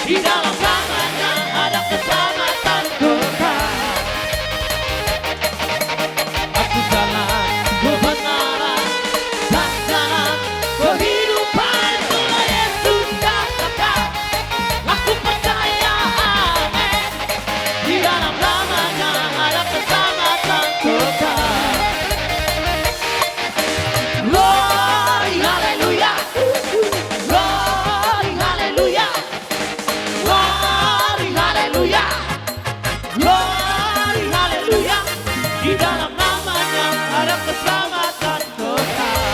Di dalam namanya ada keselamatan kekal. Aku jalan kebenaran dan jalan kehidupan, karena Yesus katakan aku percaya, amin. Di dalam namanya ada keselamatan kekal. Glory haleluya, glory haleluya, glory haleluya, glory haleluya. Di dalam namanya ada keselamatan kekal.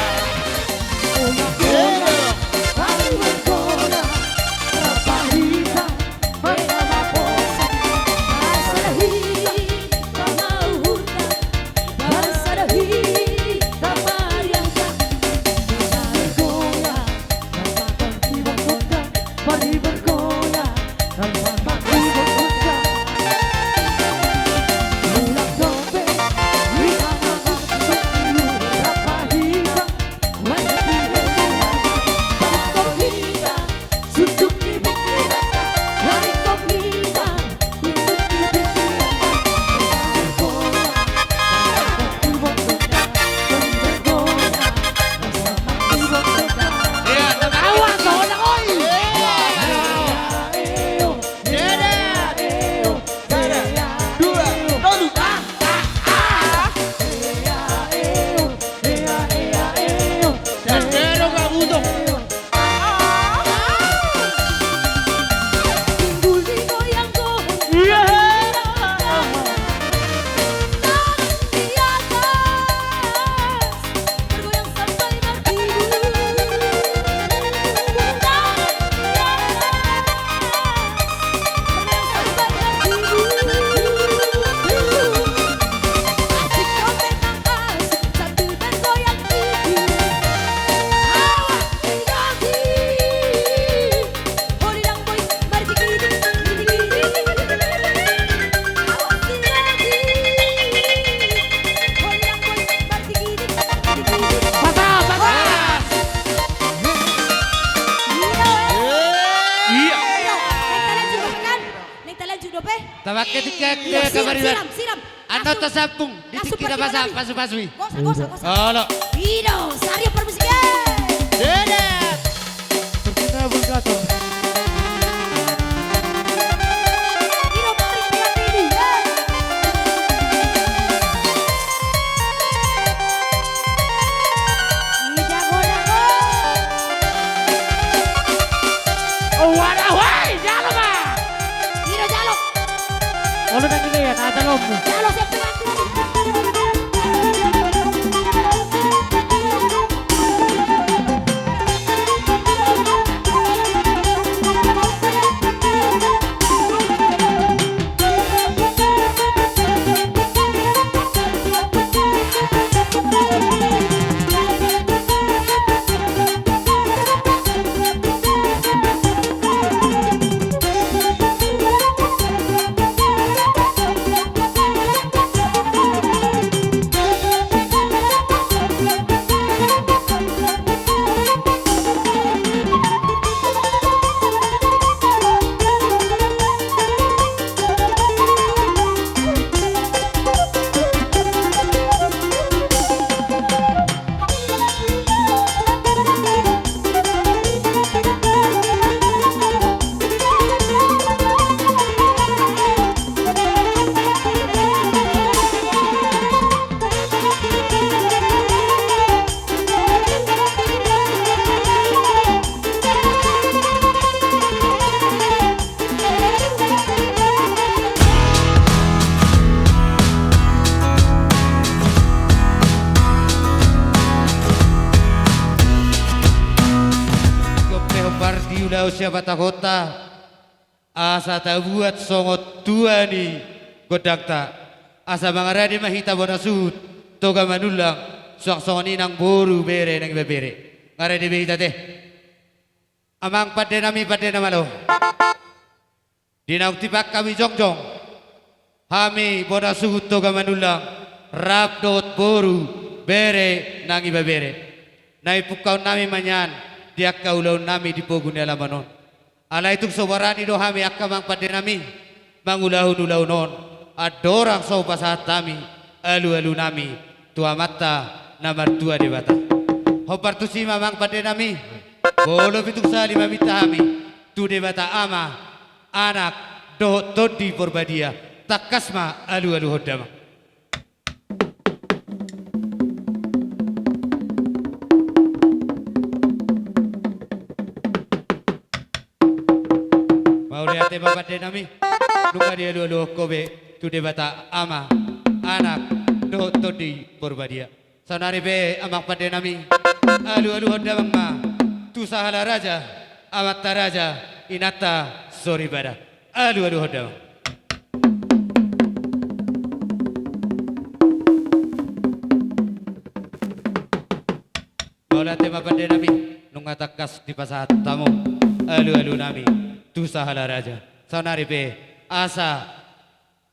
Tabak ketika Iya, kemarian. siram. Anda tersambung di kita bahasa pasu-pasui. Gosa. Halo. Ido, Sario permusikan. Dadah. Kita berkata. Ido mari lihat ini. Jago. Oh, wadah, woi, jalan mah. Ido jalo. Kalau nak kita ya, ada lomba. Jalo siap teman. Udah usia bata kota asa tak buat songot tua ni godak tak asa mangaradi mahita bona sud toga manulang sok soni nang boru bere nang bebere ngaradi behita teh amang pade nami pade namalo dinau tipak kami jongjong hami bona sud toga manulang rap dot boru bere nangi bebere nai pukau nami manyan dia kaulau nami di pogun alamanon Ala itong suwarani do hami akamang padenami. Mangulahun-ulahun non. Adorang so pasahat nami. Alu-alu nami. Tua mata namar tua debata. Hopartusi mamang padenami. Bolo pitung sali mamita hami. Tu debata ama. Anak doh todi porbadia. Takasma alu-alu hodama. Mauriate babade nami luka dia lu kobe tu debata ama anak do todi porbadia sanari be amak pade nami alu hodamang ma tu sahala raja amat raja inata sorry bada alu hodamang Mauriate babade nami nunga takas di pasahat tamu alu nami tu sahala raja sanari be asa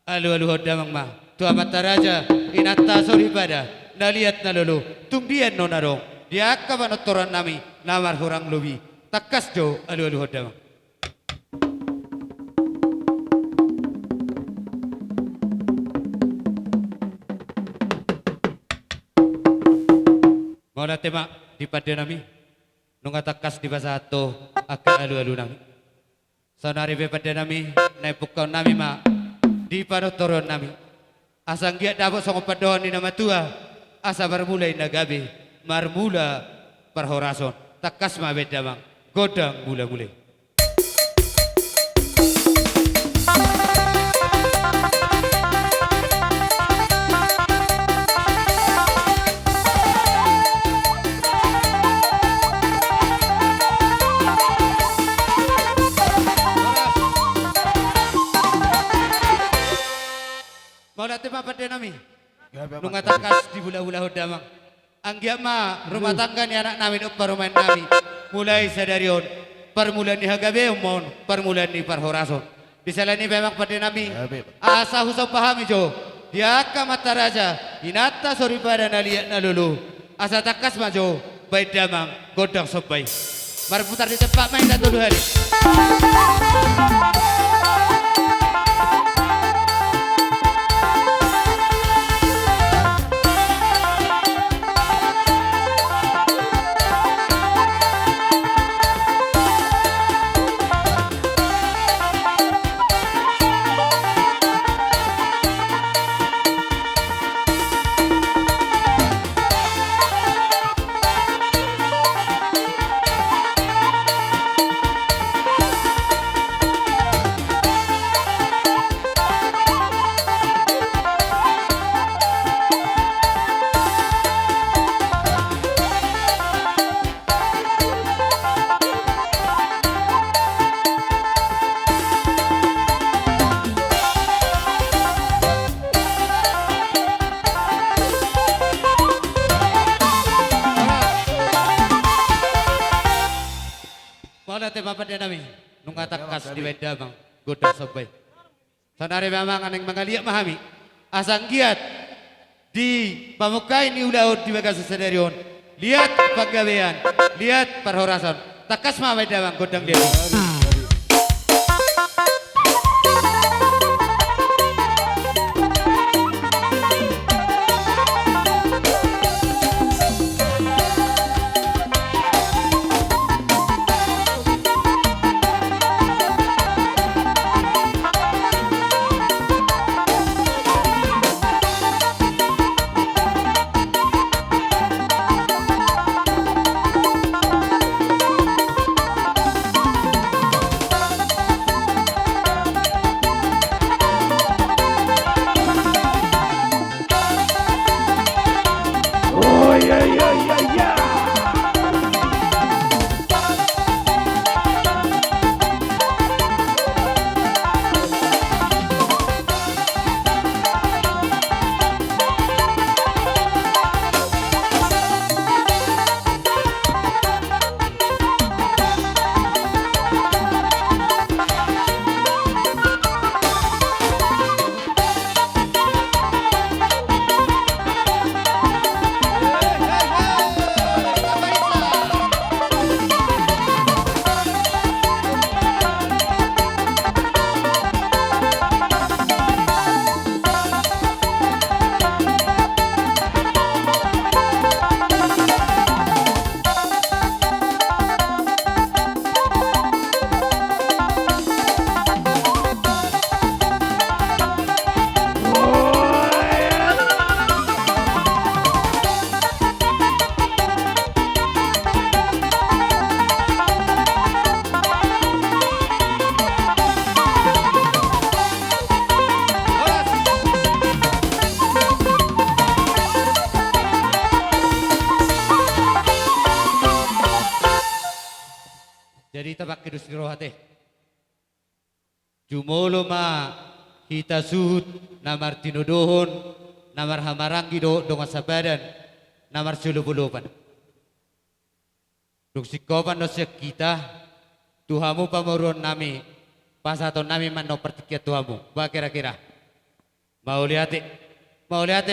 alu hodamang ma tu amat raja inata sorry pada naliat nalulu tung dian nonarong dia kabanotoran nami namar hurang lubi takas jo alu hodamang mau tema di pada nami nunga takas di bahasa to akan alu nami sanari be pada nami naipukau nami ma di parotoron nami asang giat dapat songo padon ni nama tua asa marmulai nagabe marmula perhorason takas ma bedamang godang mula-mulai mau nanti apa pada nami nunga takas di bula-bula hodamang anggia ma rumah tangga ni anak nami dok parumain nami mulai sadarion permulaan ni hagabe umon permulaan ni parhorason disalani memang pada nami asa husau pahami jo dia mata raja inata sorry pada naliat nalulu asa takas majo baik damang godang sobai marputar di tempat main dan dulu hari tema pada nami nunga takas di bedamang godang sobai sanari memang aneng mangaliak mahami asang giat di pamukai ni ulaud di bagas sedarion lihat pagawean lihat perhorasan takas ma bedamang godang dia tabak kidus ni rohate. Jumolo ma hita suhut namar tinodohon namar hamarangi do donga sabadan namar sulupulupan. Duk sikopan no kita Tuhamu pamoron nami pasaton nami man no pertikiat Tuhamu. Ba kira-kira mau liate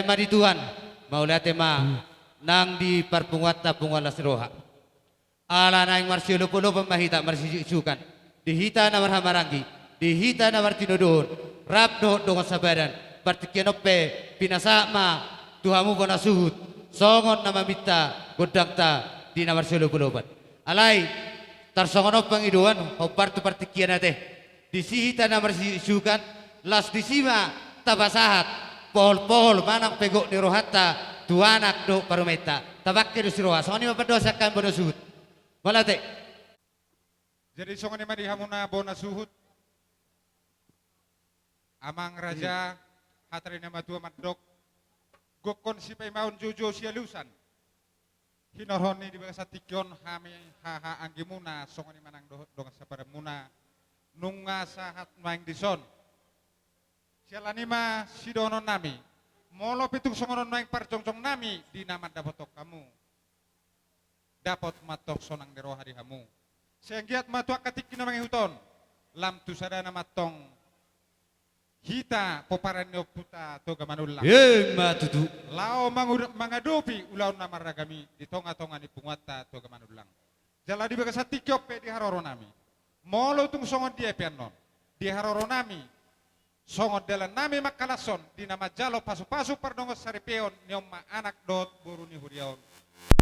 ma di Tuhan mau liate ma nang di parpungat tapung alas roha. Ala naing marsiulupulupan mahita marsisukan dihita namar hamarangi dihita namar tinodohon rapno donga sabadan partikianope pinasama Tuhamu bona suhut songon nama mita godakta di namar sulupulupan alai tarsongono pangiduan hopar tu partikian ate disihita namar sukan las disima tabasahat pohol-pohol manang pegok ni rohatta tuanak do parumeta tabakke do siroha songoni mapadosakan bona suhut malate. Jadi songoni madi hamuna bona suhut amang raja hatri nama tua madok gokon si maun jojo sialusan hinorhoni di bangsa tikyon hami haha anggimuna songoni manang dong sabar muna nunga sahat maing dison sialanima sidono nami molo pitung songonon maing parcongcong nami di nama dapotok kamu dapat matok sonang dero hari hamu sehinggiat matua katik kinamang huton lam tu sadana matong hita poparan no puta toga manulang. Matutu. Lao mangadopi ulaw na maragami di tonga-tonga ni pungwata toga manulang. Jala di bagasa tikyope di haroro nami. Molo tung songon dia pianon. Di haroro nami. Songon dalan nami makalason di nama jalo pasu-pasu pardongos saripeon nioma anak dot buru ni huriaon.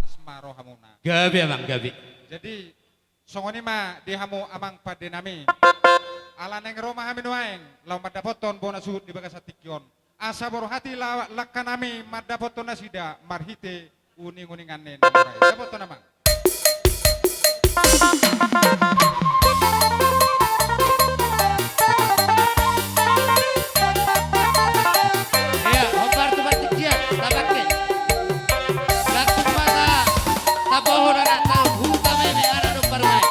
Asma rohamuna. Gabi amang gabi. Jadi songon ima di hamu amang pade nami. Ala neng Roma hamin waeng lau madapoton bona suhut di bagasa tikyon asa baru hati lakanami madapoton nasida marhite uning-uningan nen dapoton namang Iya, hopar tu partikian tabakke. Langsung mata tabohon anak tahu huta meme anak do parmai.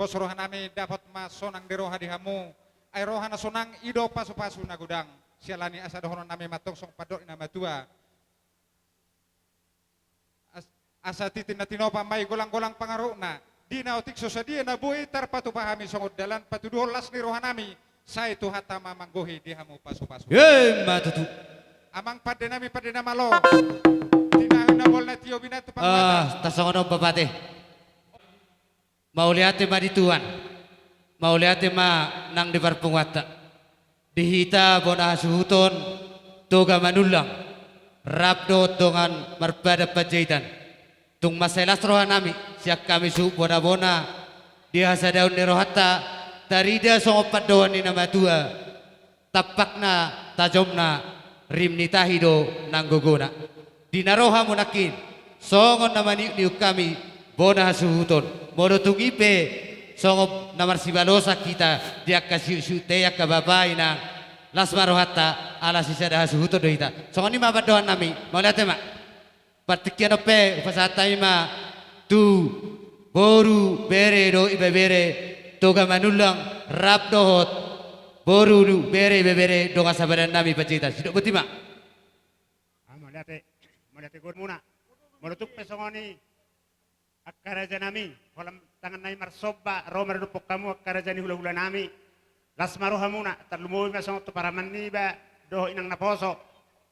sorohan nami dapat masonang di roha di hamu. Ay roha na sonang ido pasu-pasu na gudang. Sialani asa dohonon nami matong song padok ina matua. Asa titin na tinopa may golang-golang pangaro na. Di na otik so sa di na buhay tarpatu pahami songod dalan patuduholas ni roha nami. Sa itu hatama manggohi di hamu pasu-pasu. Matutu. Amang pade nami pade na malo. Tinahon na bol na tiyo binatu pangmata. Tasongono babate. Mauliate ma dituan. Mauliate ma nang di parpungwata. Dihita bona suhuton toga manulang. Rabdo dongan marpada pajaitan. Tung maselas roha nami siak kami su bona-bona dihasa daun ni rohata tarida songopat doan ni nama tua tapakna tajomna rimni tahido nanggogona dinaroha munakin songon nama niuk kami bona suhuton modotung ipe songop namar sibalosa kita dia kasih suteya kababai nang lasma rohata ala sisa dah suhuton dohita songon ni mabat doan nami mau lihat mak partikian ope upasata ima tu boru bere do ibe bere toga manulang rap dohot boru du bere ibe bere donga sabaran nami pacita sidok betima Mo dati gur muna morutuk pesongoni akkaraja nami kolam tangan nai marsoba romar dupok kamu akkaraja ni hula-hula nami lasmaro hamuna tarlumoy masong to para maniba do inang naposo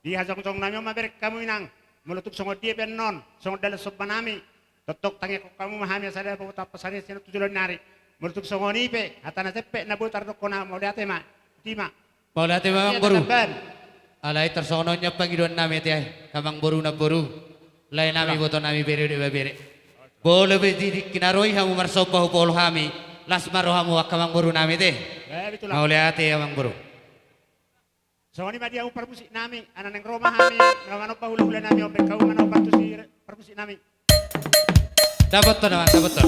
di hajong tong nami maberek kamu inang melutuk songod dia non songod dalam sopan nami totok tangi ko kamu mahami sada po tapos sada sino tujulan nari melutuk songod ipe hatana tepe na butar do kona mo date ma tima mau lihat memang boru alai tersononya panggiluan nami teh kamang boru na boru lain nami boto nami bere ibe bere boleh di kinaroi hamu marsopa hupol hami lasmaro hamu kamang boru nami teh mau lihat kamang boru so ni dia upar musik nami anak neng Roma kami ngano pa hula-hula nami open kau ngano bantu si permusik nami dapat tuh naman dapat tuh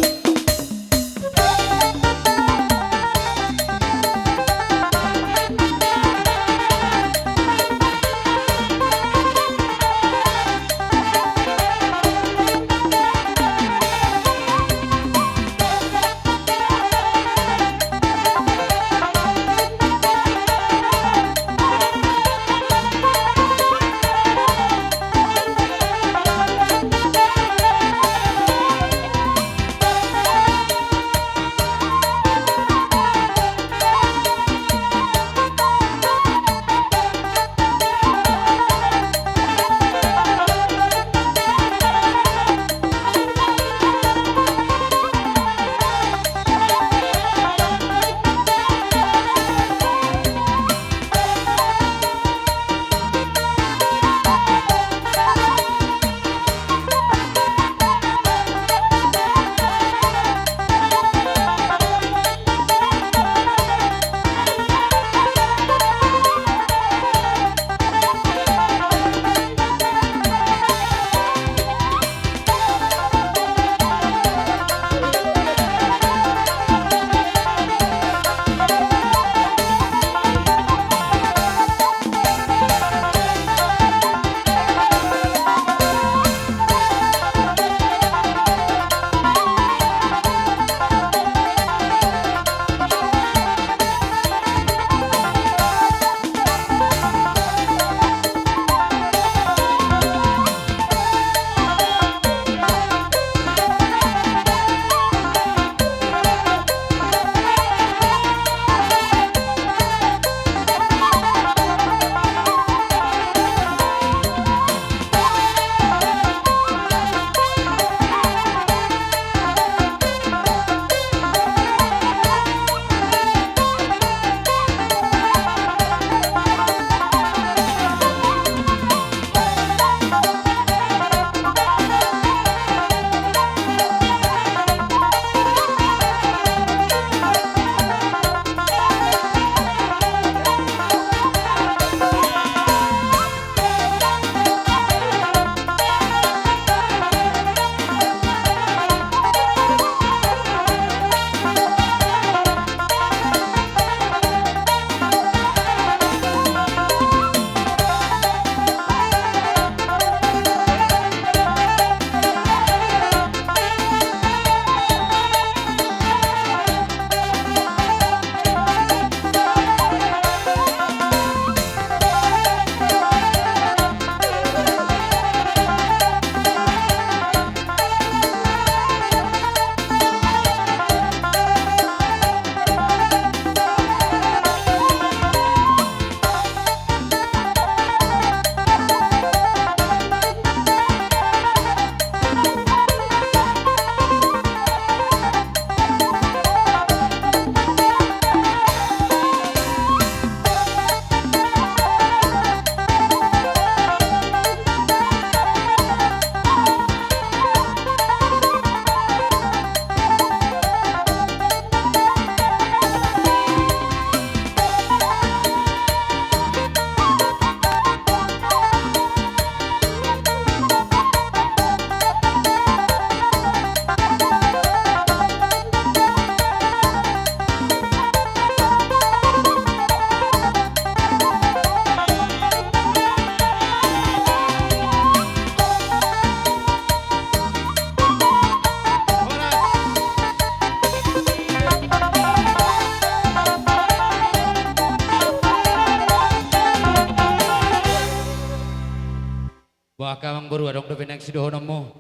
Baka mang baru adong dobe nang sidohonom mo.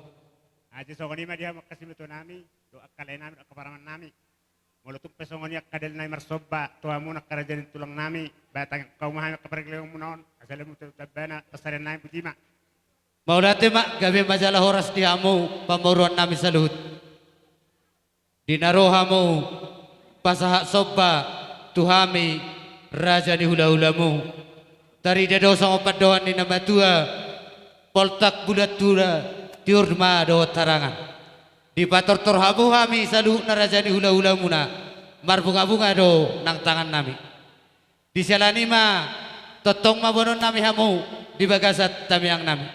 Aja songoni mah dia makasih betul nami, doa kalian nami, doa keparaman nami. Mulutung pesongoni kadal nai marsoba, tuamu nak kerajaan tulang nami, batang kau maha kepergilan munon, asalamu tabana pasaran nai putima. Maulate mak gabi majalah horas diamu pamuruan nami salut. Dinarohamu pasahak soba tuhami raja di hula-hulamu. Tari dado sang opat doan ni nama tua poltak bulat tura tiurma do tarangan. Di pator torhamu hami salut na raja di hula-hulamu na marbunga-bunga do nang tangan nami. Di salani ma totong mabonon nami hamu di bagasat tamiang nami.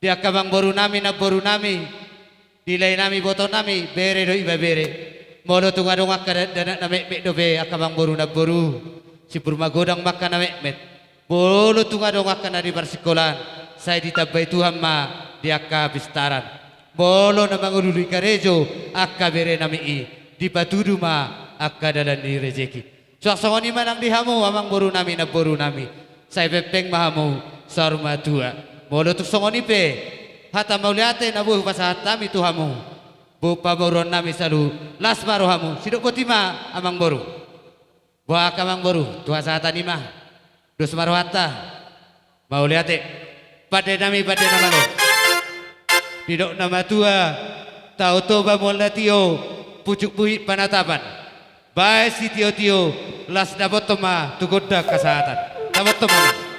Dia kabang boru nami na boru nami dilay nami boto nami bere do iba bere molo tunga dong akka dana nami mek do be akabang boru na boru si purma godang maka nami met bolo tunga dong akka na di bersikolan saya ditabay Tuhan ma di akka bistaran bolo na mangulului karejo akka bere nami i di patudu ma akka dalan di rezeki sok-sokoni manang dihamu amang boru nami na boru nami saya pepeng mahamu sarma tua molo tuk songoni pe hata mauliate na buh pasahat tami tuhamu bu pamoron nami salu las marohamu sidok potima amang boru buah kamang boru tuha sahata nima dos marohata mauliate pade nami pade nama lo didok nama tua tau toba molatio pucuk buhi panatapan bae si tio las dabotoma tugoda kasahatan dabotoma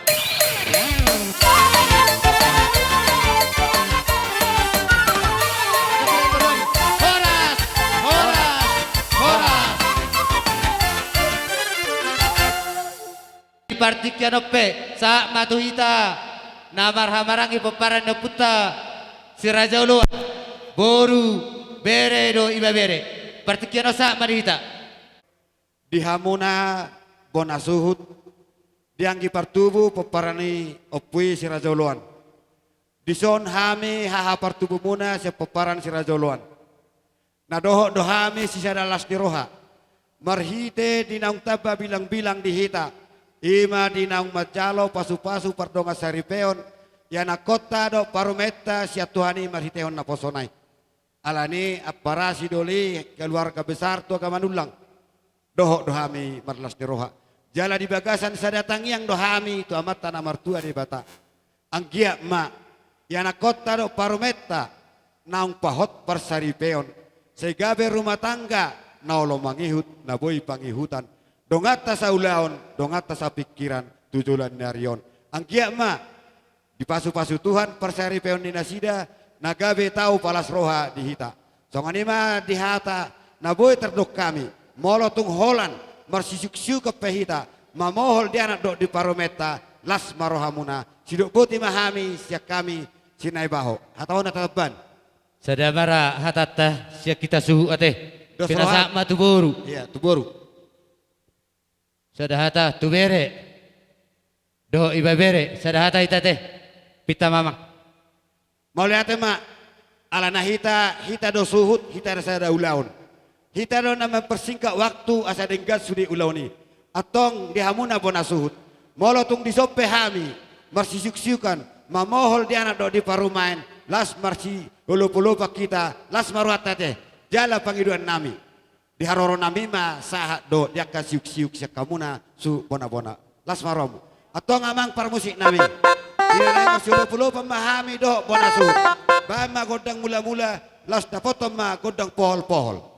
Partikyan pe sa matuhita namar hamarangi peparan na puta si Raja Uluan boru bere do iba bere partikyan sa marihita dihamuna bonasuhut dianggi partubu peparani opui si Raja Uluan dison hami haha partubu muna si peparan si Raja Uluan na dohami si sadalas diroha marhite dinaung taba bilang-bilang dihita ima dinaung macalo pasu-pasu pardonga saripeon yana kota do parumeta sia tuhani marhiteon na posonai alani aparasi doli keluarga besar tu kamanulang dohami marlas diroha jala di bagasan sadatang yang dohami tu amat tanah martua di bata anggia ma yana kota do parumeta naung pahot parsaripeon segabe rumah tangga naolo mangihut naboi pangihutan dongata sa ulaon, dongata sa pikiran, tujulan narion. Ang ma, di pasu-pasu Tuhan persari peon di nasida, nagabe tahu palas roha dihita. Songanima dihata, naboy terdok kami, molotung holan, marsisuk-suk ke pehita, mamohol di anak dok di parometa, las marohamuna, sidok putih mahami, siak kami, sinai baho. Hatau na taban. sadamara hatata siak kita suhu ate pinasak ma tuboru Iya, tuboru. sadahata tubere do iba bere sadahata itate pita mamang Mauliate ma alana hita do suhut hita sada ulaun. Hita do na mempersingkat waktu asa denggat sudi ulauni. Atong dihamuna bona suhut. Molotung disope hami marsisuk-sukan mamohol di anak do di parumain las marsi ulu-ulu kita las maruata teh jala pangiduan nami. Di haroro nami ma sahat do dia kasiuk-siuk sekamuna su bona-bona las maromu. Atong amang parmusik nami. Dia nai masulu-pulu pemahami do bona suhut. Bama godang mula-mula las dapotom ma godang pohol-pohol.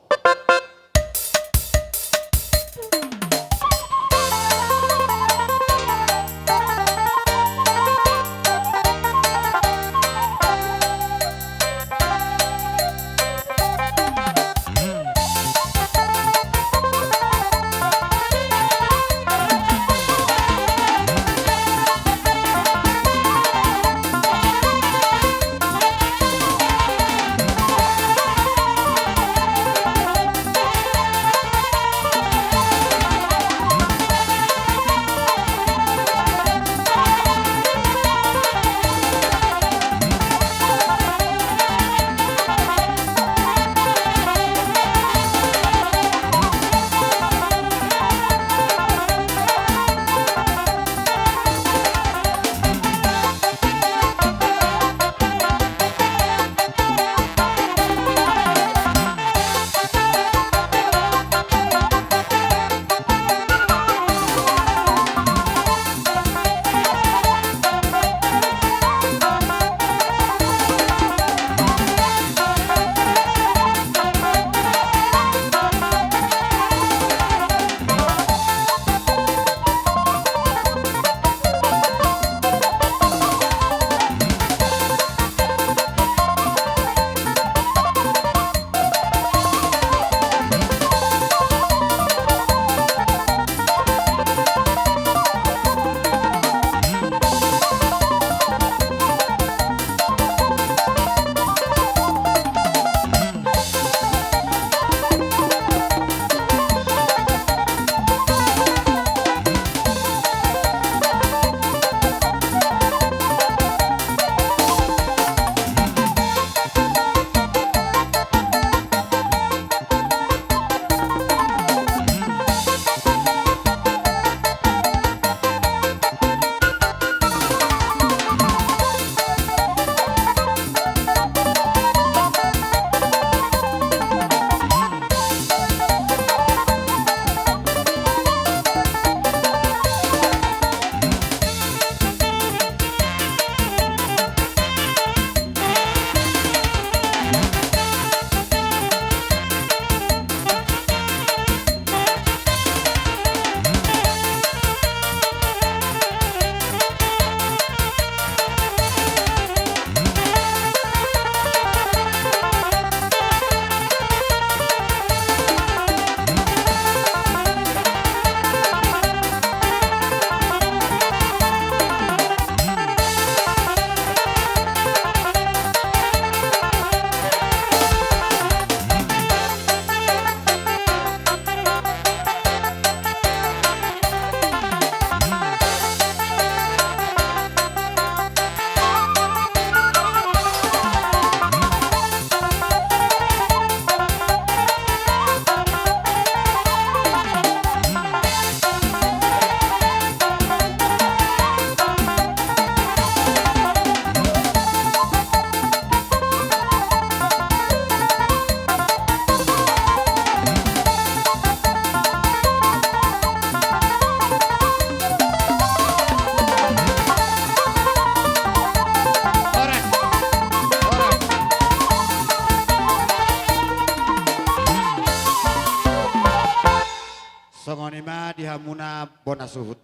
hamuna bona suhut.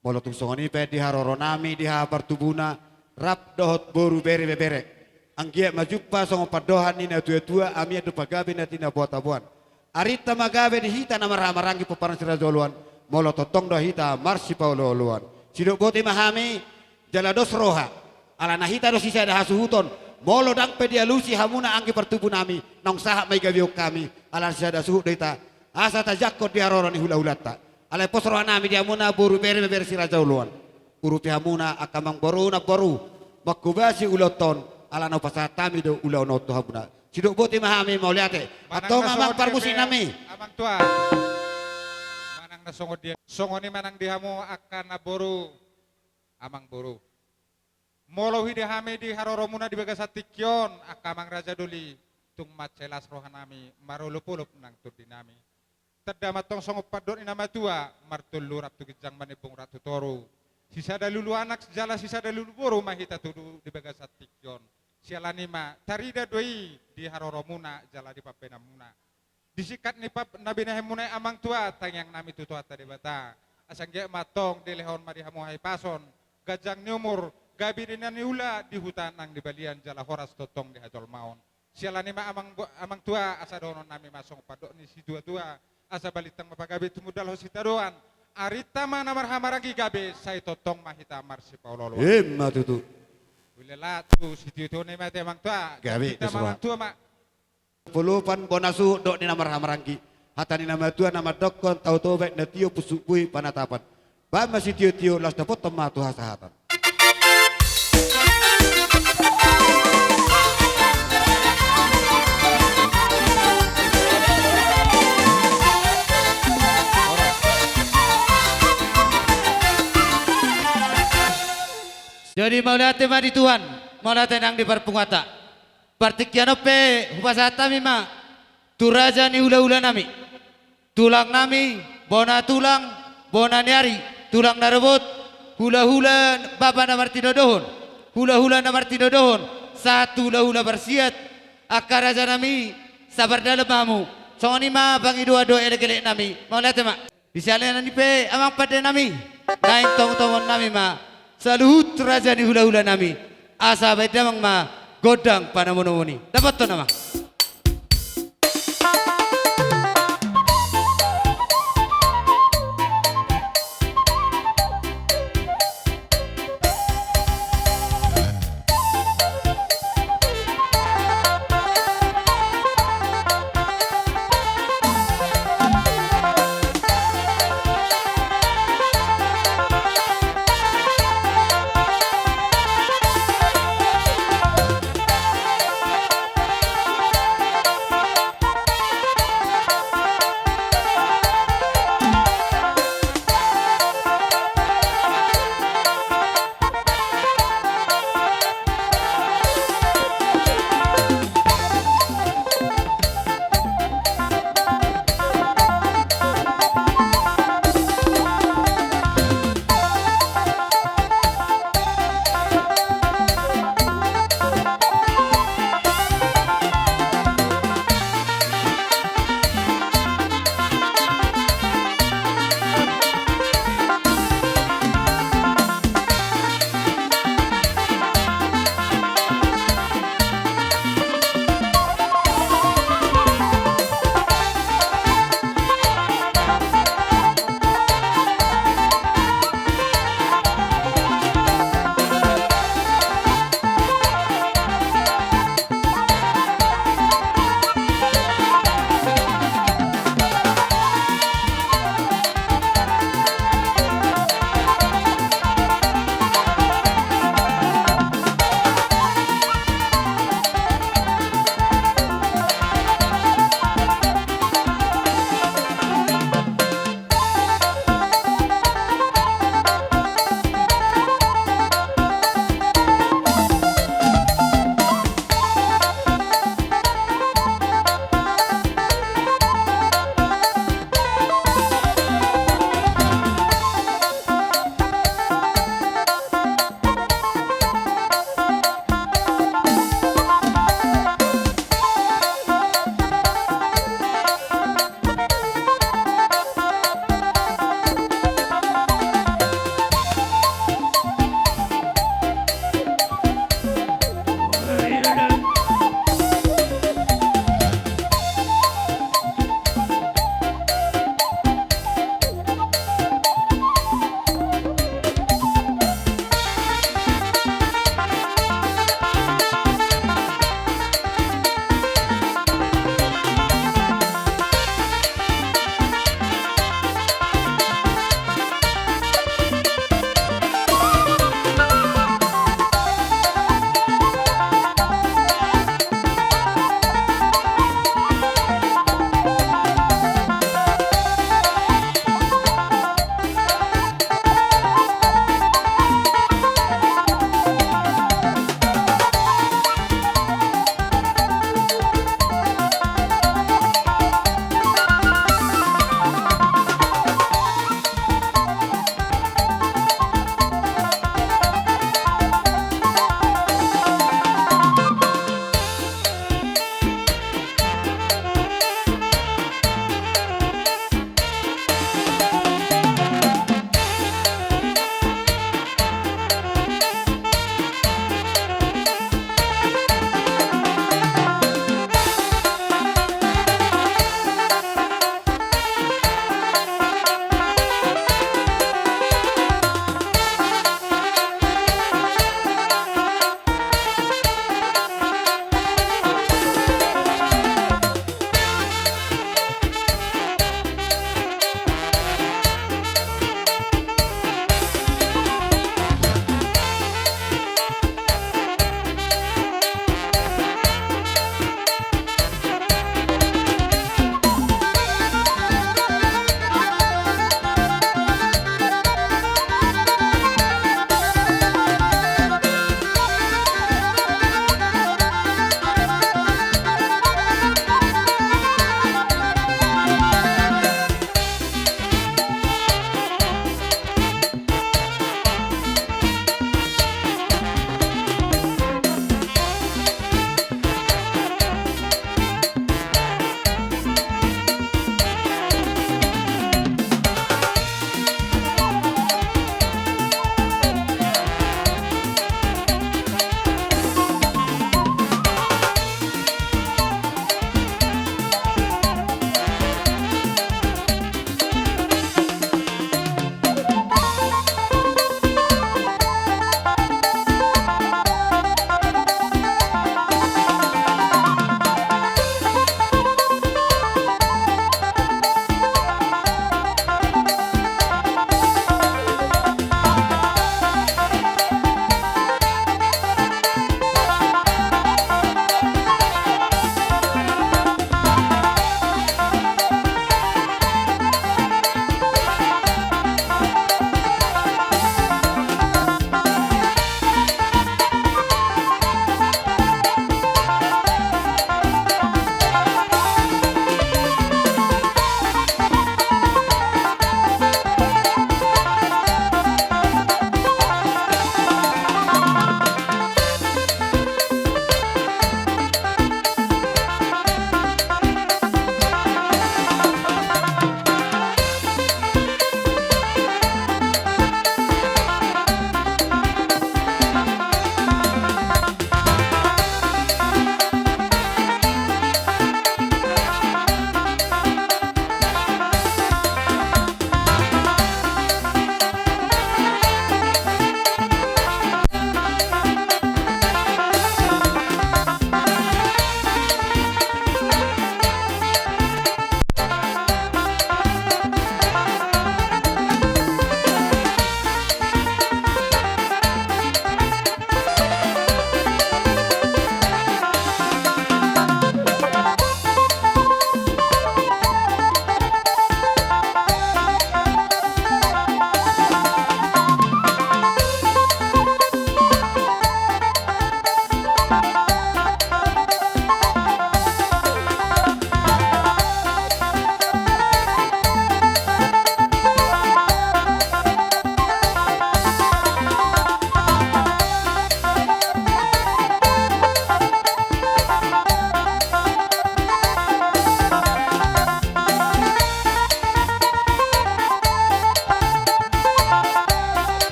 Molo tung songoni pe di haroro nami di ha partubuna rap dohot boru bere bere. Anggia majupa songo padohan ni na tua ami adu pagabe na tina buat abuan. Arita magabe di hita na maramarangi peparan sirazoluan. Molo totong do hita marsi paulo luan. Sidok bote mahami jalados roha. Ala nahita do sisa da hasuhuton. Molo dang pedia lusi hamuna anggi pertubu nami. Nong sahak may gabiok kami. Ala sisa da suhut dita. Asa tajakot di haroro ni hula-hulata. Ala posroha nami di hamuna boru bere bere sirazoluan. Urupi hamuna akamang boru na boru. Makubasi uloton. Ala no pasatami do ulau no to hamuna. Sidok bote mahami mau liate. Atau mamang parmusi nami. Amang tua. Manang na songod dia. Songoni manang dihamu akan naboru. Amang boru. Molo hidahami di haroro muna di bagas atikyon. Akamang raja duli. Tung macelas rohanami. Marulupulup nang turdinami. Terdamatong songop padon inama tua. Martulu rap tukijang manipung ratu toru. Sisa dalulu anak sejala sisa dalulu boru mahita tudu di bagas atikyon. Sialanima tarida doi di haroro muna jala di papena muna. Disikat ni pap nabi nahemuna amang tua tangyang nami tutua tadi bata. Asang ge matong di lehon marihamu hai pason. Gajang ni umur gabi dinani ula di hutan nang di balian jala horas totong di hajol maon. Sialanima amang tua asa donon nami masong padok ni si tua asa balitang mapagabi tumudal hosita doan. Arita mana marhamaragi gabe sai totong mahita marsi paulolo. Matutu. Wilela tu si tiu ne mate amang tua. Gabe Kita mang tua mak. Pulupan bonasu dok ni nama hamarangki. Hatani nama tua nama dokon tau tobek na tio pusukui panatapan. Ba masih tio las dapat tema tu hasahatan. Jadi mau lihat tema di Tuhan, mau lihat nang di perpungata. Partikiano pe hupasata mima, turaja ni hula-hula nami. Tulang nami, bona tulang, bona nyari, tulang narebot, hula-hula baba na martino dohon. Hula-hula na martino dohon, satu hula-hula bersiat, akar raja nami, sabar dalam mamu. Songoni ma bang idua do ele-ele nami. Mau lihat tema. Di sana ni pe amang pada nami. Naik tong-tongon nami ma. Saluhut raja ni hula-hula nami. Asa baik damang ma godang panamononi. Dapat to nama.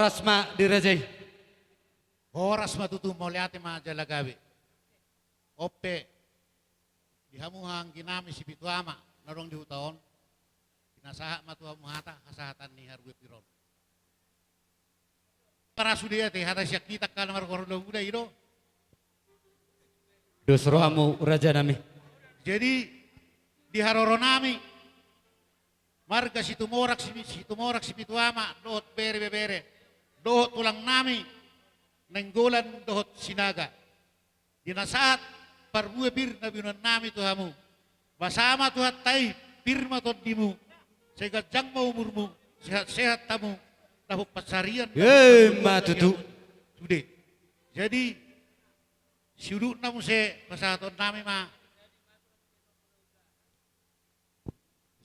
Horas ma dirajay. Horas matutu mo liate ma jalagabi. Ope, dihamuhang ginami si Bituama, narong di utaon, kinasaha matuha muhata, kasahatan ni Harwe Piron. Para sudia te hata siya kita ka namar korolo muda ito. Dos rohamu raja nami. Jadi di haroro nami, marga si tumorak si Bituama, dohot bere, dohot tulang nami, nenggolan dohot sinaga. Dinasaat parbuwe bir na binuan nami tuhamu. Basama tuhat tay, pirma to dimu. Sehingga jang mau umurmu, sehat-sehat tamu. Tahu pasarian. Matutu. Sudah. Jadi, siuduk namu se pasaton nami ma.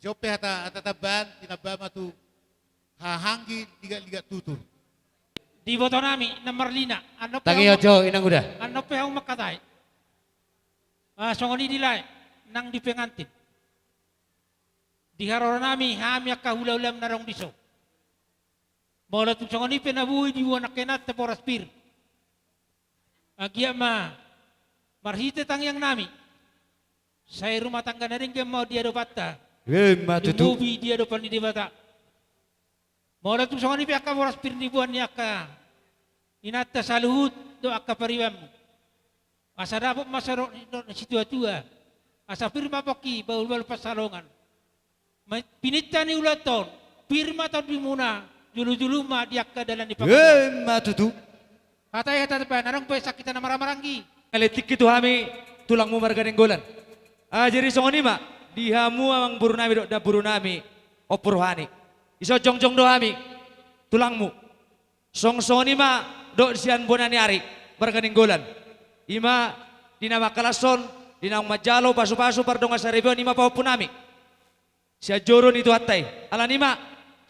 Jope hata taban, tinabama tu hahanggi liga tutur. Di boto nami na Marlina. Ano pa Tangi ojo inang udah. ano pa ang makatay? Songoni nilay nang di pengantin. Di haroro nami hami kahula-ulam narong diso. Mula tung songoni penabuhi di wanak kenat teporas pir. Agya marhite tangyang nami. Saya rumah tangga na rin kayo mau dia dopata. Matutu. Dumubi dia dopan di bata. Mula tung songoni pe akka poras pir di buwan niya ka. Inata saluhut do akka pariwamu. Asa dapat masarok na situa-tua. Asa firma poki baul-baul pasalongan. Pinita ni ulaton. Firma tau di muna. Julu-julu ma diakka dalam di pangkalan. Matutu. Katanya kata depan. Narong pa sakit na marang-maranggi. Kalitik itu hami tulangmu marga nenggolan. Jadi songoni ma dihamu amang buru nami dok da buru nami opuruhani. Iso jong-jong do hami tulangmu. Song-songoni ma dok sian bonani ari marga nenggolan. Ima dinama kalason, dinang majalo, pasu-pasu, pardonga saribon, ima pau punami. Siya joron itu hatay. Alan ima,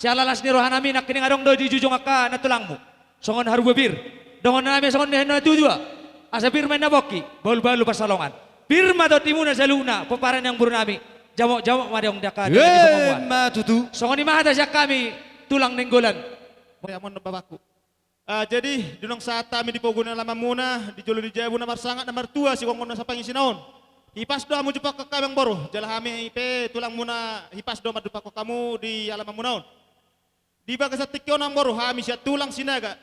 siya lalas ni rohanami, nakining adong do di jujung akka na tulangmu. Songon harbubir, dongon nami songon nehena tudua. Asa pirma na boki, baul-baul pasalongan. Pirma do timuna sa luna, paparan yang buru nami. Jamok-jamok madong daka. Matutu. Songon ima hata siya kami, tulang nenggolan. Moyamon na babaku. Jadi dunong saat kami di Pogona lama muna di Jolo di Jabu namar sangat namar tua si wong sa pangisinaon. Hipas do amu jupak ke kamang boro. Jala kami pe tulang muna hipas do madupak ko kamu di alam munaon. Di bagas tikyo nang boro kami siya tulang sinaga.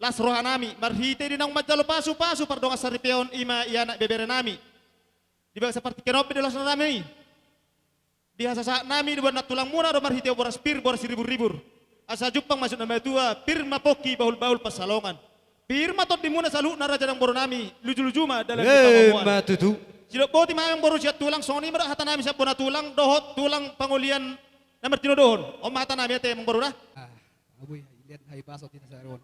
Las rohanami marhite di nang majalo pasu-pasu pardonga saripeon ima iana bebere nami. Di bagas seperti kenopi di las nami. Di hasa nami di buat tulang muna do marhite boras pir boras ribur-ribur. Asa jupang masuk nama tua, pirma poki baul-baul pasalongan. Pirma tot dimuna salu na raja ng boro nami, luju-luju ma dalam pamamuan. Matutu. Silo boti mayang boro siya tulang soni mara hata nami siya bona tulang dohot tulang pangulian namar tinodohon. O mata nami ate mong boro na. Abuy lihat hai pasok kita saron.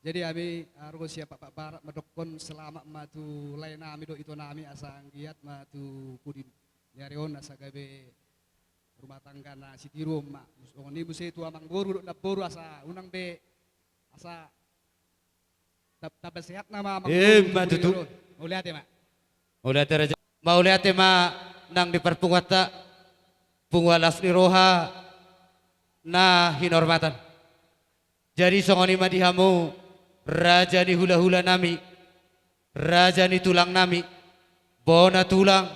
Jadi abi argo siapa Pak Barat madokon selama matu lain nami do itu nami asang giat matu pudin. Nyarion asa gabe rumah tangga na si tirum mak ini busi tua mang boru na boru asa unang be asa dapat sehat nama mang Matutu. mau lihat ya mak Mau lihat ma nang di perpungwata pungwalas ni roha na hinormatan. Jadi songoni ma dihamu raja ni hula-hula nami, raja ni tulang nami, bona tulang,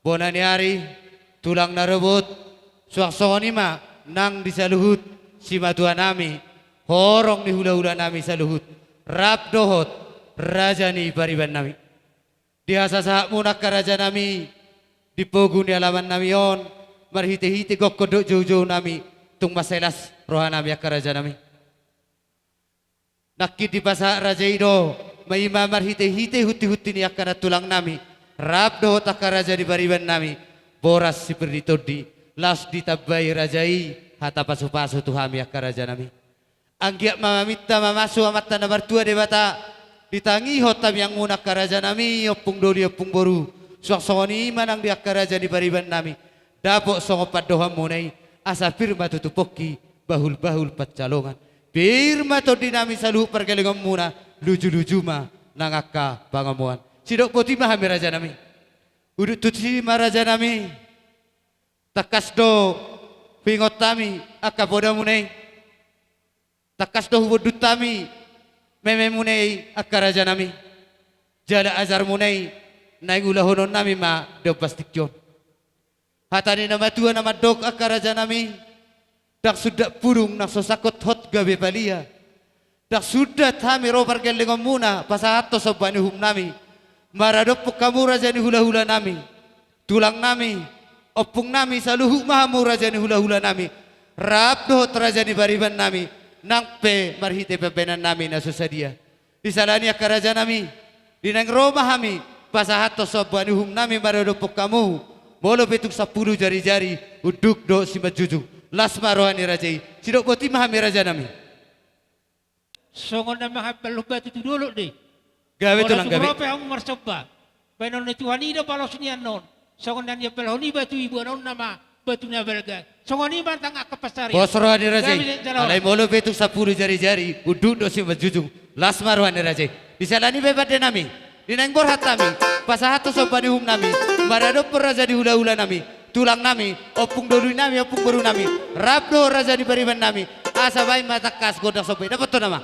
bona ni ari, tulang narebut, suak-songoni ma nang disaluhut si matua nami, horong ni hula-hula nami saluhut, rap dohot, raja ni pariban nami. Dihasa sahak munak ka raja nami, dipogun di alaman nami on, marhite-hite kok kodok jauh-jauh nami, tung maselas roha nami ka raja nami. Nakit di pasa raja ido, may mamar hite-hite huti-huti ni akana tulang nami, rap dohot ka raja di pariban nami, boras si perditodi, las ditabay rajai, hata pasu-pasu tuhami ka raja nami. Anggiak mamamita mamasu amata na bartua de bata, ditangi hotam yang munak ka raja nami, opung dori opung boru, suak-songoni manang di ka raja di pariban nami, dapok songopat doham munai, asa firma tutupoki, bahul-bahul patcalongan. Firma to dinami saluh pergelengom muna, luju-luju ma nangaka pangamuan. Sidok poti mahami raja nami. Udut tutsi maraja nami. Takas do pingot tami akapoda munai. takas doh wudut tami mememunei akaraja nami jala azar munei naing ulah honon nami ma do pastikjon hatani nama tua nama dok akaraja nami dak sudah purung nak sosakot hot gabe palia dak sudah tami robar gelengom muna pasahato sobani hum nami maradopuk kamu raja ni hula-hula nami tulang nami opung nami saluhu mahamu raja ni hula-hula nami rap doh raja ni bariban nami nang pe marhite pepenan nami na susadia di salani akaraja nami di nang Roma kami pasahato sobani hum nami maradopuk kamu bolo betuk 10 jari-jari uduk do si majujung lasma rohani rajai sidok boti mahami raja nami Songon na mga palubat itu dulu deh. gawe tulang gawe Orang tu marsoba. Benon itu wanita balos nian non. Songon dan dia peloni batu ibu non nama batu na belga. Songon ini bantang ak pasari. bos rohani rajai alai bolo betuk 10 jari-jari uduk do si majujung lasma rohani rajai di salani bebade nami di nang borhat nami pasahato sobani hum nami maradopuk raja di hula-hula nami tulang nami, opung dolu nami, opung baru nami, rabdo raja di bariban nami, asa bayi mata kas godak sopai, dapat tu nama.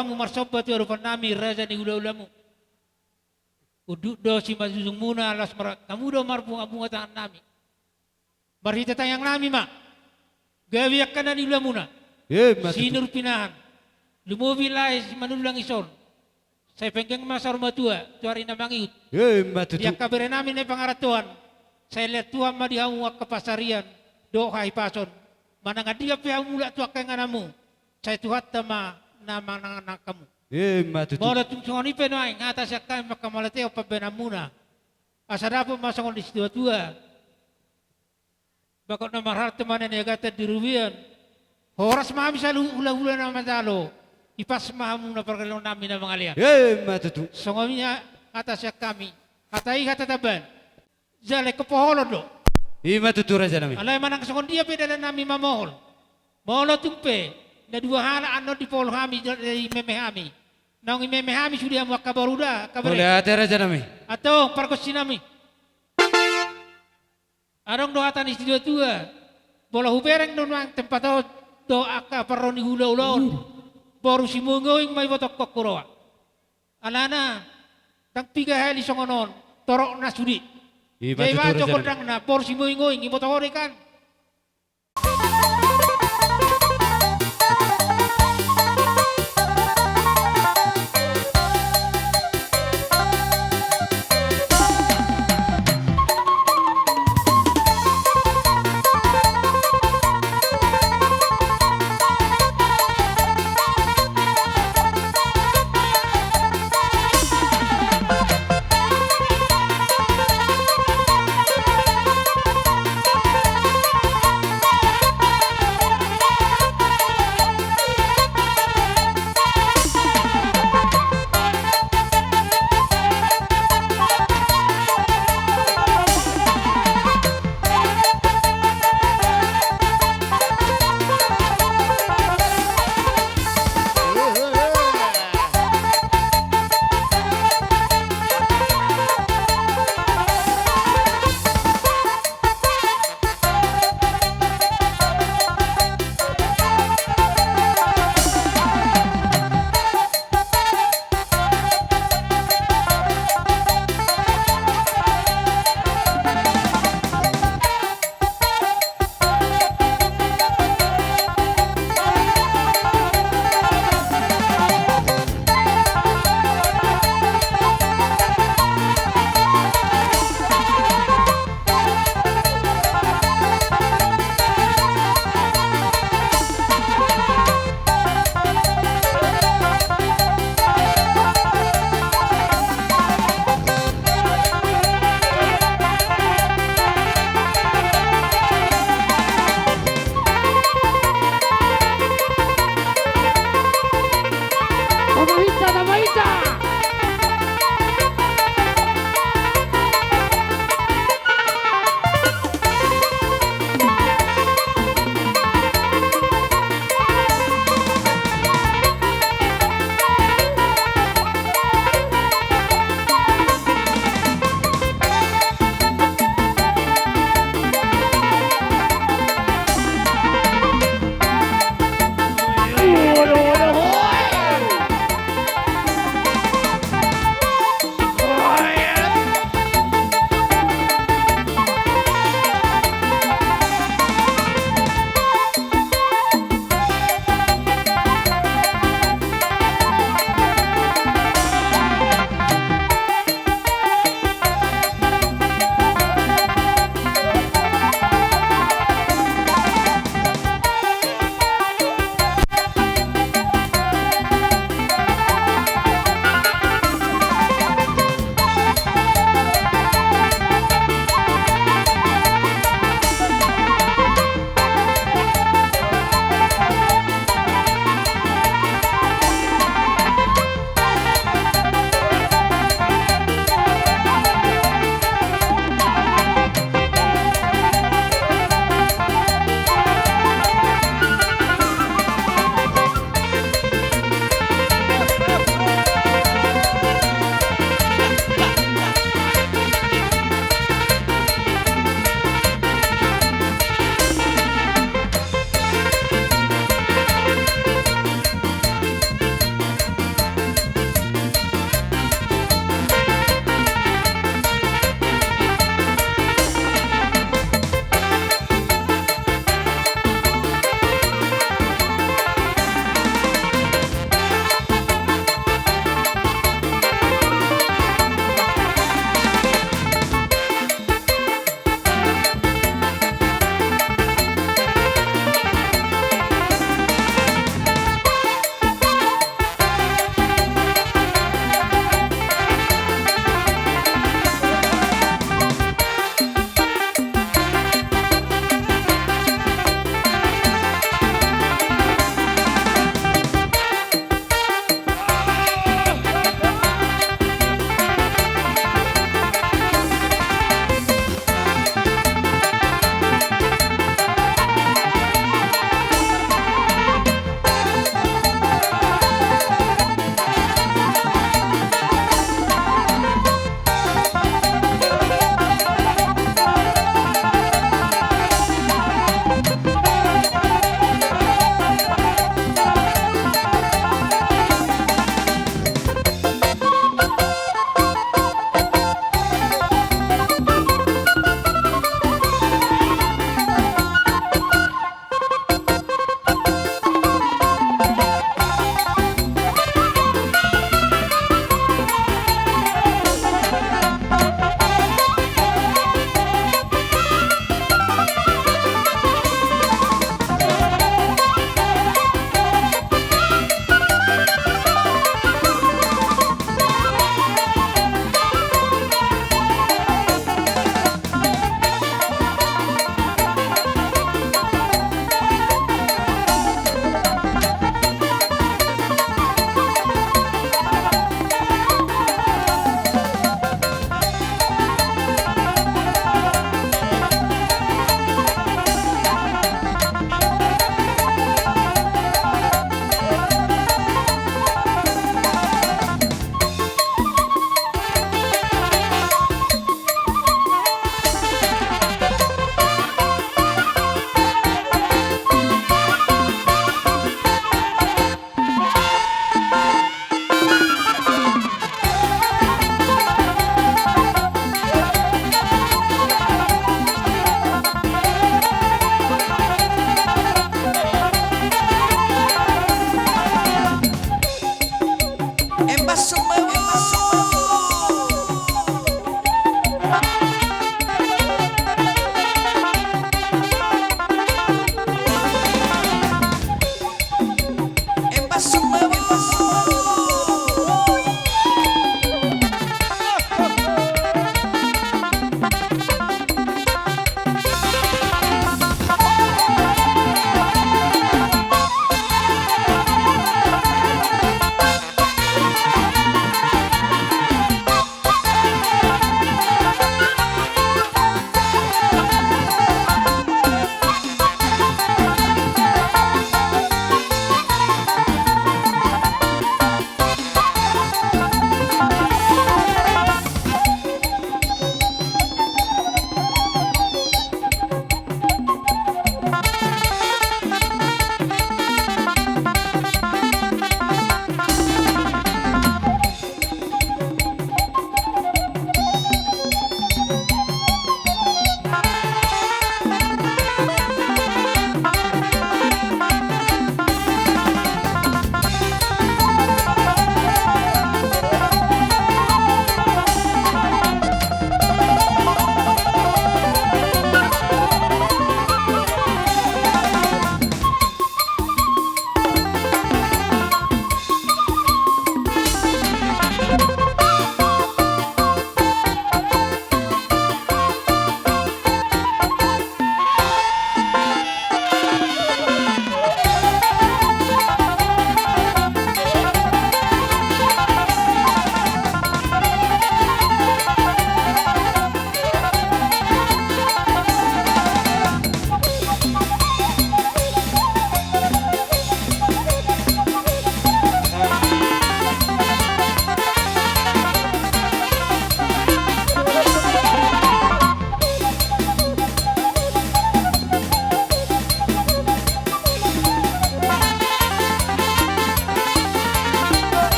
hamu marsobat tu rupan nami raja ni ulamu. Uduk do si mazuzung muna alas marat kamu do marbunga bunga tangan nami. Marhita tayang nami ma. Gawi akan ni ulamuna. Sinur pinahan. Lumubi lai si manulang ison. Saya pengen masar matua tuari na mangiut. Dia kabere nami na pangaratuan. Saya lihat Tuhan ma dihamu ke pasarian. Do hai pason. Mana dia pia mula tu akan nganamu. Saya Tuhan tama nama nang kamu. Mora tung songoni penai ngata siakai makamalate apa benamuna. Asadapo masangol di situ tua. Bakal nama harta mana ni kata dirubian. Horas mami salu ula nama dalo. Ipas mahamu na perkelon nami na mangalian. Songominya kata siak kami. Katai kata taban. Jale kepoholon do. Raja nami. Alay manang songon dia peda nami mamohol. Molo tumpe. Na dua hala ano di pol kami dari memehami. Nang memehami sudah mau kabaruda kabare. Boleh ada raja nami. Atau parkosi nami. Arong doatan di studio tua. Bola hubereng doang tempat do aka paroni hula-ulaon. Baru si mungoing may botok kokoroa. Alana tang tiga hali songonon torok na sudi. Jai baco kodang na por si mungoing ibotok kan.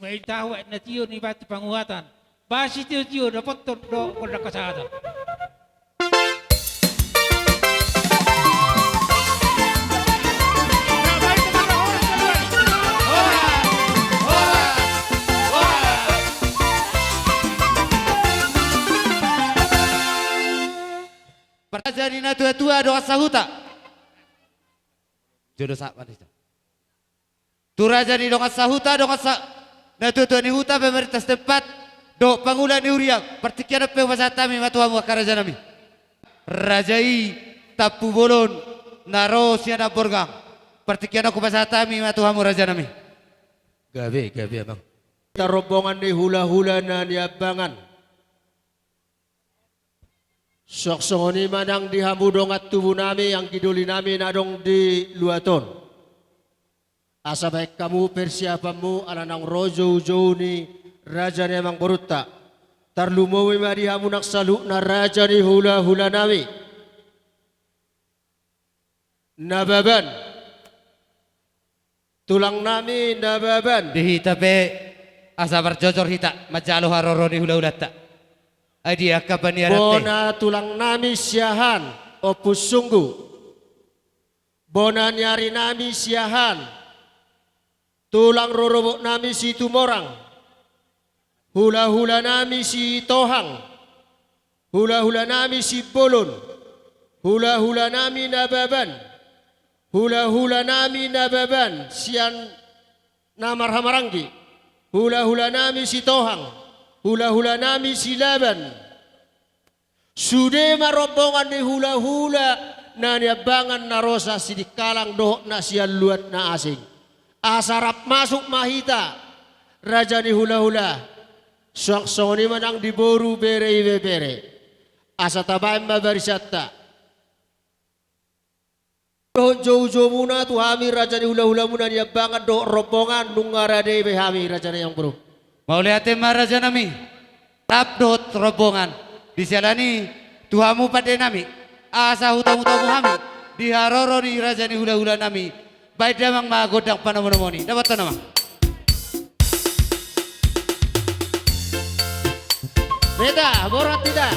May tahu na tiyo ni bati panguatan. Basi tiyo dapat do kodak kasada. Pertajani na tua-tua doa sahuta. Jodoh sak manis. Turaja ni dongat sahuta dongat sa na tua-tua ni huta pemerintah setempat do pangulan ni uriak pertikian pe wasatami matuamu karaja nami. Rajai tapu bolon naro siana borgang pertikian aku pasatami matuamu raja nami. Gabe abang. Kita rombongan di hula-hula na niabangan. Soksongoni manang di hamudongat tubuh nami yang kiduli nami nadong di luaton. Asa baik kamu persiapanmu alanang rojo ni raja ni emang beruta. Tarlumawi madi hamunak saluk na raja ni hula-hula nami. Nababan. Tulang nami nababan. Dihita pe asa berjojor hita majalo haroro ni hula-hula tak. Adi akapan ya Bona tulang nami siahan opus sungguh. Bona nyari nami siahan. Tulang rorobok nami si tumorang. Hula-hula nami si tohang. Hula-hula nami si bolon. Hula-hula nami nababan. Hula-hula nami nababan. Sian namar hamarangi. Hula-hula nami si tohang. Hula-hula nami si laban. Sude marombongan ni hula-hula na niabangan na rosa sidikalang dohok na siya luat na asing. Asarap masuk mahita. Raja ni hula-hula. Soksoni manang diboru bere. Asa tabaim mabarisata. Dohok jauh-jauh muna tu hami raja ni hula-hula muna niabangan dohok rombongan nungarade be hami raja ni yang bro. Mau lihat raja nami. Tap dot rombongan. Disalani tuhamu pada nami. Asa hutamu hami. Diharoro ni raja ni hula-hula nami. Baik damang magodang panamonomoni. Dapat nama. Beda, borat tidak.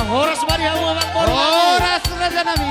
Horas mari hamu abang borat. Horas raja nami.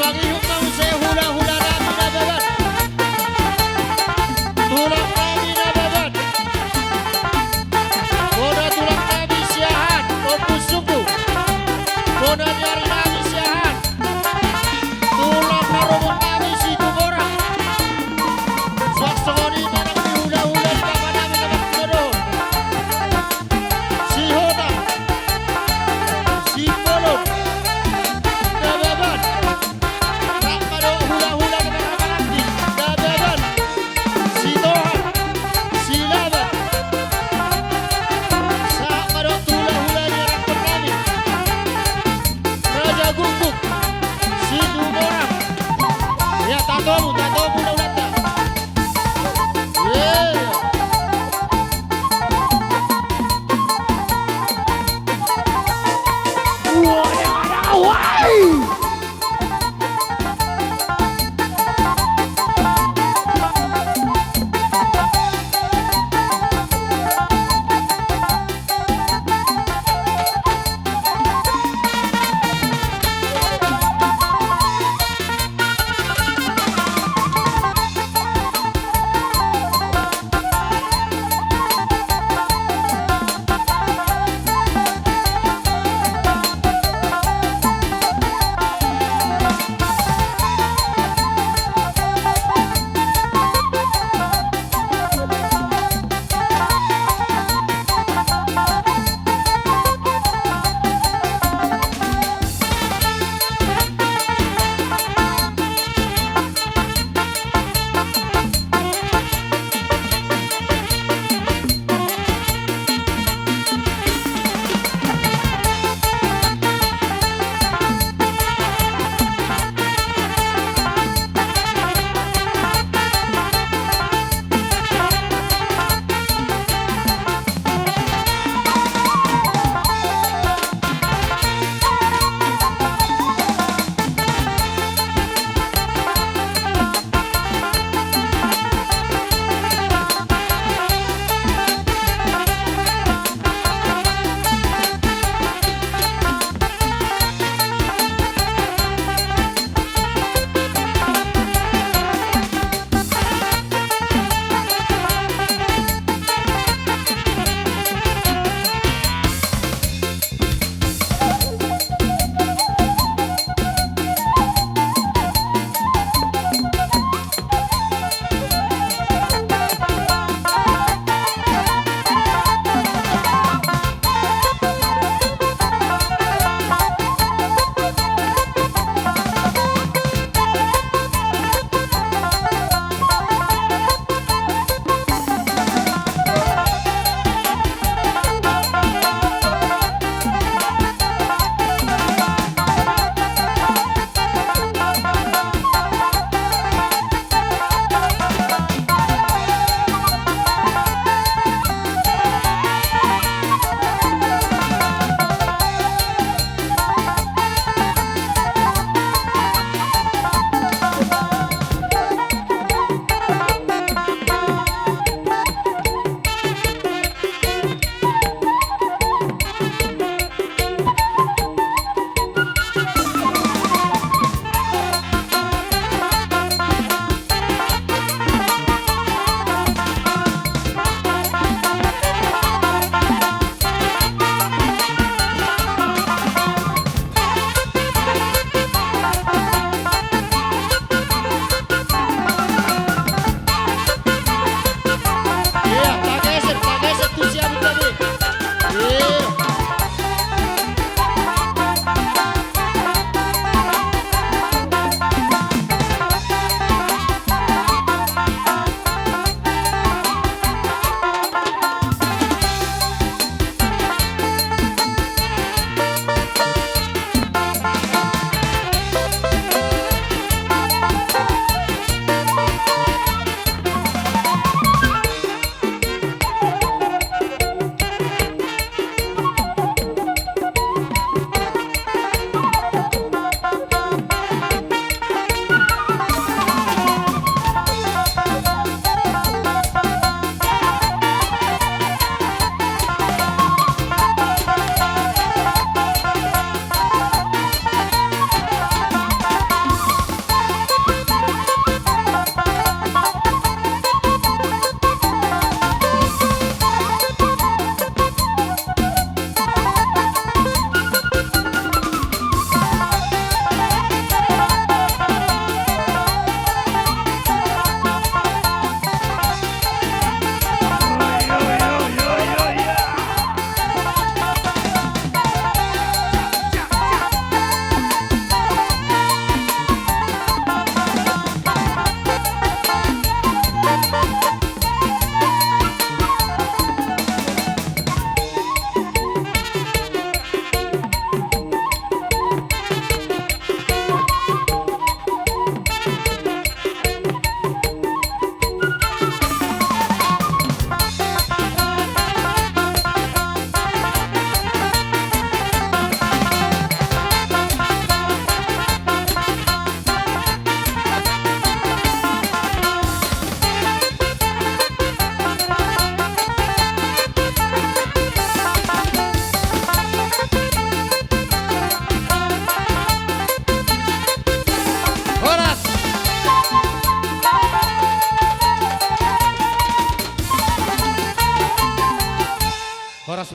tulang ihuk mau saya hula-hula nami nababan. Tulang nami nababan. Boda tulang nami siahan, opus suku. Boda nyari nami siahan. Tulang narobot nami si tumorang. Suaksoni marang di hula-hula di bawah nami nabat kodoh. Si Hota, si Bolon, nababan.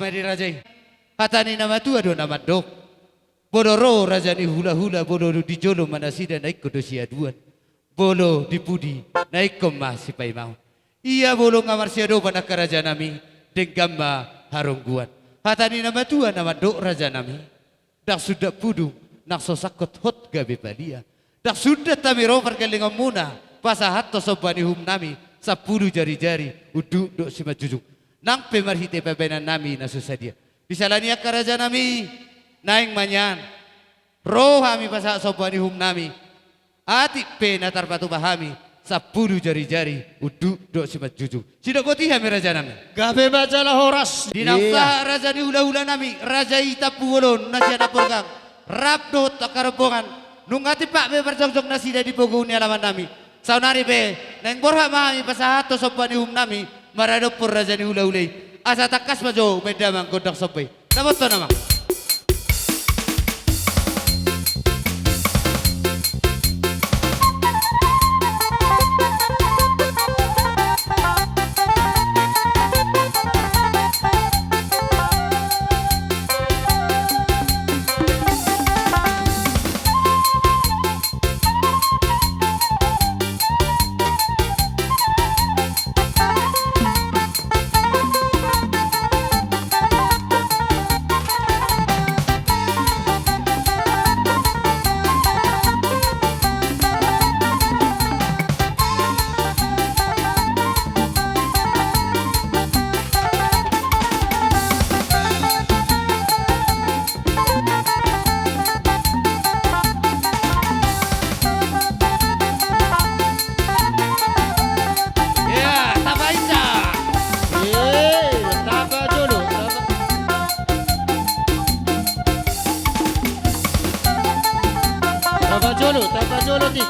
mari rajai. Hatani nama tua do nama dok. Bodoro raja ni hula-hula bodo di jolo manasida naik ke dosia duan. Bolo di pudi naik ke sipai mau. Ia bolo ngamar siado pada kerajaan nami denggamba harungguan. Hatani nama tua nama dok raja nami. Dak sudah pudu nak sosakot hot gabe balia. Dak sudah tamiro perkelingan muna pasahat to sobani hum nami. 10 jari-jari uduk dok sima jujung. Nang pemarhite pebenan nami na susadia. Bisalania kerajaan nami naing manyan. Roh kami pasak sobani hum nami. Atik pena tarpatu bahami. 10 jari-jari uduk dok sima jujung. Sidak koti kami raja nami. Gabe bacalah horas. Dinafsah raja ni hula-hula nami. Raja itapu wolon nasi ada porgang. Rabdo takarombongan. Nungati pak be berjong-jong nasi dari pogoni alaman nami. Saunari be, neng borha mami pasahato sobani hum nami, marado pur raja ni hula-hulai. Asa takas majo medamang godok sopai. Namot to nama. Tapa jolo ti.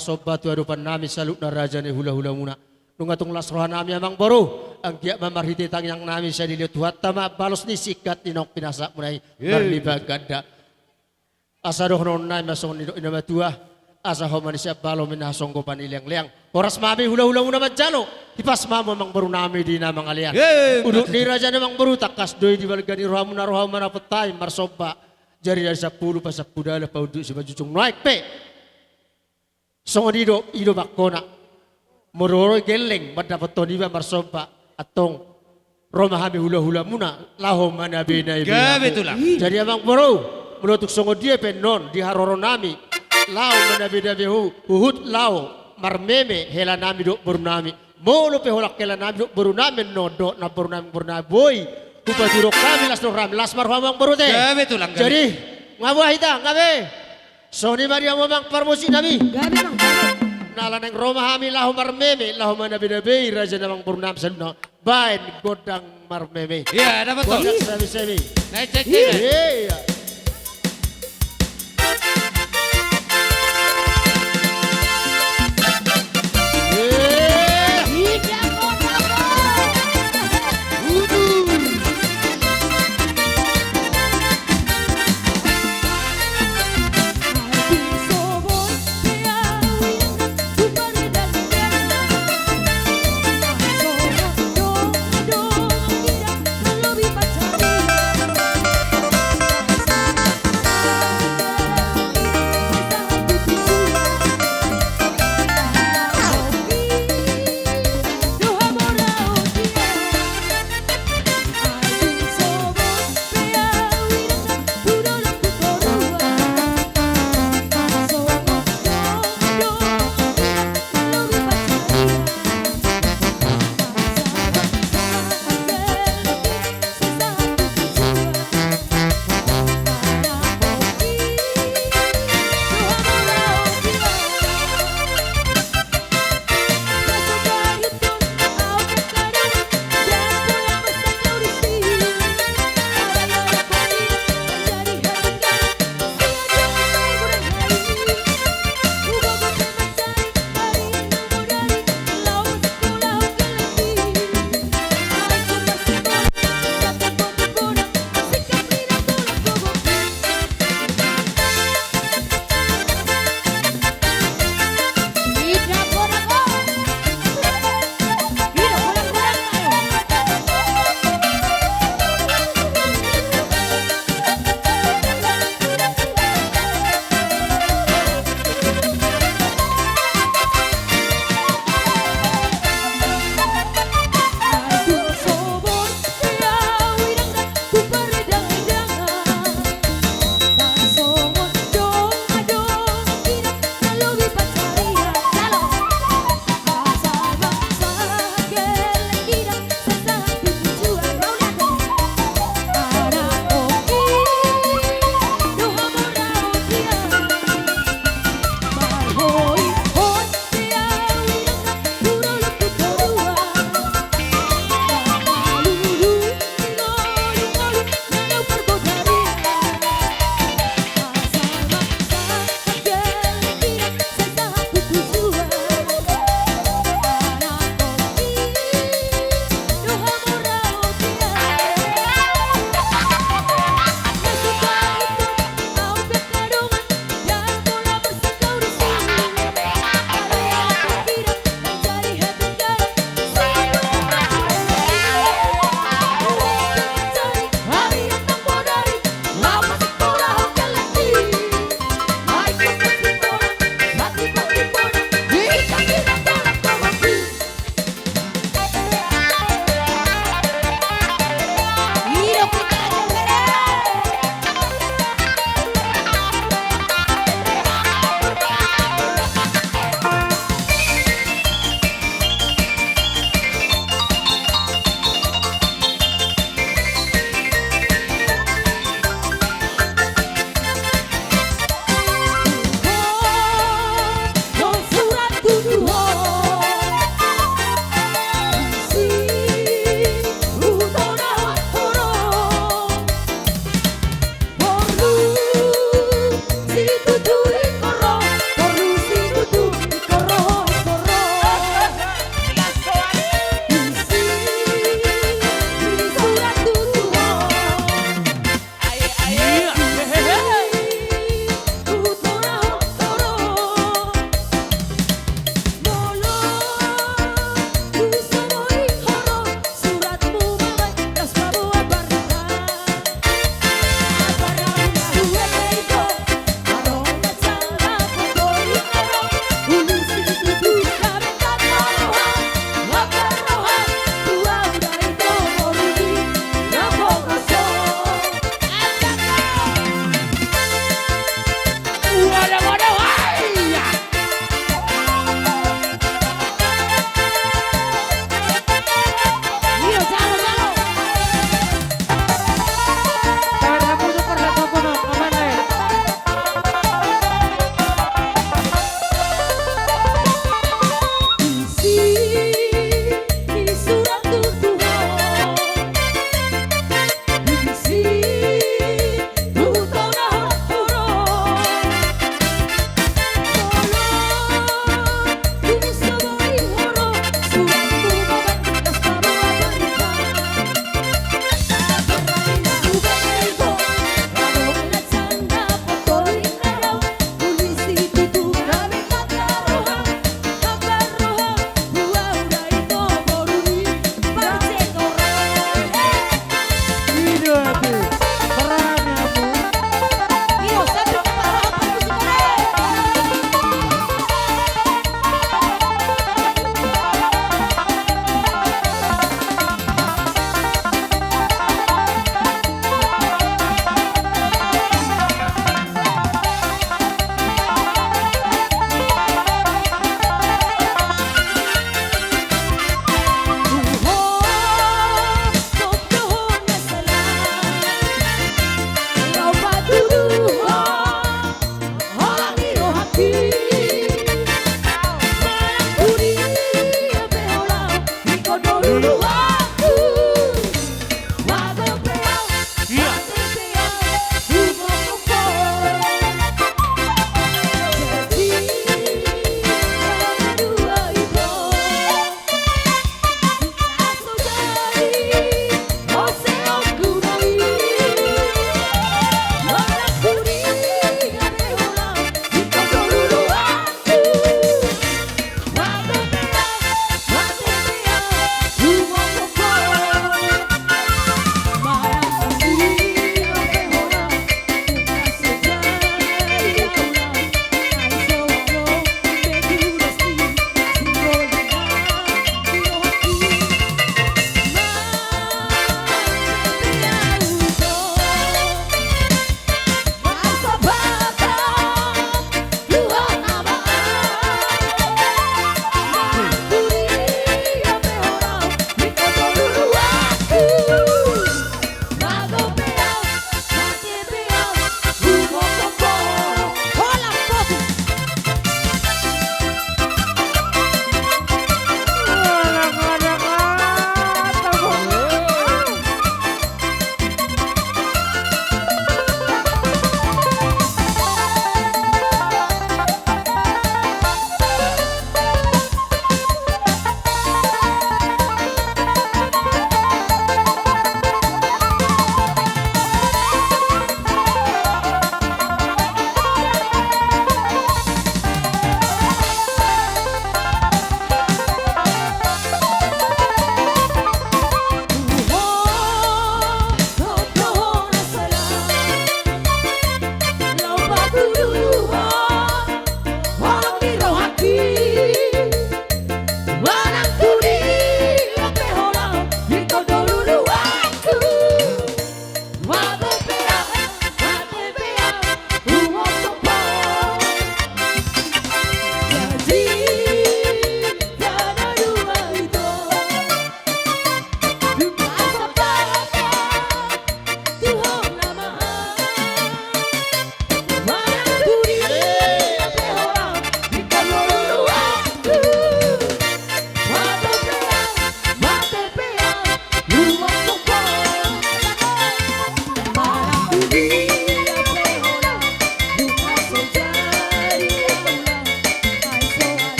marsoba tu adupan nami saluk na raja ni hula-hula muna. Nungatong lasrohan nami amang boro. Ang giyak mamarhiti tang yang nami sa diliut tuhat tama balos ni sikat ni nong pinasak munay berlibag ganda. Asa doh non nai masong ni inamatua. Asa homani siya balo minasong ko paniliang-liang. Oras mami hula-hula muna majalo. Ipas mamo mang baru nami di namang aliang. Uduk ni raja namang baru takas doi di balgani rohamuna petay marsoba. Jari dari 10 pa 10 dala pa uduk si bajucung naik pe. Songon ido bakona. Mororo geleng mendapat toniba marsoba atong Roma hami hula-hula muna laho mana bina ibu. Betulah. Jadi amang baru menutuk songo dia penon di haroro nami. Lao mana bina behu uhut lao marmeme hela nami dok baru nami. Molo pe holak hela nami dok baru nami nodo na baru nami boy. Kupa jurok kami las marhamang baru teh. Betulah. Jadi ngabuah ita ngabe. Soni Maria mamang promosi nami. Gabi mang gabi. Nala neng Roma hami lahu marmeme lahu mana binabe raja namang burnam senno bain godang marmeme. Ya, dapat tuh. Godang semi-semi. Naik cek. Iya.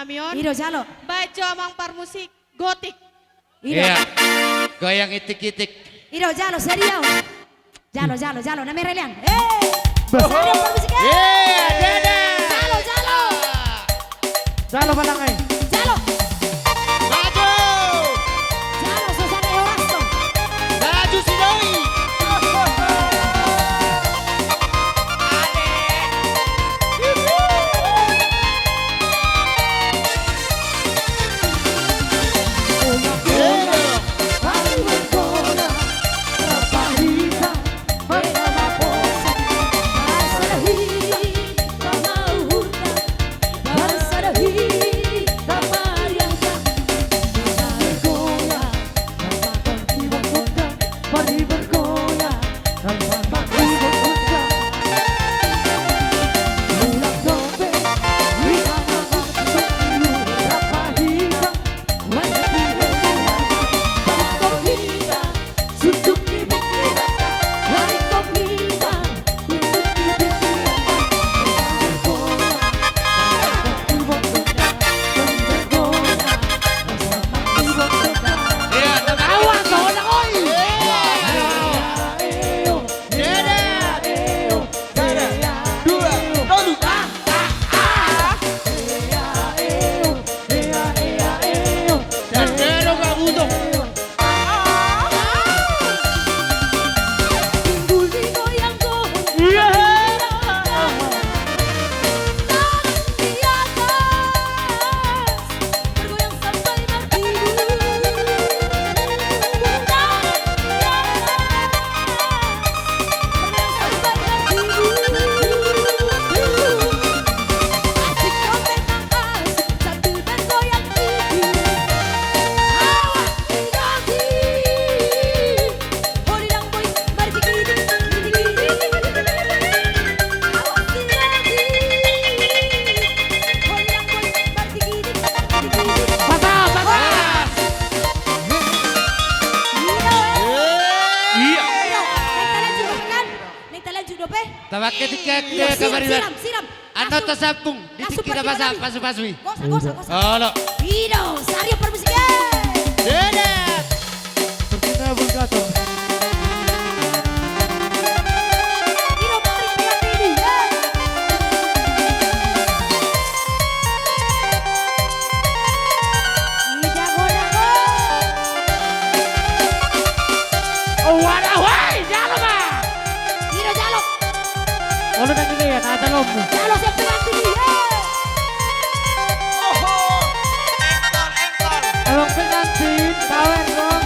Namion. Iro jalo. Bajo amang par musik gotik. Iro. Iya. Goyang itik-itik. Iro jalo serius. Jalo nami relian. Besario par musik. Dada. Jalo. Jalo balangay. Jalo. Maju. Jalo Susana Eurasto. Maju si Doi. Iya, siram. Ano to sabung, Langsung ditik kita pergi basa Nabi. pasu-pasui. Gosa. Halo. Ido, Sario permusik. Dadah. Ido tarik dengan ini. Jago. Oh, wala, wai, jalo ba? Ido jalo. Wala na nila yan, nasa loob mo. Jalo siap dengan ini. Abang pengantin, sawer dong.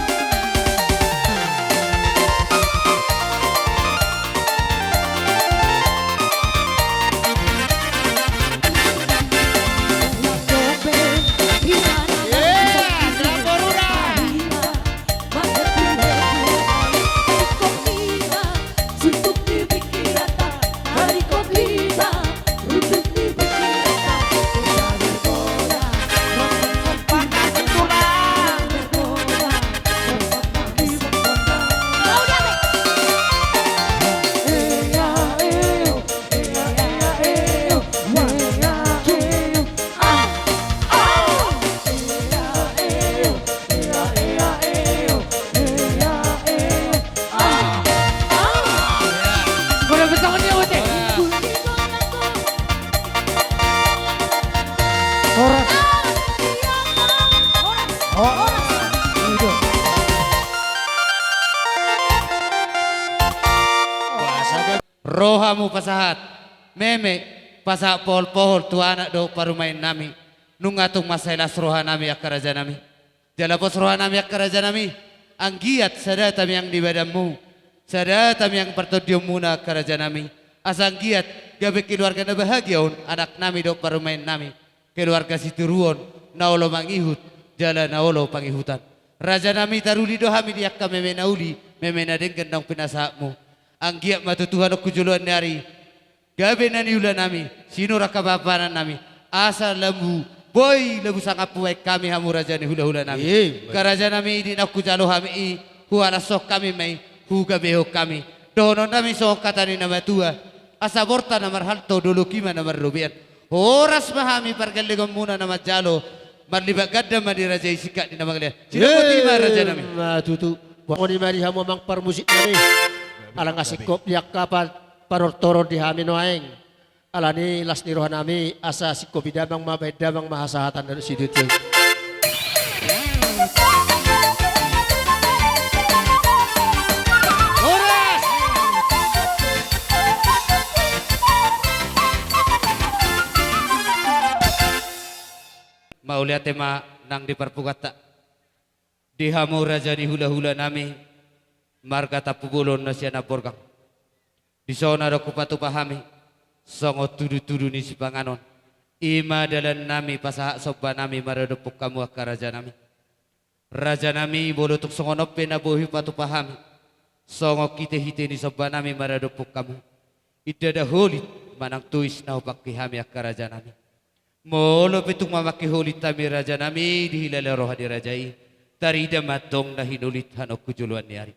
Boleh betul ni Uti. Horas. Rohamu pasahat. Meme pasak pohol-pohol tu anak do parumain nami. Nungatung masailas roha nami akaraja nami. Jalapos roha nami akaraja nami. Anggiat sadatam yang di badanmu. Sadatam yang pertodium muna akaraja nami. Asang giat gabe keluarga na bahagiaun anak nami do parumain nami. Keluarga situruon naulo mangihut jala naulo pangihutan. Raja nami taruli do hami diak ka meme nauli meme na den gendang pinasakmu. Ang giat matutuhan o kujuluan dari gabe na niula nami sinura kabapanan nami asa lembu boy lebu sangat puai kami hamu raja ni hula-hula nami. Karaja nami di nak kujalo hami i huana sok kami mai hu gabe ho kami dono nami sok kata ni nama tua asa borta namar halto dulu kima namar rubian horas mahami pargalegom muna nama jalo marliba gadda madi raja isikat di nama kalian sino ma raja nami Matutu. Wangoni mari hamo mang parmusik nami. Alang asikop diak kapan parortoro di hami noaeng. Alani las nirohan nami asa sikop idamang mabedamang mahasahatan dari situ. Mau lihat tema nang di parpugata di hamu raja ni hula-hula nami marga tapugulon na siya na porgang di sona do kupatu pahami songo tudu-tudu ni si panganon ima dalan nami pasaha soba nami maradupuk kamu akaraja nami raja nami bolutuk songo nope na bohi patu pahami songo kite-hite ni soba nami maradupuk kamu idada holit manang tuis na upaki hami akaraja nami molo petung mamaki holit tami raja nami dihilala roha di rajai tarida matong na hinulit hanok kujuluan ni ari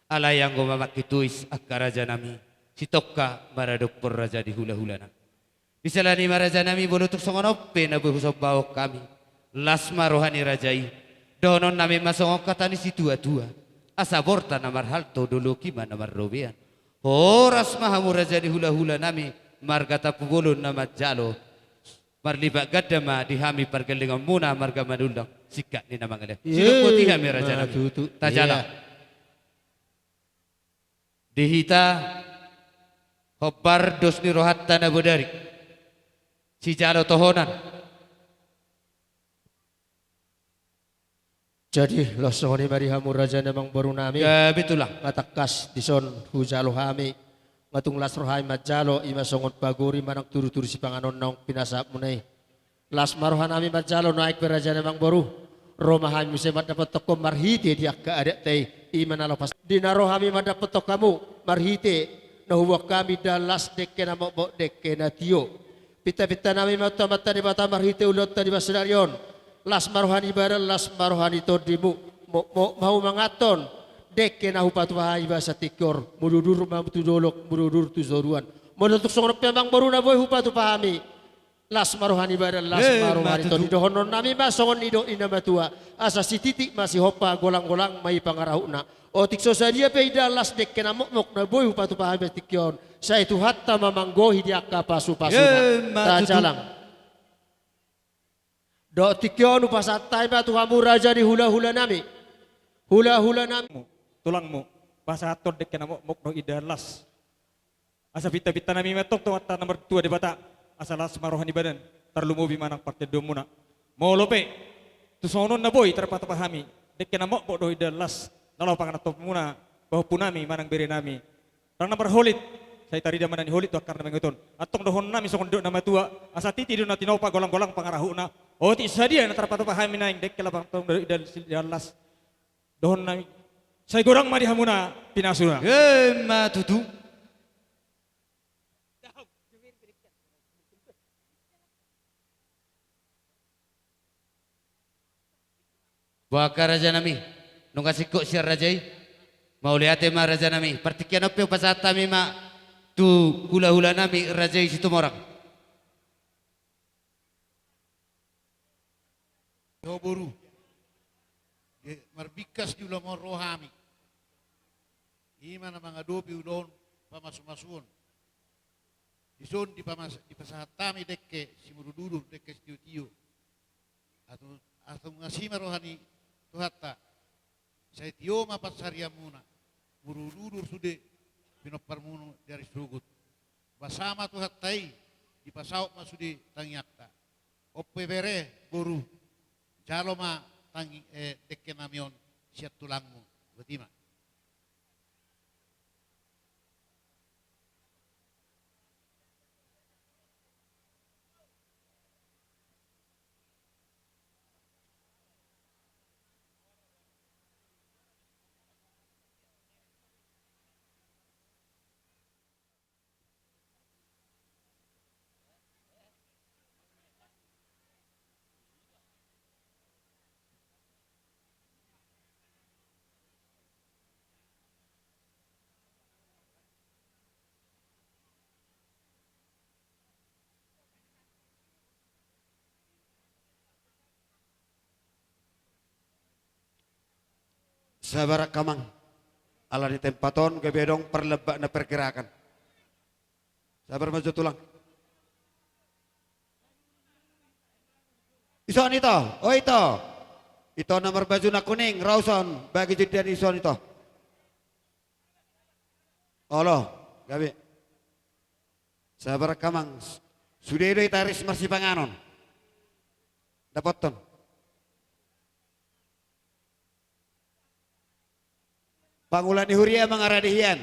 alayang mamaki tuis akaraja nami sitokka maradupur raja di hula-hula nami bisalani maraja nami bolutuk songonope na buhusob bawok kami lasma rohani rajai donon nami masongok katani si tua-tua asaborta namar halto dulu kima namar robian horas mahamu raja di hula-hula nami margata pugulun nama jalo marliba gadama dihami pergelingan muna marga madundang sikat ni nama ngale sino putih hami raja nami tajala dihita hobar dos ni rohat tanah bodari si jalo tohonan Jadi los sohoni mari hamu raja namang baru nami. ya betulang Ngatakas dison hujalo hami ngatung las rohai majalo ima songot baguri manang turu-turu si panganon nong pinasap munai las marohan ami majalo naik beraja namang baru Roma hami semat dapat toko marhite dia ka adak tei ima nalopas dinaro hami madapat kamu marhite nahuwa kami dalas dekke na mobok dekke na tio pita-pita nami mata-mata di mata marhite ulot tadi basenarion las marohani barel las marohani todimu mau mangaton dekke na hupatu bahai basa tikor mududur mamutu dolok mududur tu zoruan Menutuk songon pemang baru na boy hupa tu pahami. Las marohani badan las marohani to nido honon nami mas songon nido ina matua. Asa si titik masih hopa golang-golang mai pangarahuna. O tikso sadia pe ida las dek kena mok na boy hupa tu pahami tikyon. Saya tu hatta mamanggohi di akka pasu-pasuna. Ta jalang. Do tikyon upasatai ba tu hamu raja di hula-hula nami. Hula-hula nami. Tulangmu, bahasa ator dek kena mok no ida las. Asa pita-pita nami metok to atta nomor 2 di bata. Asa las marohani badan. Terlumu bimanang parte domuna. Mau lope. Tu sonon na boy terpata pahami. Dek kena mok no ida las. Nalau pangan atop muna. Bahwa punami manang beri nami. Rang nomor holit. Saya tari daman ni holit tu karena menguton. Atong dohon nami sokon do nama tua. Asa titi do natino pa golang-golang pangarahuna. Oh ti sadia na terpata pahami naing dek kela bang tong do ida las. Dohon nami. Saya gorang madi hamuna pinasuna. Matutu. Waka raja nami, nung kasiko siya rajay, mauliate ma raja nami, partikian opyo pasata mi ma tu hula-hula nami rajay situ morang. Yo boru. Marbikas di ulang rohami. Ima na mga dopi ulon pamasumasuon. Ison di pasahatami dekke si murududur dekke si tiyo. Atau ngasima rohani tuhatta. Saya tiyo mapasarya muna. Murududur sude pinopar munu dari sugut. Basama tuhattai di pasauk masude tangyakta. Oppe bere boru. Jalo ma tangi dekke namion siat tulangmu. Betima. Sabar kamang ala di tempaton gebedong perlebak na pergerakan. Sabar maju tulang. Ison itu, oh itu. Itu nomor baju na kuning, Rawson bagi jadian ison itu. Allah, gabi. Sabar kamang. Sudah itu taris marsi panganon. Dapat ton. Pangulan di huria mengaradihian.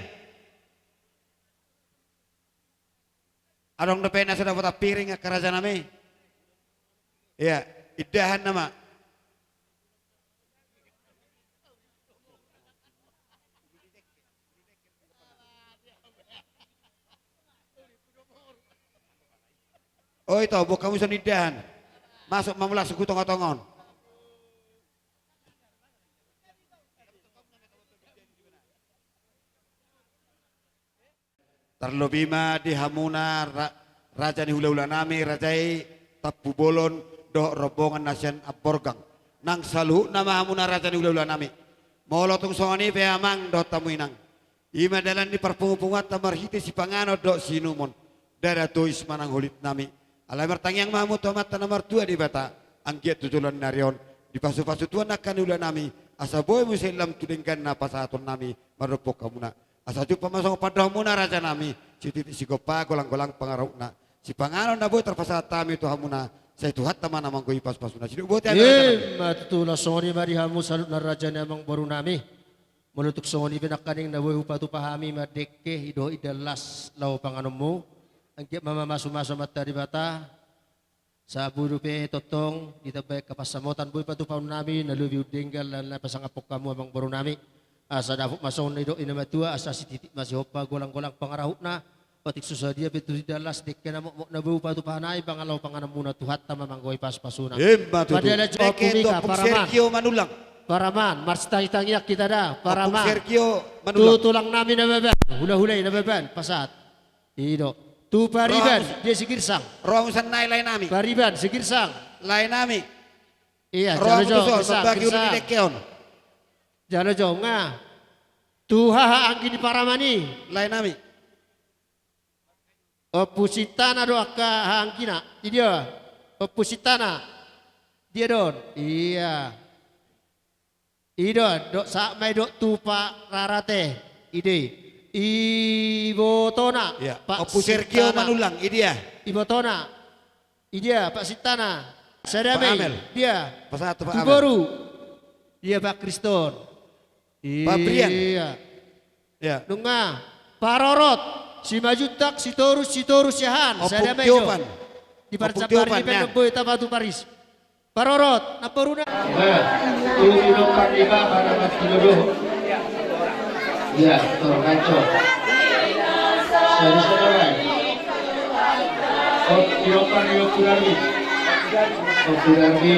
Adong depena sudah dapat piring ke kerajaan nami. Ya, idahan nama. Oh itu, bukan musuh idahan. Masuk mamulah suku tongon-tongon. Terlebih mah di hamuna raja ni hula-hula nami rajai tapu bolon doh rombongan nasian aborgang nang salu nama hamuna raja ni hula-hula nami molo tung songani pe amang do tamu inang ima dalan di perpungu-pungat tamar hiti si pangano do sinumon dara tuis manang hulit nami alai mertangyang mamu tomat nomor 2 di bata anggiat tujulan narion di pasu-pasu tuan akan hula nami asa boy musilam tudingkan napa satun nami marupok kamuna. Asal jumpa masuk pada hamuna raja nami, si titik si gopa golang-golang pengaruhna, si panganon na boy terpasat tami itu hamuna, saya tuhat teman namang goi pas-pasuna, si buat yang matula songoni mari hamu salut na raja namang baru nami, menutuk songoni pinakaning na boy upatu pahami madekke hido idalas lau panganomu, angkiat mama masu-masu mata di bata, sabu rupe totong ditabay kapasamotan boy patu pahun nami, nalubi udenggal dan napasangapok kamu amang baru nami. Asa dapuk masuk nido inamatua asa si titik masih hopa golang-golang pangarahukna patik susah dia betul di dalas dekke namok nabu patu pahanai pangalau panganamuna tuhat tama manggoi pas-pasuna. Padahal jawab kumika paraman. Manulang. Paraman, mars tangiak kita dah. Paraman. Sergio Manulang. Tu tulang nami na beban, hula-hulay na beban pasat. Ido. Tu pariban dia sigirsang. Ruang sanai lain nami. Pariban sigirsang. Lain nami. Iya, Ruang jano jo, tuso bagi uli girsang. dekeon. Jano jo nga. Tuha angkini paramani. Lain nami. Opusitana do akka angkina. Dia. Opusitana. Dia don. Iya. Idon dok sak mai dok tupa rarate. Ide. Ibotona. Ya. Pak Opu Sergio Sitana. Manulang. Idia. Ibotona. Dia Pak Sitana. Pak Sadame. Amel. Dia. Pasatu Pak Amel. Tuboru. Dia Pak Kriston. Pak Brian. Iya. Ya. Nunga. Parorot. Si majutak, si torus yahan. Opung Sadame Tiopan. Di Parcapar Tiopan, di ya. Pendeboy Tabatu Paris. Parorot. Naporuna. Tulungan karniba pada mas tinuduh. Iya, betul, ngaco. Saudara-saudara. Okirokan Yokurarmi. Okurarmi.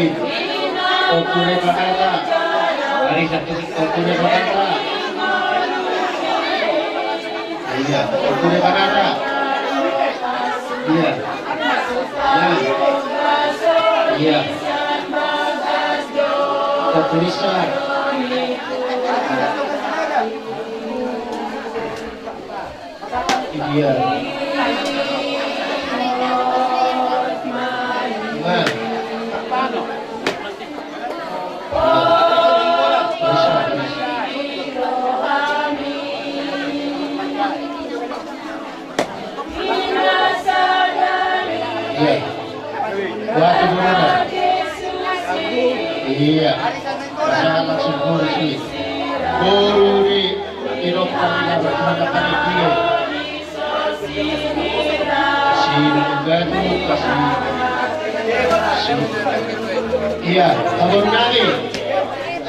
Okure Bakata. Hari satu Okure Bakata. Iya, Okure Bakata. Iya. Iya. Ketulisan. Iya. Waktu berapa? Iya. Saya langsung kursi. Guru di Inokana berkata dia. Si Nugatu kasih. Iya, abang nani.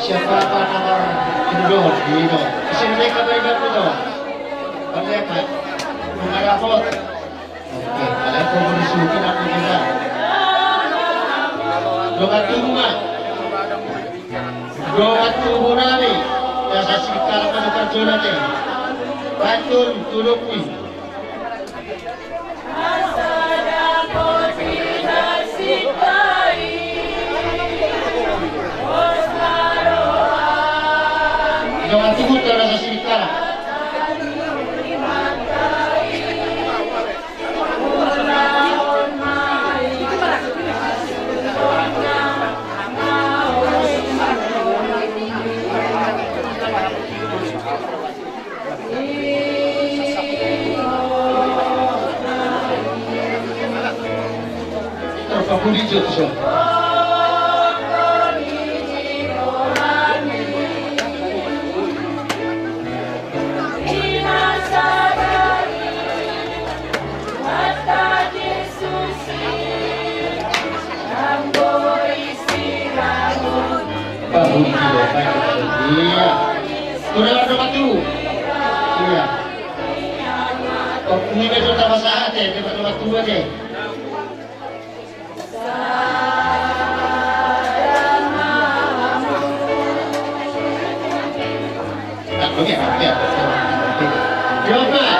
Siapa nama Indo? Indo. Sini mereka berikan itu. Mereka mengarahot. Oke, kalian kau bersuki aku kita. Doa tubuh, doa tubuh nami. Biasa sikal menukan jonate. Kantor tulukni. Doa tubuh terasa sikal. Terpakuli jatuh. Iya. Sudah ada batu. Iya. Kau ini besok tambah saat ya, dapat batu aja. Jawablah.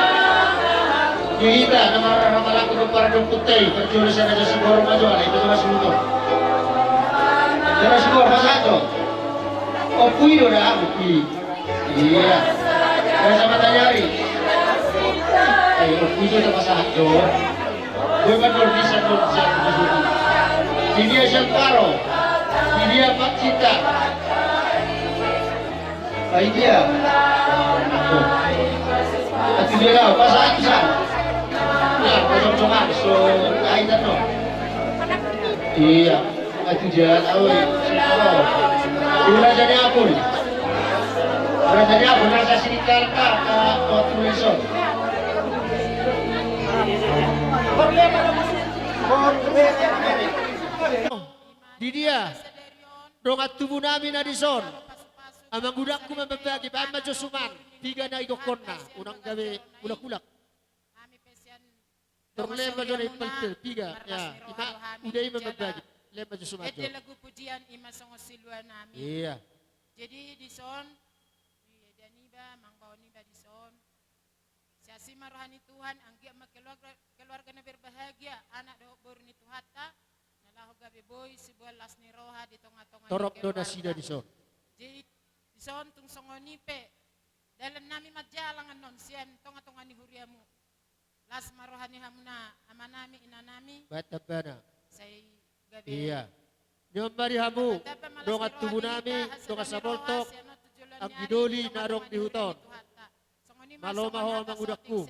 Kita nama lagu para putih perjuangan aja sebor maju itu masih untuk. Jangan sebor pasado. Opui udah opui. Iya. Saya sama tanyari. Ayo opui itu pasado. Gue kan bisa Ini dia Semparo. Ini dia Pak Cita. Baik dia. Tapi dia tahu pasal san. Nah, kosong-kosongan, so kaitan no. Iya, itu dia tahu. Udah jadi apa nih? Udah jadi apa? Nasa sinikal ka waktu besok. Di dia. Dongat tubuh nami nadison. Amang gudakku membagi pama Josuman. Tiga na ikokonna. Unang gabi ulak-ulak. Terlema jone peltil tiga. Ya, ima udah membagi. Lema Josuman. Ete lagu pujian ima songo siluan nami. Iya. Jadi di son Daniba mangkau niba di son. kasih marohani Tuhan anggi ama keluarga na berbahagia anak do baru ni Tuhata nalahu gabe boy sebuah las ni roha di tengah-tengah Torok do nasida di son. jadi di son tung songoni pe dalam nami majalangan non sian tengah-tengah ni huriamu las marohani hamuna amanami inanami Batabana. saya gabe Iya. Nyombari hamu dongat tubuh nami dongat saboltok ang gidoli narong di huton. Malomaho ang udakku.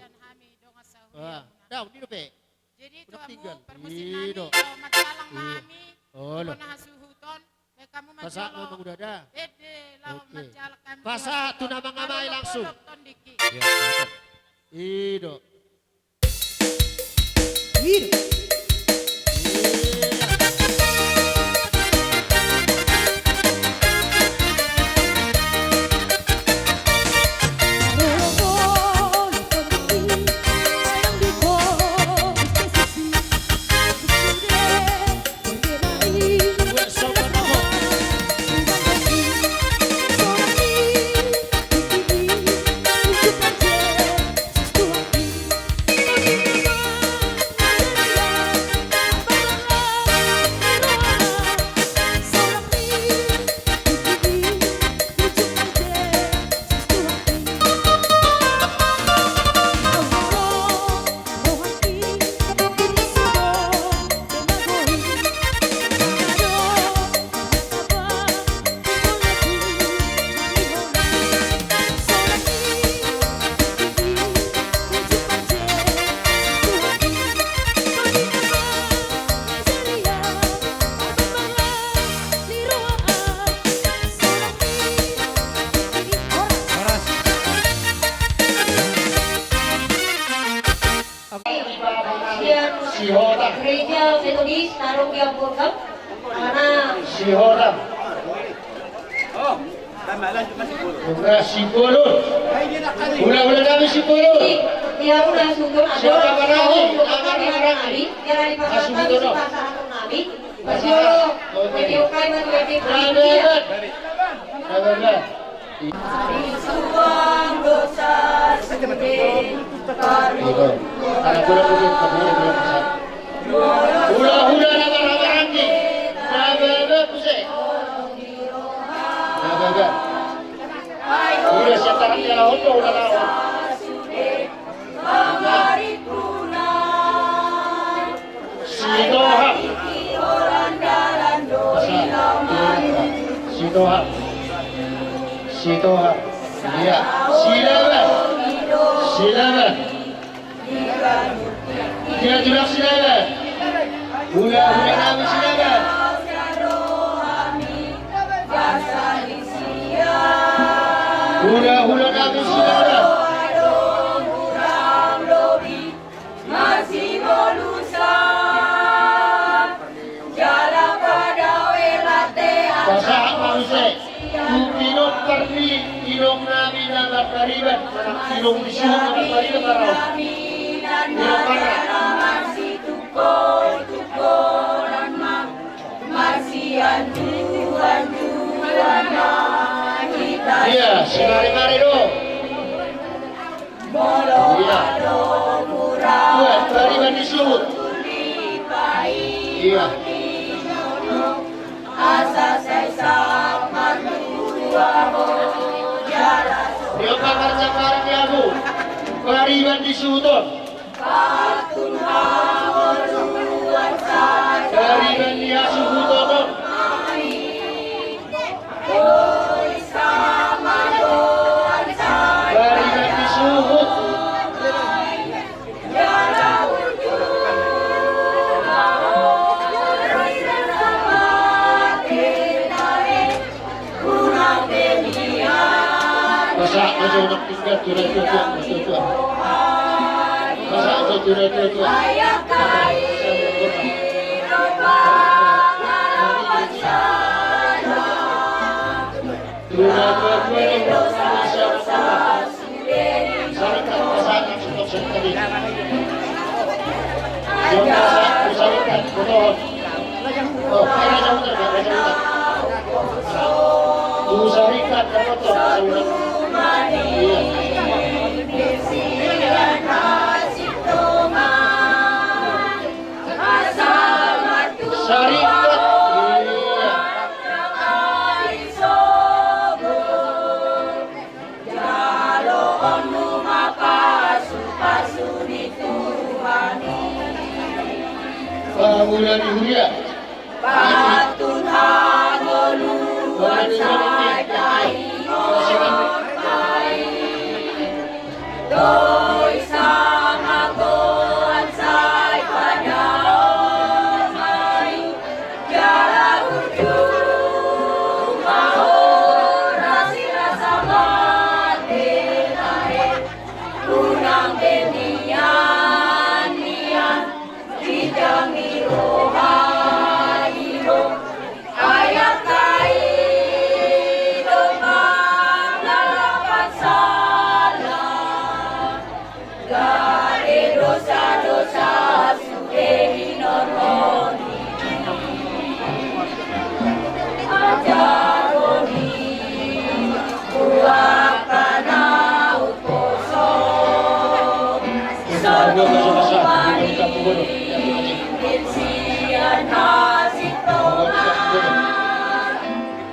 Daw, dito pe. jadi itu Udah kamu tinggal. permusim Iya. nami majalang mami Oh, loh. pernah hasuhuton kamu Pasa majalo memang udah ada. ede lau Oke. majal kami Pasa tu nama ngamai langsung. Ido. Sihora. Gereja Metodis Narong Diampurkan. Mana? Sihora. Bukan Sipulun. Ulah-ulah kami Sipulun. Dia udah sungguh ada. Siapa lagi? Nabi. Dia dari pasar kami pasar Nabi. Pasiolo. Video kai mati gereja. Ada. Suang dosa sendiri. Anak budak bukit kemudian belum besar. Hula-hula nama-nama Naga pusing. Naga. Udah siap tangan dia lawan tuh udah lawan. Sitoham. Sitoham. Sitoham. Iya. Silaban. Silaban. Dia sudah silaban. Hula-hula kami silaban. Hula-hula kami silaban. Pasal manusia, kupinok pergi, ilong nabi dalam kariban, ilong disuruh dalam kariban parau. Ilong parah. Iya, semari-mari dong. Iya. Buat kariban disuruh. Iya. Dia bakar cakar di aku. Kariban disuruh. Kariban dia suhuton. Kariban disuhut. Masa aja udah tinggal curah-curah. Masa aja curah-curah. Iya. Sarikot. Iya. Pamulan Huria. Batun hangolu wansai dai doi sama goan sai padamai jala ujung mahora sirasa mati naik tunang denian nian dijangi rohaniho ayat kai domang lalapan salah gare dosa-dosa sudah dinormoni ajaroni kuakana uposo soromani Insian nasib toman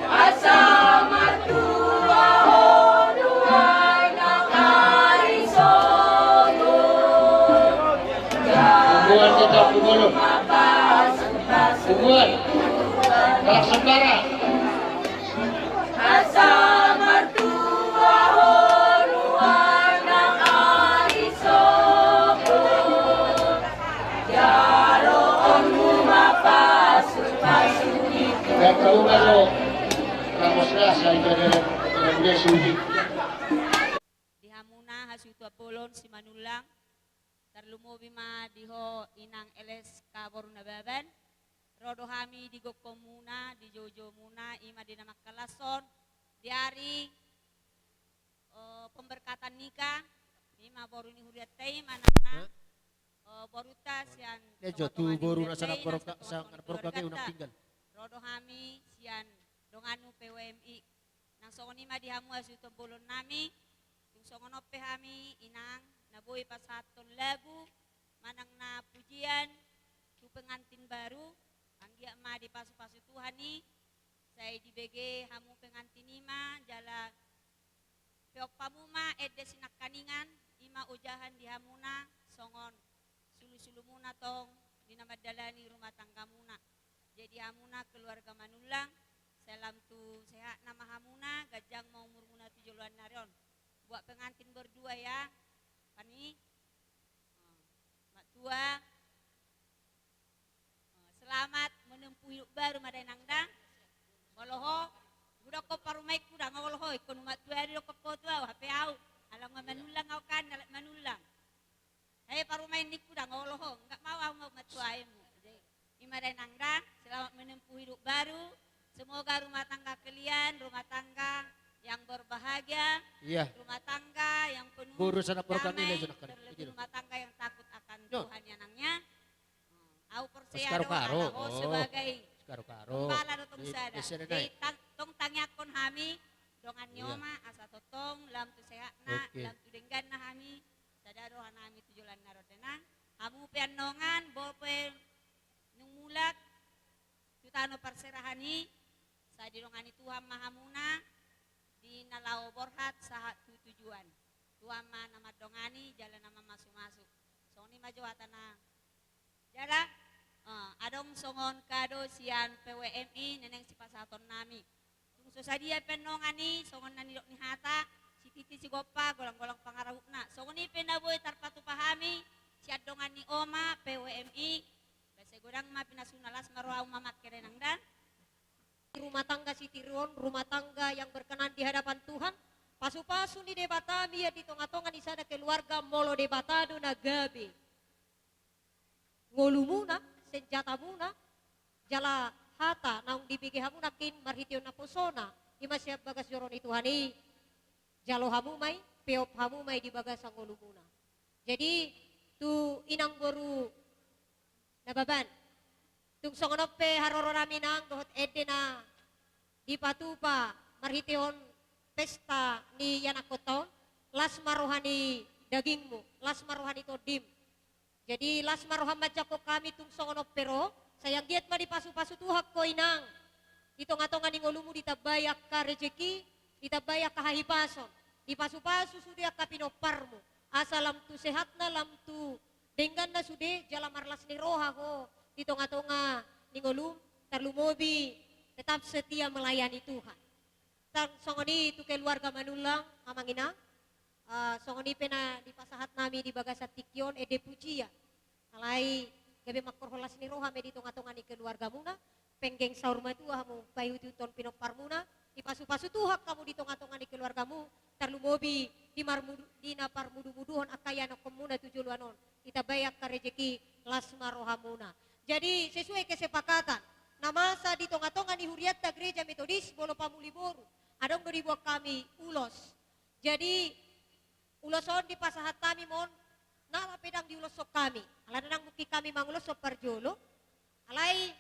asama tua hoduai nang hari sogo Hubungan tetap hubungan. Hubungan. Kalak sembara. asama tua hoduai nang hari sogo jalo Dan kamu masuk Ramosna saya dari dia suji. Di Hamuna hasutu apolon si Manulang tarlumobi ma diho inang eles kabor nababan rodo hami di Gokomuna di Jojo Muna ima di nama kalason di hari pemberkatan nikah ima boru ni huriat tei manana boruta sian Jotu boru na sana poroka ke unang tinggal. rodo hami sian donganu PWMI nang songoni ma dihamu asu tebulon nami tung songon ope hami inang naboy pasaton lagu manang na pujian tu pengantin baru anggia ma di pasu-pasu Tuhani saya di BG hamu pengantin ima jala peok pamuma ede sinak kaningan ima ujahan di hamuna songon sulu-sulu muna tong dinamadalani rumah tangga muna jadi hamuna keluarga Manulang salam tu sehat nama hamuna gajang mau umur muna 7 narion buat pengantin berdua ya pani mak tua selamat menempuh hidup baru maday nangdang ngoloho budak ko parumay kuda ngoloho ikon mak tua di ko tua hape au alang Manulang au kan Manulang hey parumay ni kuda ngoloho enggak mau au mak tua emu imaday nangdang selamat menempuh hidup baru. Semoga rumah tangga kalian, rumah tangga yang berbahagia, Iya. rumah tangga yang penuh damai, terlebih rumah tangga yang takut akan Tuhan yanangnya. Au percaya Karo-karo. doa sebagai Karo-karo. kepala dotong sada. Jadi tong tangyakon hami, dongan nyoma asa totong, lam tu sehatna, lam tu denggan na hami, sadaro hanami tujulan narodenang. Hamu pianongan, bope nungmulak, tutano perserahani, sa dirongani Tuhan Mahamuna di Nalao Borhat sahat tujuan. Tuhan ma nama dongani jalan nama masuk-masuk. Songni majawatana. Jala adong songon kado sian PWMI neneng si pasaton nami. Tungso sadia penongani songon nani dok ni hata si titi si gopa golang-golang pangarahupna. Songoni penaboy tarpatu pahami si adongan ni Oma PWMI. Base godang ma pinasunalas maroau mamat kerenang dan Rumah tangga Sitiron, rumah tangga yang berkenan di hadapan Tuhan. Pasu-pasu ni debatami ya di tonga-tonga di sana keluarga molo debatado na gabi. Ngolu muna, senjata muna, jala hata naung dibigi hamuna kin marhitio na posona. Ima siap bagas joron itu hani. Jalo hamumay, peop hamumay di bagas ang ngolu muna. Jadi tu inang boru nababan. Tung songonope haroro namin ang dohot ede na di patupa marhiteon pesta ni Yanakoton las marohani dagingmu las marohani todim jadi las marohan majako kami tung songonopero sayang giat ma di pasu-pasu tuhak ko inang. Ditonga-tonga ning ulumu ditabayak ka rejeki, ditabayak ka hahipason. Di pasu-pasu sudah ka pinoparmu. Asalam tu sehat na lam tu denggan na sude jala marlas ni roha ko. Ditonga-tonga ning ulum terlumobi tetap setia melayani Tuhan. Songoni itu keluarga manulang amangina. Songoni pena di pasahat nami di bagasat tikyon ede pujian. Alai gabe makkorholas ni roha me di tonga-tonga ni keluarga muna. Penggeng saur matua mo payuti ton pinopar muna. Di pasu-pasu tuhak kamu di tonga-tonga ni keluargamu. Terlumobi di napar mudu-muduhon akayana komuna tujuluanon. Kita bayak ka rejeki lasma rohamuna. Jadi sesuai kesepakatan. Namasa di tonga-tonga ni Huriatta Gereja Metodis Bolo Pamuliboru. Adong do dibuat kami ulos. Jadi uloson di pasahat kami mon nala pedang di ulos sok kami. Ala nang muki kami mangulos sok parjolo. Alai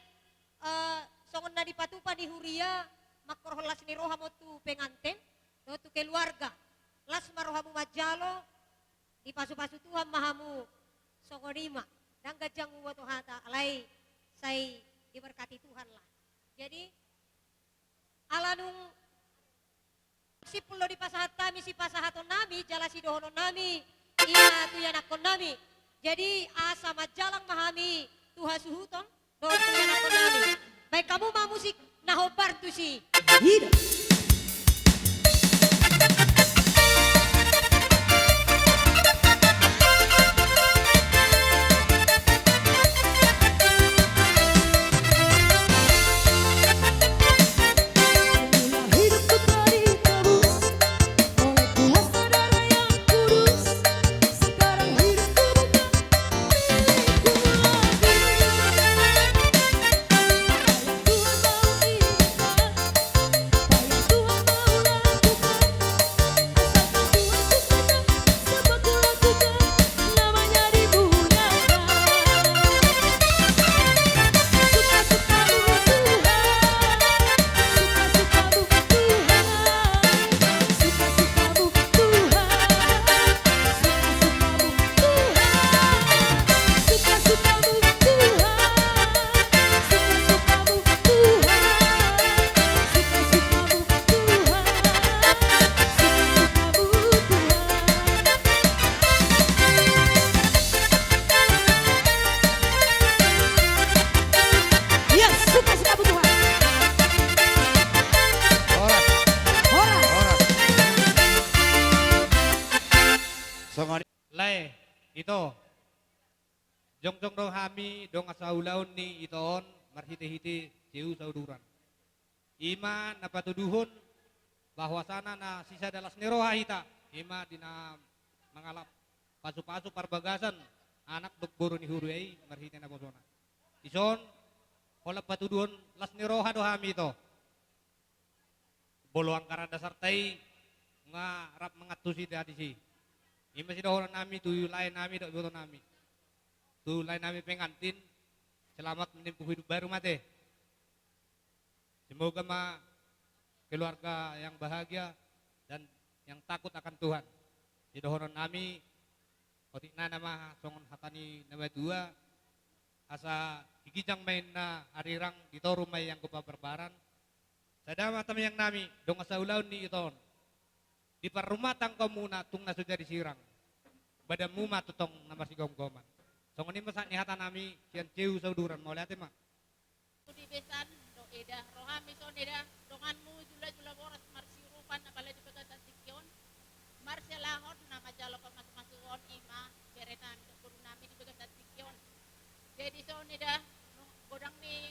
songon na di patupa di Huria makkorholas ni roha mo tu penganten do tu keluarga. Las marohamu majalo di pasu-pasu Tuhan mahamu songonima. Dan gajang uwa hata alai say diberkati Tuhan lah. Jadi alanung si pulo di pasahat kami si pasahaton nami jala si dohonon nami ina tuyanakon nami. Jadi asa majalang mahami Tuhan suhuton dohon tuyanakon nami. Baik kamu mau musik nahobar tu si. Lai, ito. Jong-jong dong hami, dong asaulaon ni itoon, marhiti-hiti, siu sauduran. Ima napatuduhon, bahwa sana na sisa dalas neroha hita. Ima dina mangalap pasu-pasu parbagasan, anak dogboro ni hurui, marhiti na bosona. Ison, kolap patuduhon, las neroha do hami ito. Boloang karada sartai, nga rap mangatusi tadi si. Ima si dohoran nami, tuyu lain nami, dok boto nami. Tu lain nami pengantin, selamat menempuh hidup baru mate. Semoga keluarga yang bahagia dan yang takut akan Tuhan. Di dohoran nami, kotikna nama songon hatani nama dua, asa gigijang main na arirang di torumay yang kupa berbaran. Sadama tam yang nami, dong asa ulaun ni iton. Di parumatang ko muna tung nasuja di sirang. Badamu matutong nama si gom-goman. Songon ini masak nihata nami sian ceu sauduran mau lihat mak. Di besan do eda rohami son eda donganmu jula boras marsirupan apalagi di pegatan tikyon. Marselahon nama jalo pamas-masuon ima berenan guru nami di pegatan tikyon. Jadi son eda godang ni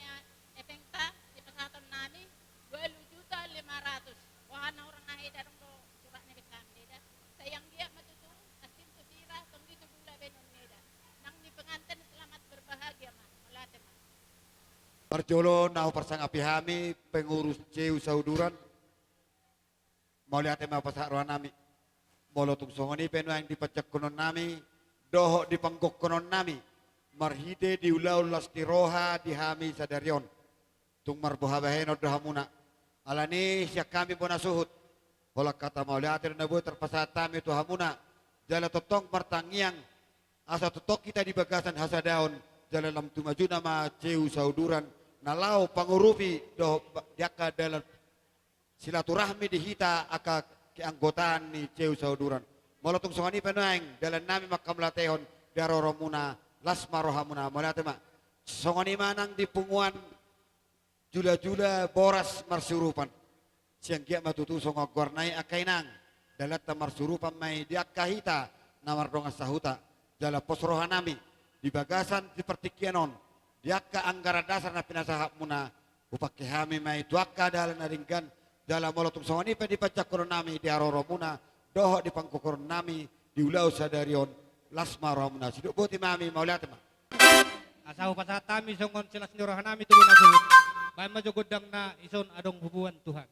epengta di pesatan nami 2.500.000. Wahana orang ahida dong do surat ni besan eda. Sayang dia matutu asin tu sirah tong di tubula benon eda. Nang ni pengantin selamat berbahagia mah. Melate mah. Parjolo naho parsangapi hami pengurus ceu sauduran. Mau lihatema pasak rohan nami. Molo tung songoni penu yang dipacak konon nami. Doho dipanggok konon nami. Marhide diulau lasti roha di hami sadarion. Tung marbohabaheno dohamuna. Alani siak kami bona suhut. Pola kata mau lihat na buat terpasat tami tu hamuna. Jala totong pertangiang. Asa totok kita di bagasan hasadaon. jalan tu maju nama ceu sauduran nalau pangurupi do diaka dalam silaturahmi dihita aka keanggotaan ni ceu sauduran. Molotung songani penuang dalam nami makam latehon daroromuna lasma rohamuna molate mak songani manang di punguan jula-jula boras marsurupan siang kia matutu songo gornai akainang dalat marsurupan mai diakahita namar donga sahuta jala pos rohanami di bagasan di pertikianon diakka anggara dasar na pinasahap muna upake hami mai tuakka dalan naringgan dalam molotung songani pe dipacak nami di aroro muna doho di pangkukor nami di ulau sadarion lasma rohamuna siduk boti mami mauliat ma Asahu pasatami songon silas nami tu nasut. Kaya majugodang na ison adong hubuan Tuhan.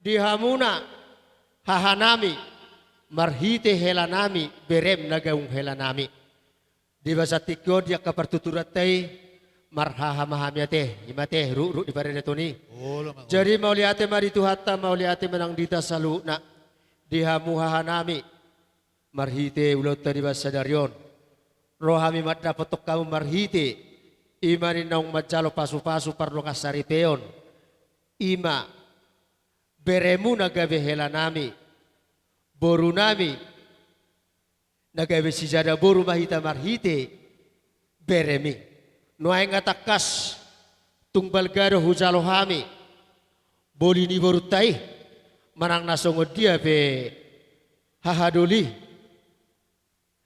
Dihamuna hahanami marhite helanami berem nagaung helanami di bahasa tikyo dia kapartuturatai marhahamahamiate imate ru di parenetoni jadi mauliate mari tuhata mauliate menang dita salu na dihamu hahanami marhite ulot di bahasa darion rohami mat dapat kamu marhite imani naung majalo pasu-pasu parlo kasaripeon ima beremu nagabe helanami boru nami nagabe sijada boru mahita marhite beremi noai ngatakas tungbal gado hujalo hami boli ni boru tai manang nasongo dia be hahadoli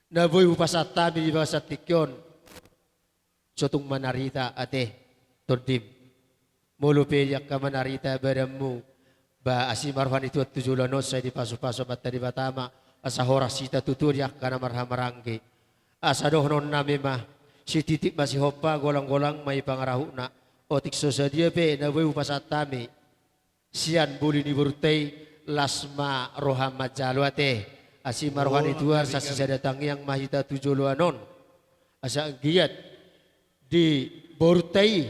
na boy upasatami di bahasa tikyon sotung manarita ate tordim mulupe yak manarita badamu ba asimarhan itu tujulano saya di pasu-pasu batta di batama asa horas sita tutur yak kana marhamarangge asa dohnon nami mah si titik masih hopa golang-golang mai pangarahuna otik sosadia pe na weu pasatami sian buli ni burtei lasma rohama jalwate asimarhan itu sa sisa datang yang mahita tujuluanon asa giat di burtei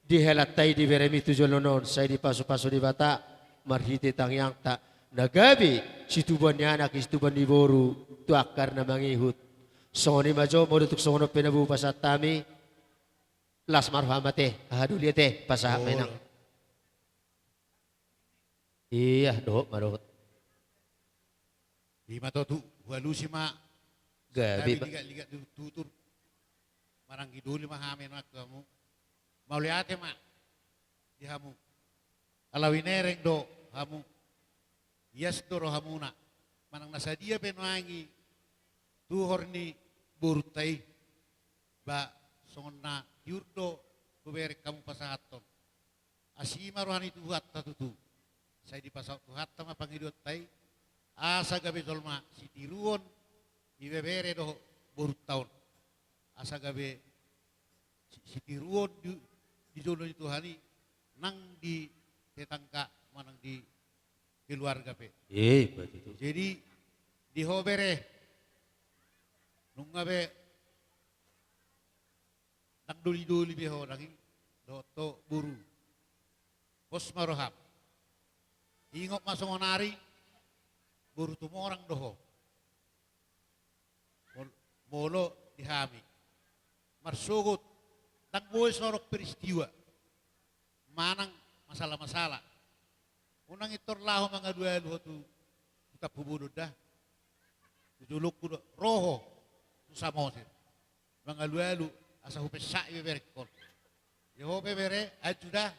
di helatai di beremi tujuluanon saya di pasu-pasu di bata marhite tangyang ta nagabi situban ni anak situban ni boru tu akar na mangihut songoni majo mo dutuk songono penabu pasatami las marhamate haduliate pasah menang iya doh marot di mata tu walusi ma gabi liga tutur marang giduli mah hamen mak kamu mau lihat ma dihamu alawinereng do hamu yes do rohamuna manang nasadia penuangi tuhor ni burtai ba songna yurdo kubere kamu pasahaton asima rohani tu hatta tutu saya di pasau tu hatta ma pangidot tai asa gabe tolma sitiruon ibebere do burtaun asa gabe sitiruon di jono itu hani nang di tetangka manang di keluarga pe. Betul. Jadi di hobere nunga be nang duli-duli be ho nang doto buru. Bos maroham. Ingok masongonari buru tumorang doho. Molo dihami. Marsugut nang boy sorok peristiwa. Manang masalah-masalah. Unang itor laho mga dua luho tu kita pubudo dah. Juluk kudo roho susah mosir. Mangalu-alu asa hupe sa bebere kol. Yo bebere ajuda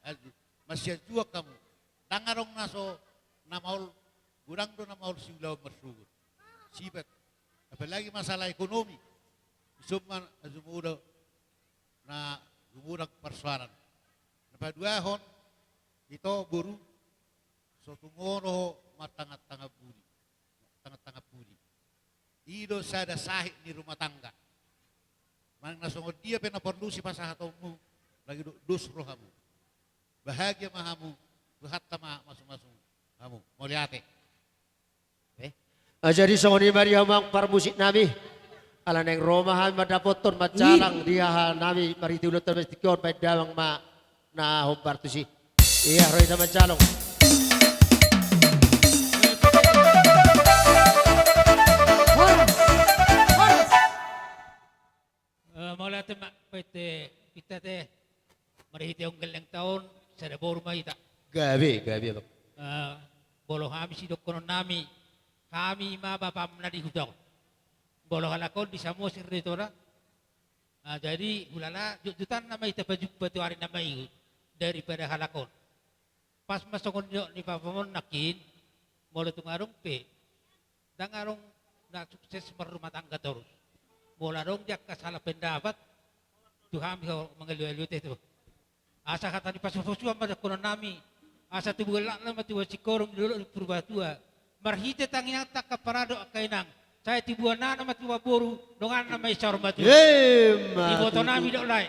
aju masih jua kamu. Tangarong naso namaul kurang do namaul siulaw mersugut. Sibet. Apalagi masalah ekonomi. Summan azumudo na gumudag persoalan. Napaduahon ito buru so tungono matanga-tanga budi. Tanga-tanga budi. Ido sada sahih ni rumah tangga. Mang nasungod dia penaporlusi pasahatommu lagi dus rohamu. Bahagia mahamu, tuhat tama masing-masing kamu. Moliate. Jadi songoni Maria mang parmusik nami. Ala neng Romahan madapoton macalang dia nami maritulot termestikon pai dawang ma na hompartusi. Iya roy sama calong. Mula mak pete kita teh marihiti ang galang taon sa labor mahita. Gabi bang. Bolo kami si dokonon nami kami mabapam na dihutang. Bolo halakon di samo si retora. Jadi hulala jutan na may tapajupatuarin na may daripada halakon. Pas masukon ni papamon nakin mula tungarong pe dangarong na sukses merumah tangga terus. Mula dong dia kasalah pendapat tu kami mengeluh-eluh itu. Asa kata di pasusuan pada konon nami. Asa tu bulan lama tu sikorong dulu purba tua. Marhite tangina tak kaparado kainang. Saya tibuan nama tua boru dengan nama isar matu. Di foto nami dok lai.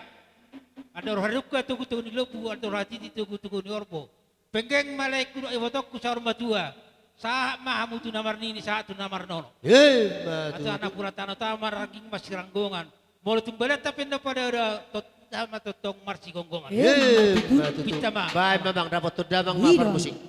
Ada orang ruka tu kutu ni lobu ada orang titi tu kutu ni orbo. Penggeng malai kudu foto ku sar matua. Sah mahamu tu namar nini saat tu namar nono. Atau anak puratana tamar raging masih ranggongan. Mula tumbalat tapi ndak pada ada tama totong marsi gonggongan. Kita mah. Baik memang dapat tu damang ma parmusik. Oh,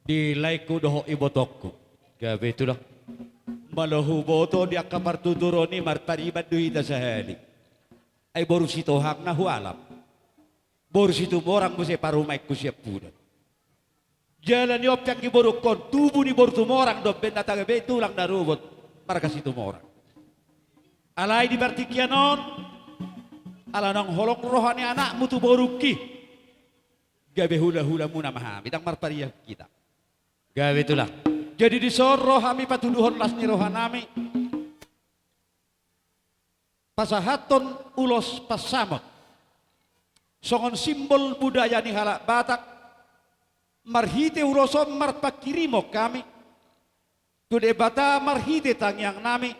Di laiku doho ibotokku. Gabe itulah. Malahu boto dia kamar tuturoni marpariban duhita sahali. Ay boru sito hak na hualam. Boru situ orang muse parumay ku siap punan. Jalan yop yang kiboru kon tubuh ni boru tumorang do ben nataga be tulang darubot marka situ morang. Alai di bartikianon ala nang holok rohani anak mutu boru ki. Gabe hula-hula muna mahami dang marpariah kita. Gabe itulah. Jadi di soro kami patuduhon las ni rohanami. Pasahaton ulos pasamot. Songon simbol budaya ni halak Batak. Marhite uloson marpakirimo kami. Tude bata marhite tangyang nami.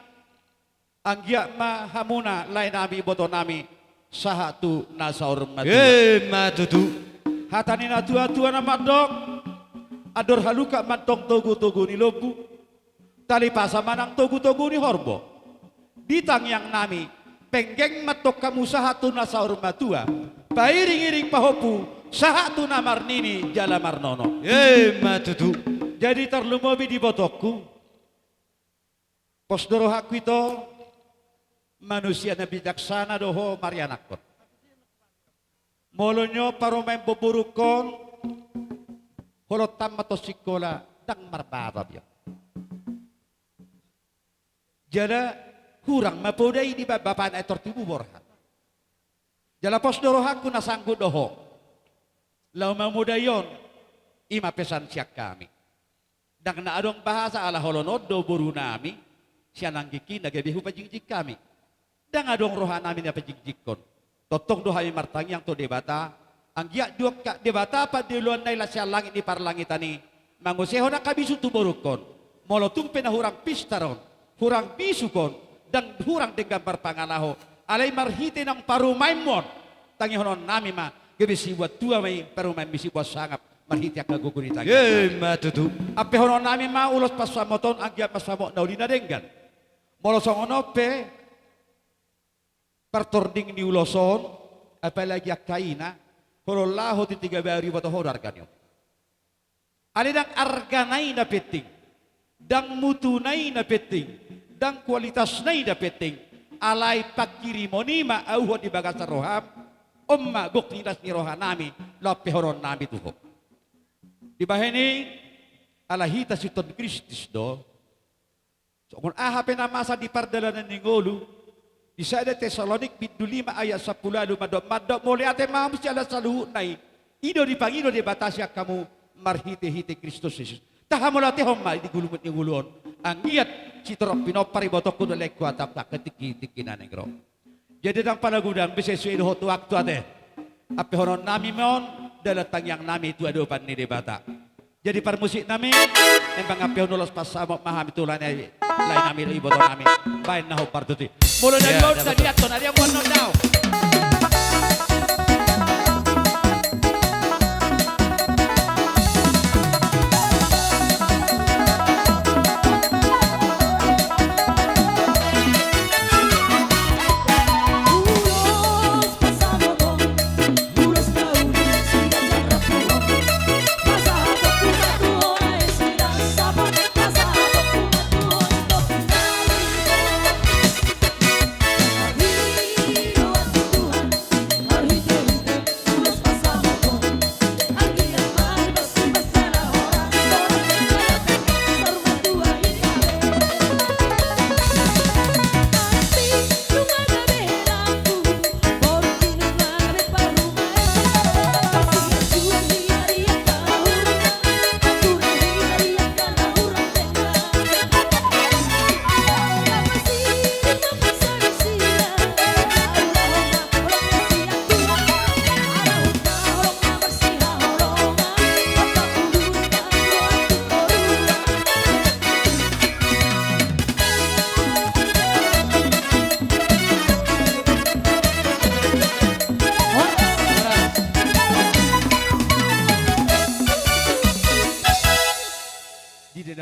Anggia mahamuna lain nami boto nami. Sahatu nasaur matua. Matutu. Hatani na tua-tua na madok. Ador haluka mantong togu-togu ni lobu. Tali pasamanang togu-togu ni horbo. Ditang yang nami. Penggeng matok kamu sahatu nasaur matua. Pairing-iring pahopu. Sahatu namarnini jala marnono. Matutu. Jadi terlumobi di botokku. Posdoro haku itu. Manusia na bijaksana doho marianakon. Molonyo paromay boburukon. Holot tamato sikola dang marbabab ya. Jala kurang mapodai di babapan ay tortibu borhan. Jala pos dorohaku nasanggu doho. Lau mamudayon ima pesan siak kami. Dang na adong bahasa ala holonod do buru nami siya nanggiki nagabihu pajingjik kami. Dang adong rohan namin na pajingjikon. Totong dohay martang yang to debata. Ang giyak duwag ka, debata pa diluan na ila siya langit ni parlangitan ni manguseho na kabisu tuburukon. Molotung pinahurang pistaron, hurang bisukon, dan hurang dengan parpangalaho. Alay marhite ng parumaymon. Tangihonon nami ma, gabisi buat tua may parumay bisi buat sangap. Marhite ang nagugunitan. Matutu. Ape honon nami ma ulos pasamoton ang giyak pasamot na uli na denggan. Molosong onope, partording ni uloson, apalagi akaina, Horolaho ti 3,000 batohon arganyo. Alidang arganay na peting, dang mutunay na peting, dang kualitas na peting, alay pagkirimo ni maauho di bagas sa roham, umma guknilas ni rohanami, lapehoron nami tuho. Di ba hini, alahita si Ton Kristis do, so kung ahapin na masa di pardalanan ni Ngolu, di sada Tesalonik pintu 5 ayat 10 madok muli ate mamu si ala saluhu nai ido di pangido di batasya kamu marhite-hite Kristus Yesus tahamula te homma di gulumut ni guluon ang giat si torok pinopari botok kudo lekku atap tak ketiki-tiki nanegro. Jadi dang panagudang bisa suido hotu waktu ate ape honon nami mon dalatang yang nami itu adopan ni debata. Jadi permusik nami embang ape honolos pasamok mahami tulan lain nami ibo to nami bain naho partuti. Mula na yun sa diaton, ari ang wanon daw.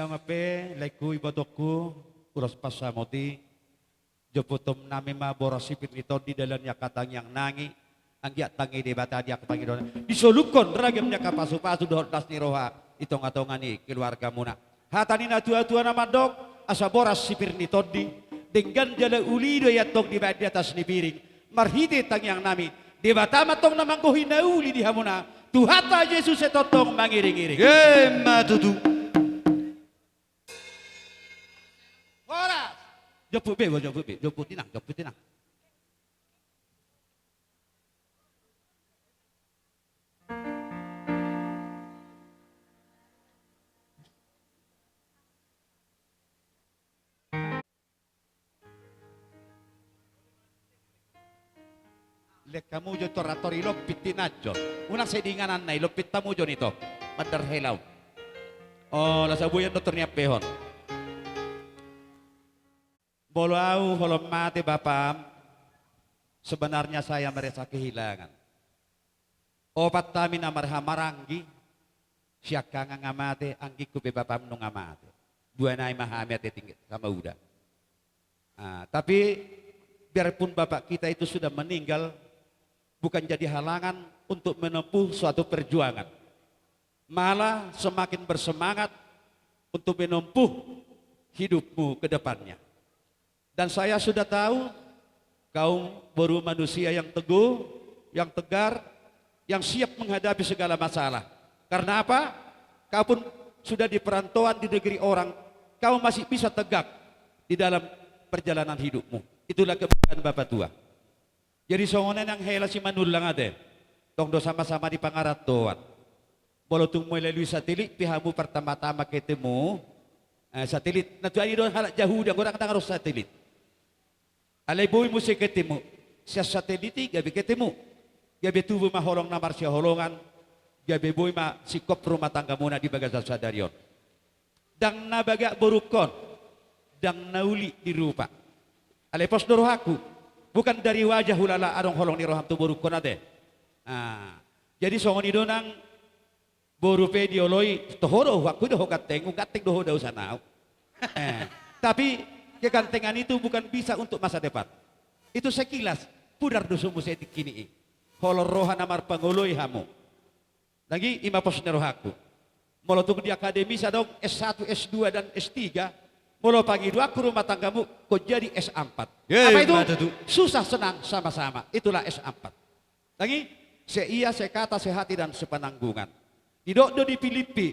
Mape, laiku ibadokku, uras pasamoti, jopotom nami maborosipit ito di dalamnya katang yang nangi, anggiat tangi di bata dia kepanggil disolukan ragam niya kapasu-pasu dohon tas ni roha, itong-atongan ni keluarga muna. Hatani na tua-tua nama dok, asa boras sipir ni todi, dengan jala ulido ya tok di atas ni piring, marhiti tang yang nami, di batama tong namang kuhina uli di hamuna, Tuhata Yesus setotong mangiring-iring. Matutu. Boras! Joput tinang. Lek kamu jo toratori lopit tinajo. Una sedinganan nai lopit tamu jo nito. Padar helau. Oh, la sabuyan dokternya pehon. Bolo au holom mati bapam. Sebenarnya saya merasa kehilangan. Opat kami namarha maranggi. Siakanga ngamate anggi kube bapam nung ngamate. Dua nai mahamete tinggi sama udah. Tapi biarpun bapak kita itu sudah meninggal, bukan jadi halangan untuk menempuh suatu perjuangan. Malah semakin bersemangat untuk menempuh hidupmu ke depannya. Dan saya sudah tahu kau baru manusia yang teguh, yang tegar, yang siap menghadapi segala masalah. Karena apa? Kau pun sudah di perantauan di negeri orang, kau masih bisa tegak di dalam perjalanan hidupmu. Itulah kebaikan Bapak tua. Jadi songonan yang hela si manulang ade. Tong do sama-sama di pangarat doan. Bolo tung melalui satelit pihamu pertama-tama ketemu satelit. Natuani don halak jauh dia orang tangarus satelit. Alay boy mo si ketemu. Siya sateliti gabi ketemu. Gabi tubuh maholong namar siya holongan. Gabi boy ma sikop rumah tangga muna di bagas sadarion. Dang nabaga borukon. Dang nauli di rupa. Alay pos dorohaku. Bukan dari wajah hulala arong holong ni roham tu boru konade. Jadi songon itu nang boru pe dioloi tohoro waktu doh gateng doh dau sanau. Tapi kegantengan itu bukan bisa untuk masa depan. Itu sekilas pudar dosumu setik kini. Holor rohan amar pangoloi hamu. Lagi ima pos nerohaku. Molotung di akademi sadong S1, S2 dan S3. Molo pagi dua ke rumah tanggamu kau jadi S4. Apa itu? Susah senang sama-sama. Itulah S4. Lagi seia, sekata, sehati dan sepenanggungan. Didok di Filipi.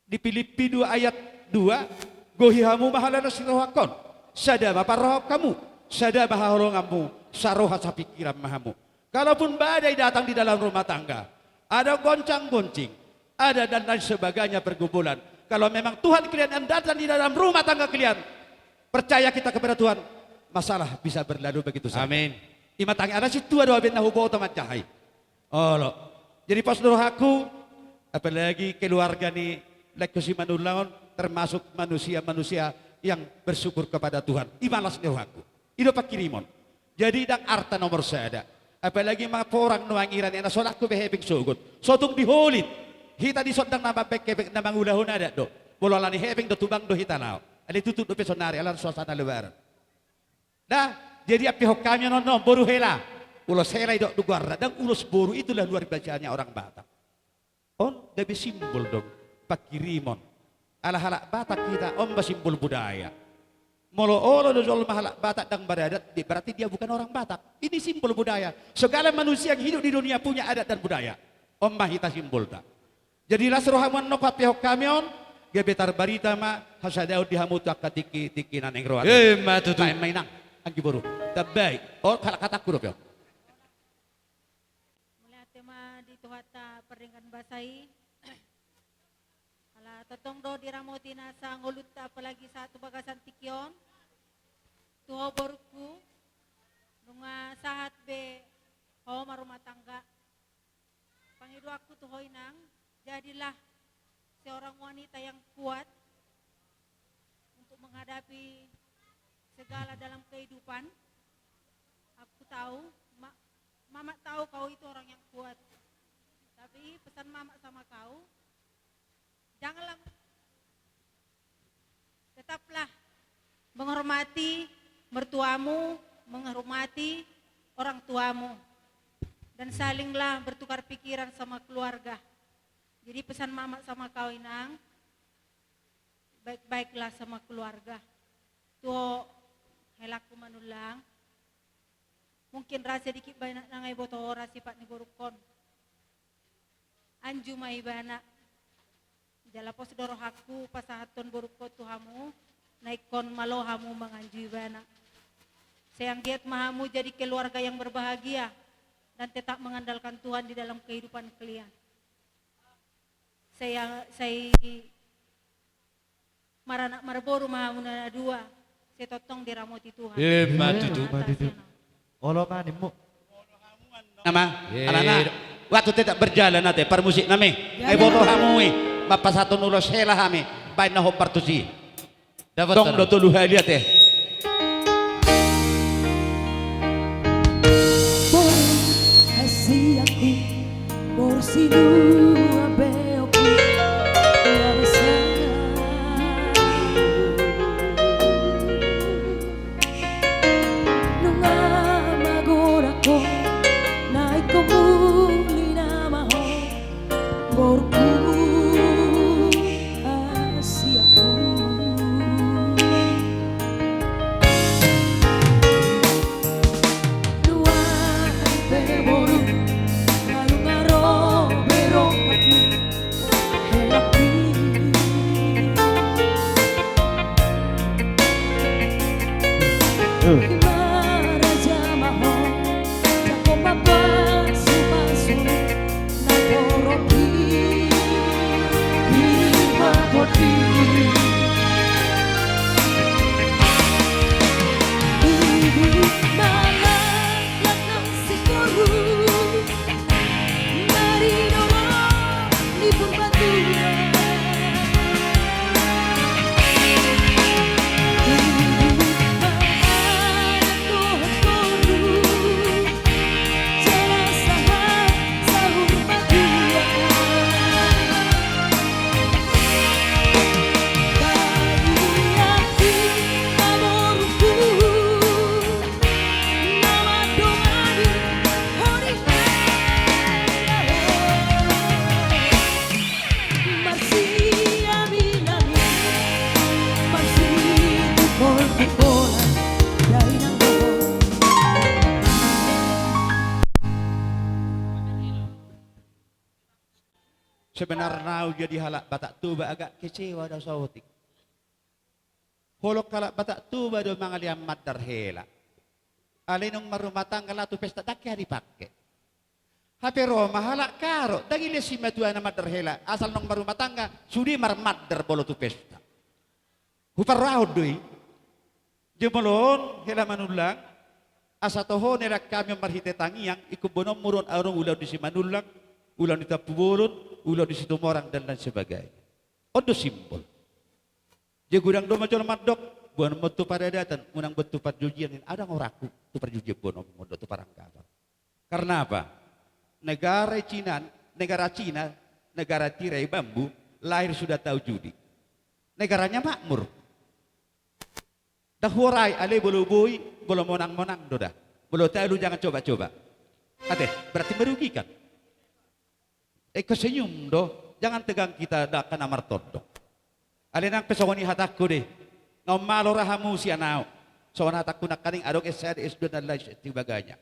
Di Filipi 2 ayat 2. Gohihamu mahalana sirohakon. Sada bapak roh kamu. Sada bahaholongamu. Saroha sapikiran mahamu. Kalaupun badai datang di dalam rumah tangga. Ada goncang-goncing. Ada dan lain sebagainya pergumulan. Kalau memang Tuhan kalian datang di dalam rumah tangga kalian, percaya kita kepada Tuhan, masalah bisa berlalu begitu saja. Amin. Ima tangi ada situ ada wabin nahu bau tamat cahai. Oh lo. Jadi pas aku, apalagi keluarga ni lekosi manulangon, termasuk manusia-manusia yang bersyukur kepada Tuhan. Imalas aku. Itu pak kirimon. Jadi dang arta nomor sada. Apalagi mga porang nuangiran yang nasolat ko behebing sugot. Sotong diholit. Hita di sodang nama pekepek nama ngulahun ada do. Bola ni hepeng do tubang do hita nao. Ali tutut do pesonari alan suasana lebaran. Dah jadi api hok kami non boru hela. Ulos hela do dugar dan ulos boru itulah luar biasanya orang Batak. On gabi simbol dong pakirimon. Ala halak Batak kita om simbol budaya. Molo olo do jol mahalak Batak dang baradat berarti dia bukan orang Batak. Ini simbol budaya. Segala manusia yang hidup di dunia punya adat dan budaya. Om mahita simbol tak. Jadi lasrohaman nopat pihak kamion, gebetar barita ma hasadaw dihamutu akatiki naneng roa. Matutu. Mainang anggi boru. Tabay. Oh kata kurup yo. Mulai tema di tuhata peringkan basai. Ala totong do diramuti nasa ngulut apalagi satu bagasan tikyon. Tuho boruku. Nunga sahat be ho marumah tangga. Pangidu aku tuhoy nang. Jadilah seorang wanita yang kuat untuk menghadapi segala dalam kehidupan. Aku tahu, Mama tahu kau itu orang yang kuat. Tapi pesan Mama sama kau, janganlah, tetaplah menghormati mertuamu, menghormati orang tuamu. Dan salinglah bertukar pikiran sama keluarga. Jadi pesan mama sama kau Inang, baik-baiklah sama keluarga. Tuh helaku manulang. Mungkin rasa dikit banyak nangai boto ora sifat ni borukon. Anju mai bana. Jala pos doro haku pasahaton boruko tuhamu, naikon malo hamu menganjui bana. Sayang giat mahamu jadi keluarga yang berbahagia dan tetap mengandalkan Tuhan di dalam kehidupan kalian. Saya maranak marboru mahamu na dua, saya totong diramoti Tuhan. Matutu. Olokanmu. Nama, anak-anak, waktu tidak berjalan nate permusik nami. Boto hamui, mapasatun ulos hela hami, baik na hopartusi. Tong do tulu haliat Aku bersinu abeoku ya besar nunga magora ko naik kumuli na maho borku asiaku luar beboru sebenarnya jadi halak batak tuba agak kecewa dah sautik. Holok kalak batak tuba do mangaliam madar hela. Alinong marumah tangga latu pesta tak hari pakai. Hape Roma halak karo dagile si matua na madar hela asal nong marumah tangga sudi mar madar bolo tu pesta. Hupar raud doi. Jemolon hela manulang asa toho nera kami marhite tangiang ikubonom murun arong ulau di si manulang ulau di tapubolon ulau di situ orang dan lain sebagainya. Odo simbol. Dia gudang do macam madok, buan metu pada datang, unang betu pat jujian ada ngoraku tu perjujian bonom modo tu parang kabar. Karena apa? Negara Cina, negara tirai bambu, lahir sudah tahu judi. Negaranya makmur. Dah hurai ale bolu boy, bolu monang-monang doda. Bolu tahu jangan coba-coba. Ate, berarti merugikan. Kesenyum do, jangan tegang kita dak kena martodok. Alinang pesawani hatakku deh, ngomalo rahamu si anau, sawan hatakku nak kaning adok esad esdo dan lain sebagainya.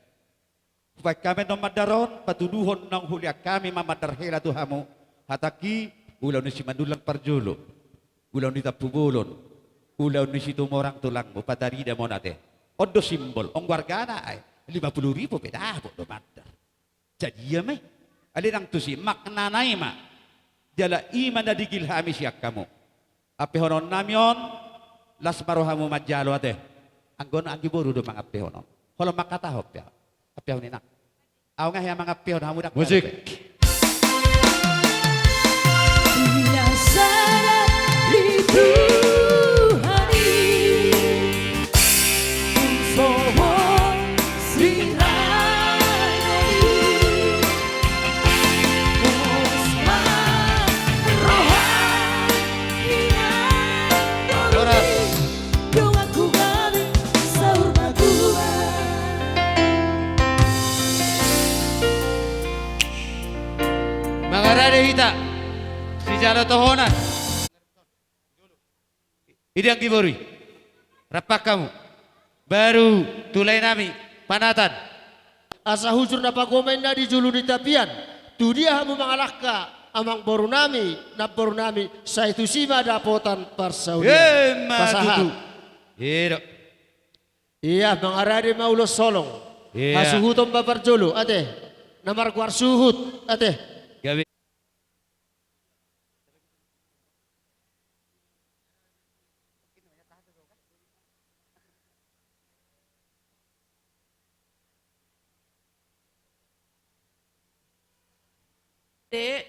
Supaya kami nomad daron, patuduhon nang hulia kami mamadar hela tuhamu, hataki ulau nisi mandulang parjolo, ulau nita pubulon, ulau nisi tumorang tulangmu patarida monate. Odo simbol, ong wargana ay 50.000 peda do madar. Jadi ya mai. Alinang tusi makna naima jala iman na digil hami siyak kamu ape honon namion las marohamu majalo ate anggon anggi boru do mga ape honon holo makatahop ya ape honinak aw nga ya mga ape hon hamu dak musik Hita Si jalo tohonan. Idang kiborui. Rapak kamu. Baru tulai nami panatan. Asa hujur na pagomen na di julu di tapian. Tu dia hamu mangalahka amang boru nami na boru nami sa itu sima dapotan parsaudian. Matutu. Hero. Iya mangarade maulos solong. Iya. Hasuhutom babar julu ate. Namar kuar suhut ate. Gabi. Dek,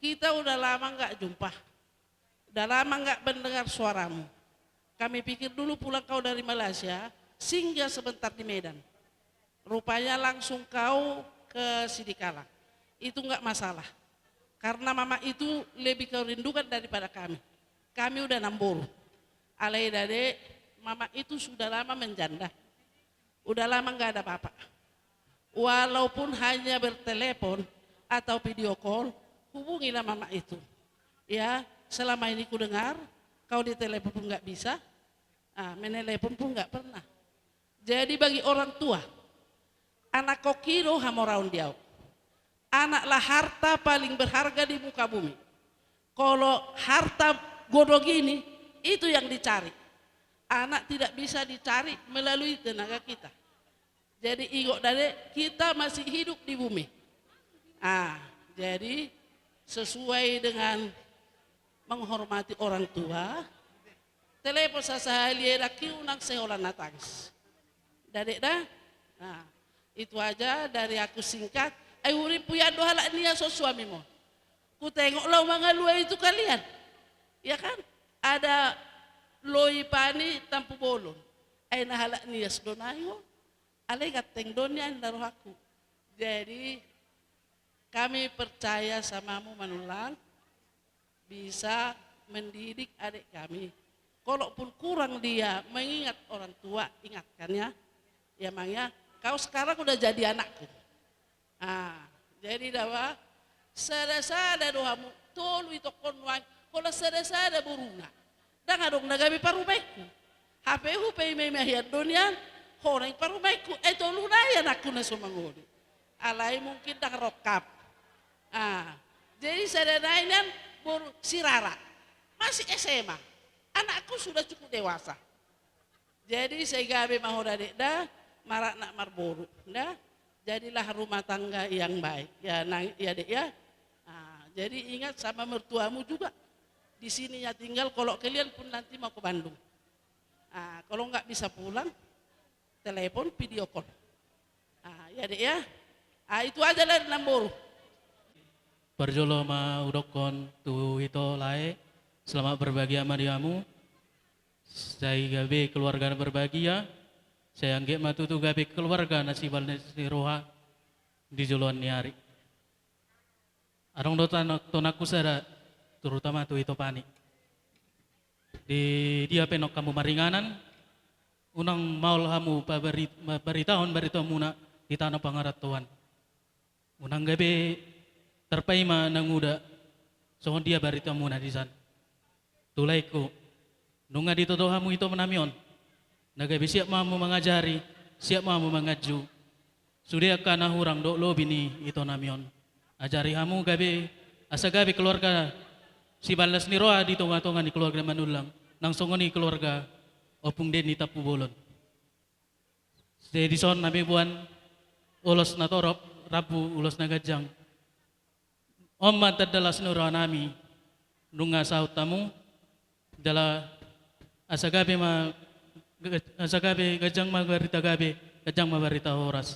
kita udah lama nggak jumpa, udah lama nggak mendengar suaramu. Kami pikir dulu pulang kau dari Malaysia, singgah sebentar di Medan. Rupanya langsung kau ke Sidikala. Itu nggak masalah, karena mama itu lebih kau rindukan daripada kami. Kami udah nambur. Alai dade, mama itu sudah lama menjanda, udah lama nggak ada bapak. Walaupun hanya bertelepon atau video call, hubungilah mama itu. Ya, selama ini ku dengar, kau di telepon pun nggak bisa, menelepon pun nggak pernah. Jadi bagi orang tua, anak kau kiro hamoraun diau. Anaklah harta paling berharga di muka bumi. Kalau harta godog ini, itu yang dicari. Anak tidak bisa dicari melalui tenaga kita. Jadi ingat dade, kita masih hidup di bumi. Jadi sesuai dengan menghormati orang tua, telepon sasahaliera kiunang seolah natangis. Dadek dah, itu aja dari aku singkat. Urip puya doa halak nia so suamimu. Ku tengok lo mga luai itu kalian, ya kan? Ada loi pani tampu bolon. Nah halak nia sedonayo, alay gateng donya naruh aku. Jadi kami percaya samamu Manulang bisa mendidik adik kami. Kalaupun kurang dia mengingat orang tua, ingatkannya. Ya mangnya, kau sekarang udah jadi anakku. Jadi dawa sada doamu tolu itu konwang. Kalau sada buruna. Dan adong nagabi parumaiku. HP-hu pay may mahiyan dunia. Horeng parumaiku. Tolu na yan aku na sumanguli. Alay mungkin dah rokap. Jadi saya nainan si Rara masih SMA, anakku sudah cukup dewasa. Jadi saya gabe mahoda dah marak nak marboru, dah jadilah rumah tangga yang baik. Ya dek ya. Jadi ingat sama mertuamu juga di sini ya tinggal. Kalau kalian pun nanti mau ke Bandung, kalau nggak bisa pulang, telepon video call. Ya dek ya. Itu aja lah Namboru. Berjolo ma udokon tu ito lae, selamat berbahagia mariamu. Saya gabe keluarga berbahagia. Saya anggap matu tu gabe keluarga nasibal nasi roha di joloan niari. Arong dotan tonaku sada terutama tu ito pani. Di dia penok kamu maringanan, unang maul hamu beritaon muna di tanah pangarat Tuhan. Unang gabe terpaima nang muda, sohon dia barita muna di sana. Tulaiku, nunga dito dohamu itu menamion. Nagabi siap mamu mengajari, siap mamu mengaju. Sudah kana hurang do lobi ni itu namion. Ajari hamu gabi, asa gabi keluarga si balas ni roa di tonga-tonga ni keluarga Manulang. Nang songon ni keluarga opung den ni tapu bolon. Jadi son nabi buan ulos na torop, rabu ulos na gajang. Omma tadalas nuro nami nunga saut tamu dala asagabe gajang magarita gabe gajang mabarita oras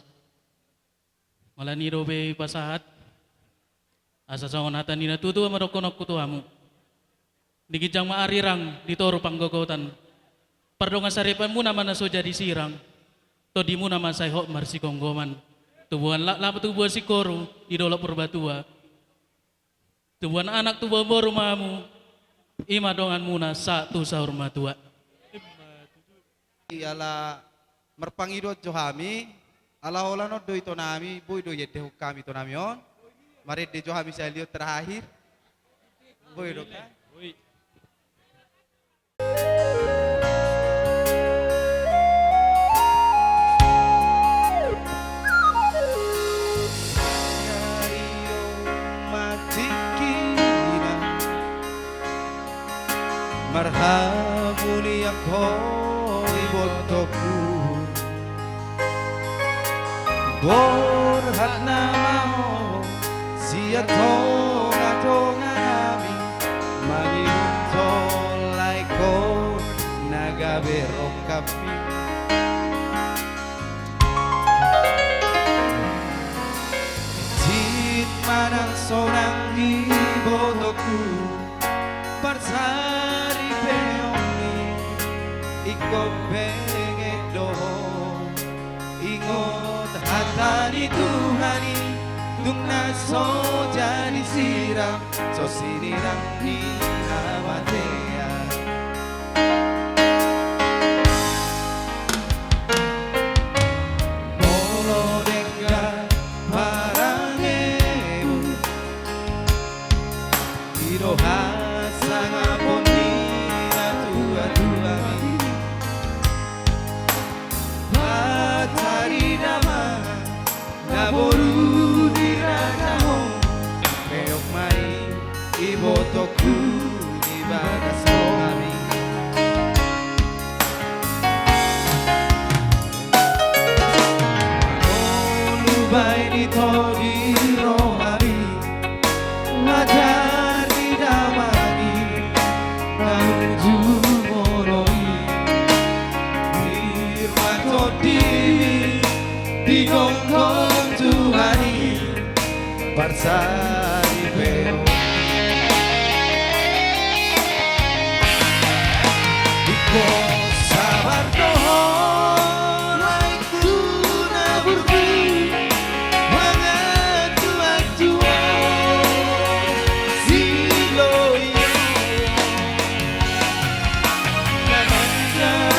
malani robe pasahat asa saon hatan nina tutu marokonok kutuamu digijang maarirang ditoro panggogotan pardonga saripan muna mana so jadi sirang to di muna masai hok marsi konggoman tubuhan lap tubuhan si koru di dolok perbatua. Tubuhan anak tubuhan baru mamu, ima dongan muna satu sahur matua. Ala merpangidot johami, ala holano do itu nami, boy do yete hukami itu namion, marit de johami saya lihat terakhir, Boy dok. Marhabuni ako ibotoku Borhat na mao siya tonga nami Maniuntolay ko nagabero kapi Tit manang sonang ibotoku Parsari peoni iko pengen doho ingot hatani Tuhani dung naso jadi siram so sinirang ni amatea Molo dengan parangebu iroha Sanga ponina tua Matahari nama Naboru di radaho Meok mai ibotoku di bagas kami Lubay nito di rohari Matahari nama di gongkong Tuhani Parsari peo Iko sabar dohon Laiku naburku Mengatua-tua Silo iyo Namanya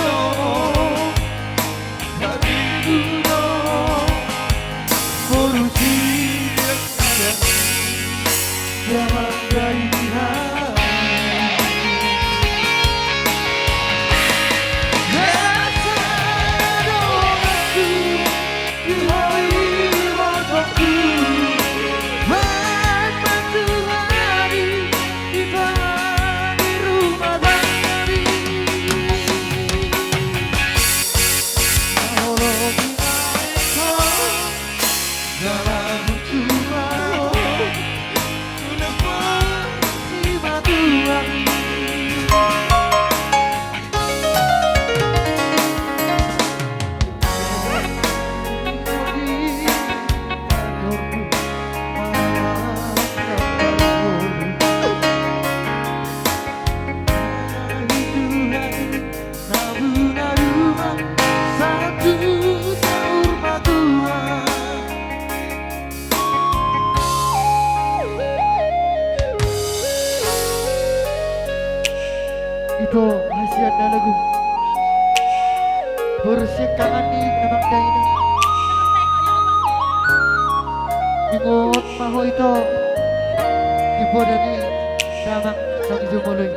Ito hasiat na lagu Bersekangan di emang daina Ingot maho ito Ibu dani Damak sang jumuluy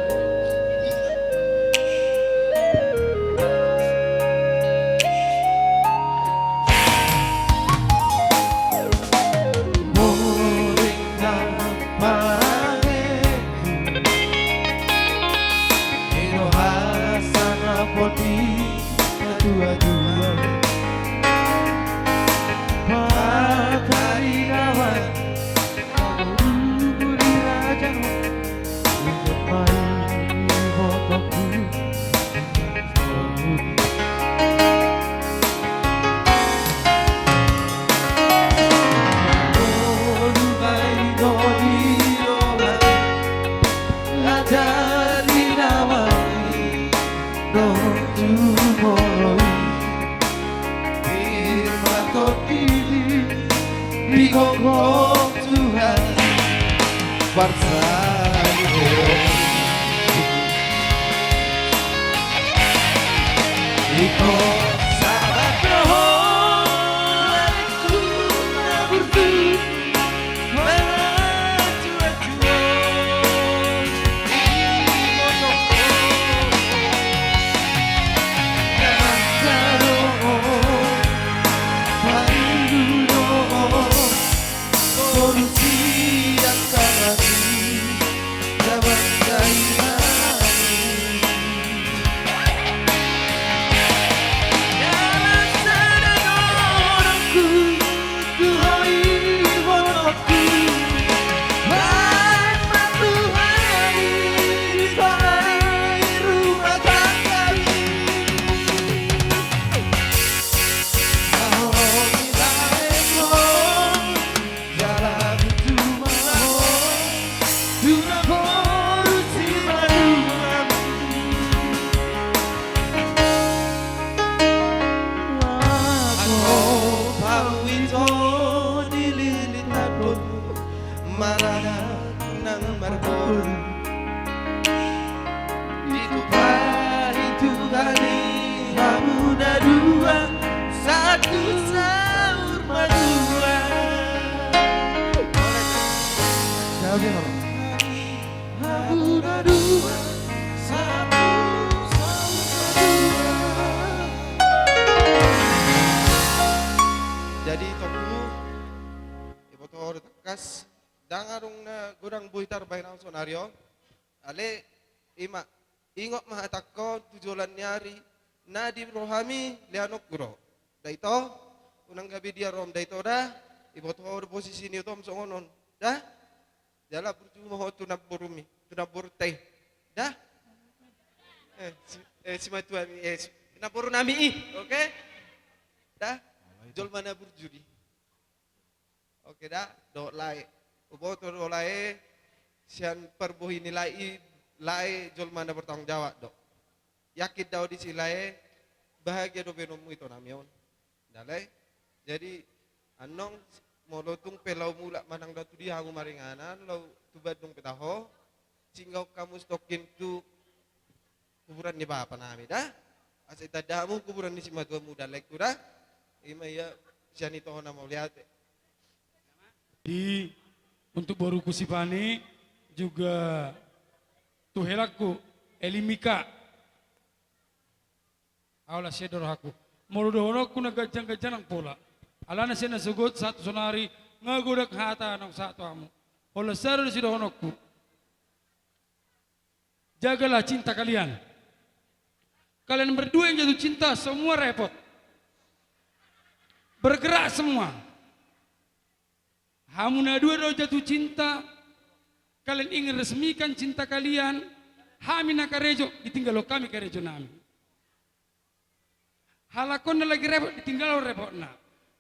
Digongkong Tuhan Parsari peo Iko sabar dohon Laiku naburku Mengatua-tua solusi yang kami dapat kaimani. Jalan sedangku tuhai wonoku baik matuhai ditolai rumah tangga marana nang margol itu kali kamu dah dua satu sahur madua kamu dah dua satu sahur madua. Jadi tunggu ibu tuh tekas dangarong na gurang buhitar bahay ng sonaryo. Ale, ima, ingot mahatak ko, tujulan nyari, na di rohami, lianok guro. Daito, unang gabi dia rom, daito da, ibo to ho posisi ni tom songonon. Da, jala berjumah ho tunaburumi, tunaburtay. Da, si matuami, tunaburu nami okay? Da, jol mana berjudi. Okay da, do lai. Uboto oleh sian perbuhi nilai jol mana bertanggung jawab dok. Yakin daw di silai bahagia do benomu itu namion. Dalai jadi anong molotung pelau mulak manang datu dia hangu maringanan lau tubat dong petaho singau kamu stokin tu kuburan ni bapa nami dah. Asal tadamu kuburan ni si madua muda lek tu dah. Ima ya sian itu hona mau lihat. Untuk boruku Sipani juga tuhelaku elimika awla sedor aku moludono ku nagajang-gajang pola alana sena sugot satu sonari ngagodak hata nang satu amu ola saro si dohonoku jagalah cinta kalian berdua yang jatuh cinta semua repot bergerak semua. Hamuna dua do jatuh cinta, kalian ingin resmikan cinta kalian, hamina karejo, ditinggal kami karejo nami. Halakon lagi repot, ditinggal repot na.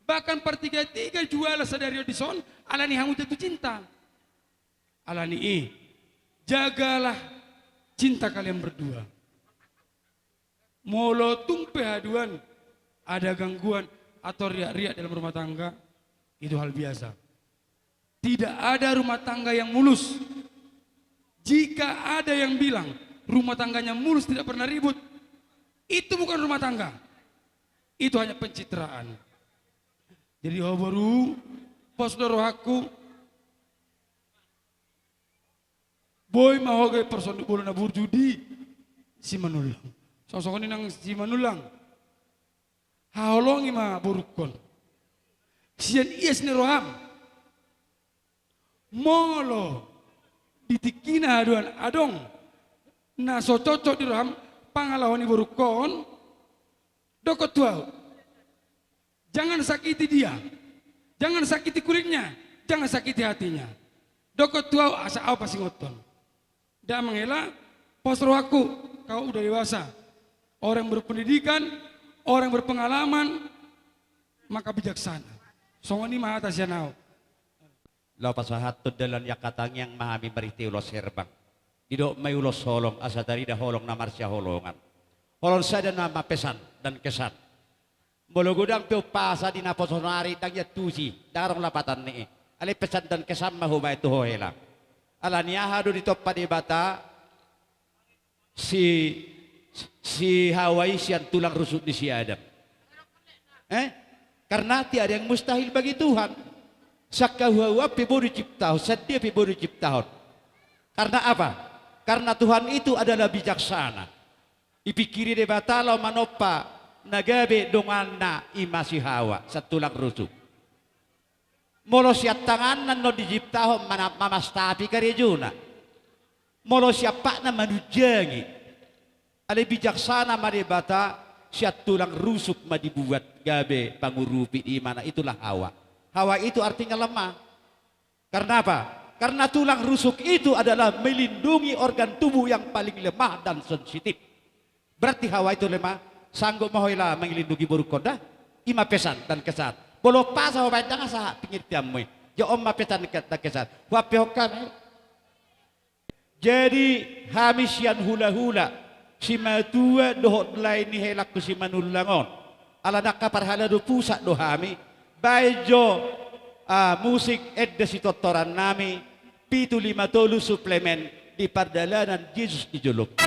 Bahkan pertiga-tiga jual sadari odison, alani hamu jatuh cinta. Alani jagalah cinta kalian berdua. Molo tumpe haduan, ada gangguan atau riak-riak dalam rumah tangga, itu hal biasa. Tidak ada rumah tangga yang mulus. Jika ada yang bilang rumah tangganya mulus tidak pernah ribut, itu bukan rumah tangga. Itu hanya pencitraan. Jadi baru pos dorohaku boy mahogai person bola na burjudi si manulang. Sosok ini nang si manulang. Haolongi ma burukon. Sian ias ni roham. Molo ditikina aduan adong na so cocok di roham pangalawani burukon dokot tuau. Jangan sakiti dia, jangan sakiti kulitnya, jangan sakiti hatinya. Dokot tuau asa au pasingoton. Da mengelak pos rohaku kau udah dewasa, orang berpendidikan, orang berpengalaman, maka bijaksana. Songoni maha tasyanau. Lapas hatud dalan yakatang yang mahami beriti ulos herbang. Didok may ulos holong asa dari dah holong namar siya holongan. Holong sada nama pesan dan kesan. Molo gudang piu pasa di naposonari tagya tusi darong lapatan ni. Ali pesan dan kesan mahuma itu hoela. Ala niyaha do dito padibata si Hawaii sian tulang rusuk di si Adam. Karena tiada yang mustahil bagi Tuhan. Sakahuwa piburu ciptahun, sedia piburu ciptahun. Karena apa? Karena Tuhan itu adalah bijaksana. Ipikiri de batalo manopa nagabe donganna imasi Hawa satulang rusuk. Molo siat tanganan no dijiptaho mamastapi karejuna. Molo siapa na manujangi. Ale bijaksana maribata siat tulang rusuk dibuat gabe pangurupi imana, itulah Hawa. Hawa itu artinya lemah. Karena apa? Karena tulang rusuk itu adalah melindungi organ tubuh yang paling lemah dan sensitif. Berarti Hawa itu lemah, sanggup mahoila melindungi burukonda, ima pesan dan kesan. Bolo pasa Hawa jangan sah pinggir tiamui. Ya om pesan dan kesan. Wape hokam. Jadi hamisian hula-hula si matua dohot lain ni helak ku si manulangon. Ala nakapar halado pusat do hami. Baijo musik edda si totoran nami. Pitu 5 suplemen di pardalanan Yesus di Jolok.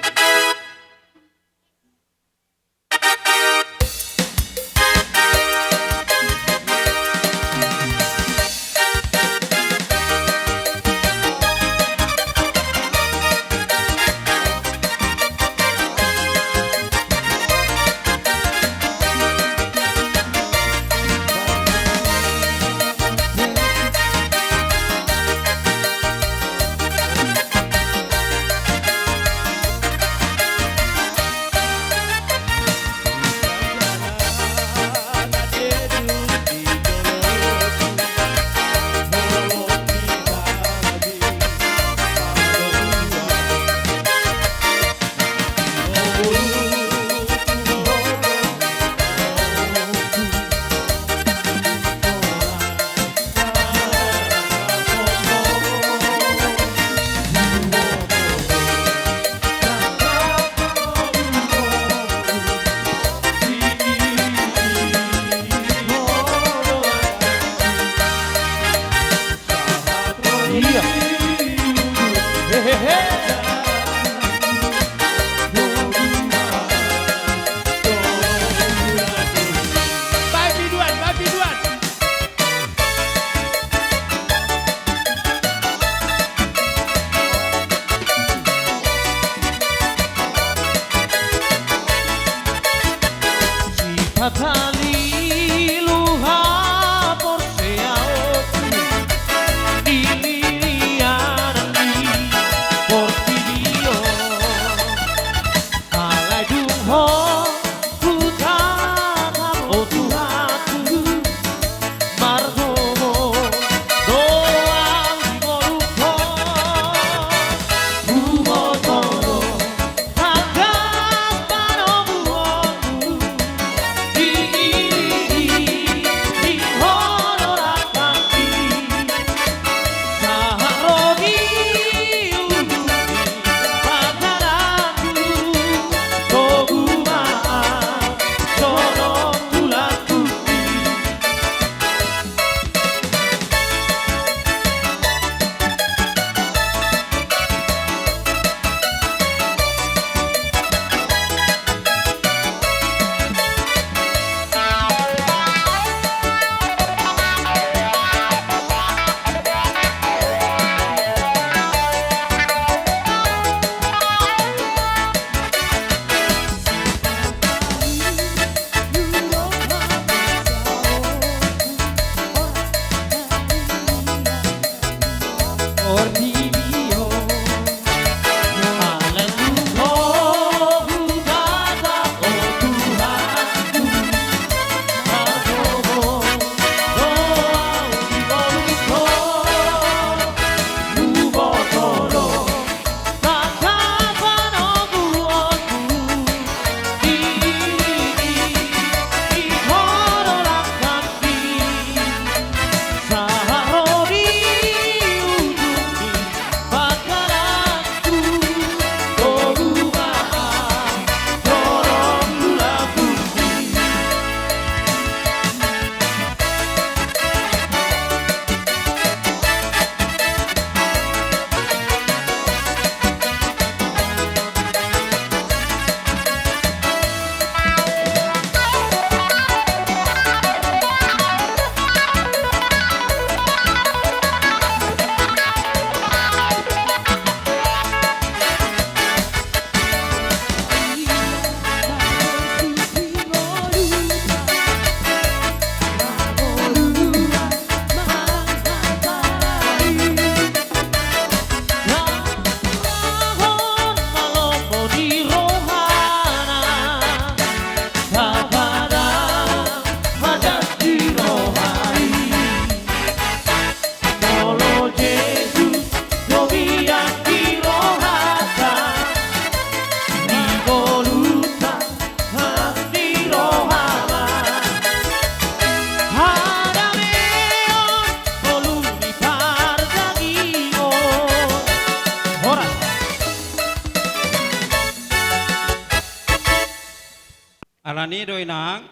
Alani do inang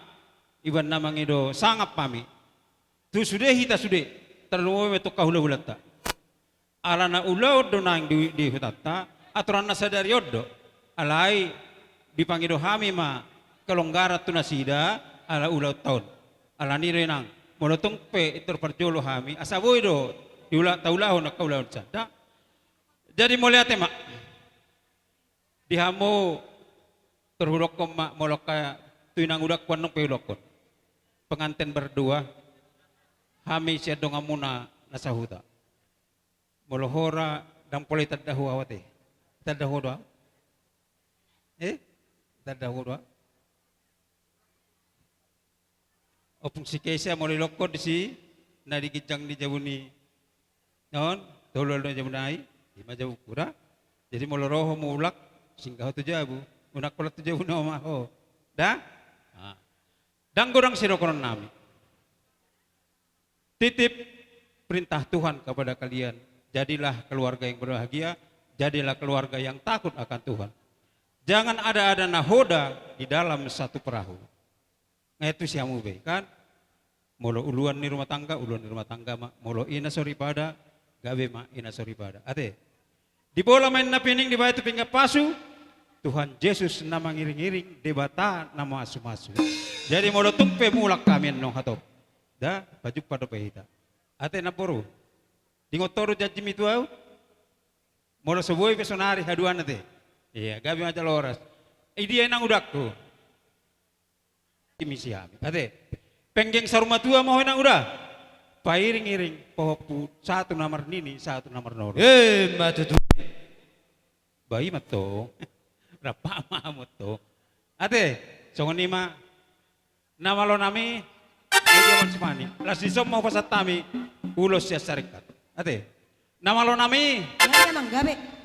iban namang ido sangap pami. Tu sudah hita sudah terlalu metu kahula-hula ta. Alana ulau do nang di hutata aturan nasa dari odo. Alai dipanggil hami ma kelonggaran tu nasida ala ulau tahun. Alani do inang molotong pe itur perjolo hami asaboi do diulah taulahon nak kaulah sada. Jadi mulia tema dihamu terhuruk mak moloka tuinang udak kuanong peulokon pengantin berdua hami siya dongamuna nasahuta molohora dang poli tadahu awate tadahu doa tadahu doa opung si Kesia molilokon di si na digijang di jabuni non tolol na jabunai di majabu kura jadi moloroho mulak singgah tu jabu unak kolat tu jabu na maho dah dan gorang sirokonon nami titip perintah Tuhan kepada kalian jadilah keluarga yang berbahagia jadilah keluarga yang takut akan Tuhan jangan ada nahoda di dalam satu perahu itu siamu be kan molo uluan di rumah tangga mak molo ina sorry pada gabe mak ina sorry pada ate di bola main na pining di batu pinggir pasu Tuhan Yesus nama ngiring-ngiring debata nama asu-asu jadi molo tumpe mulak kami nong hatop dah baju pada pehita ate na poro di ngotoro jaji mitu au molo seboi pesonari haduan ate iya gabe maca loras dia nang udakku misi kami ate penggeng saruma tua mau nang udah pairing-iring pohopu satu nomor nini satu nomor noro matu bayi mato berapa mamut to ate songon nima nama lo nami media monsimani lasisom mau pasat tami ulos ya syarikat ate nama lo nami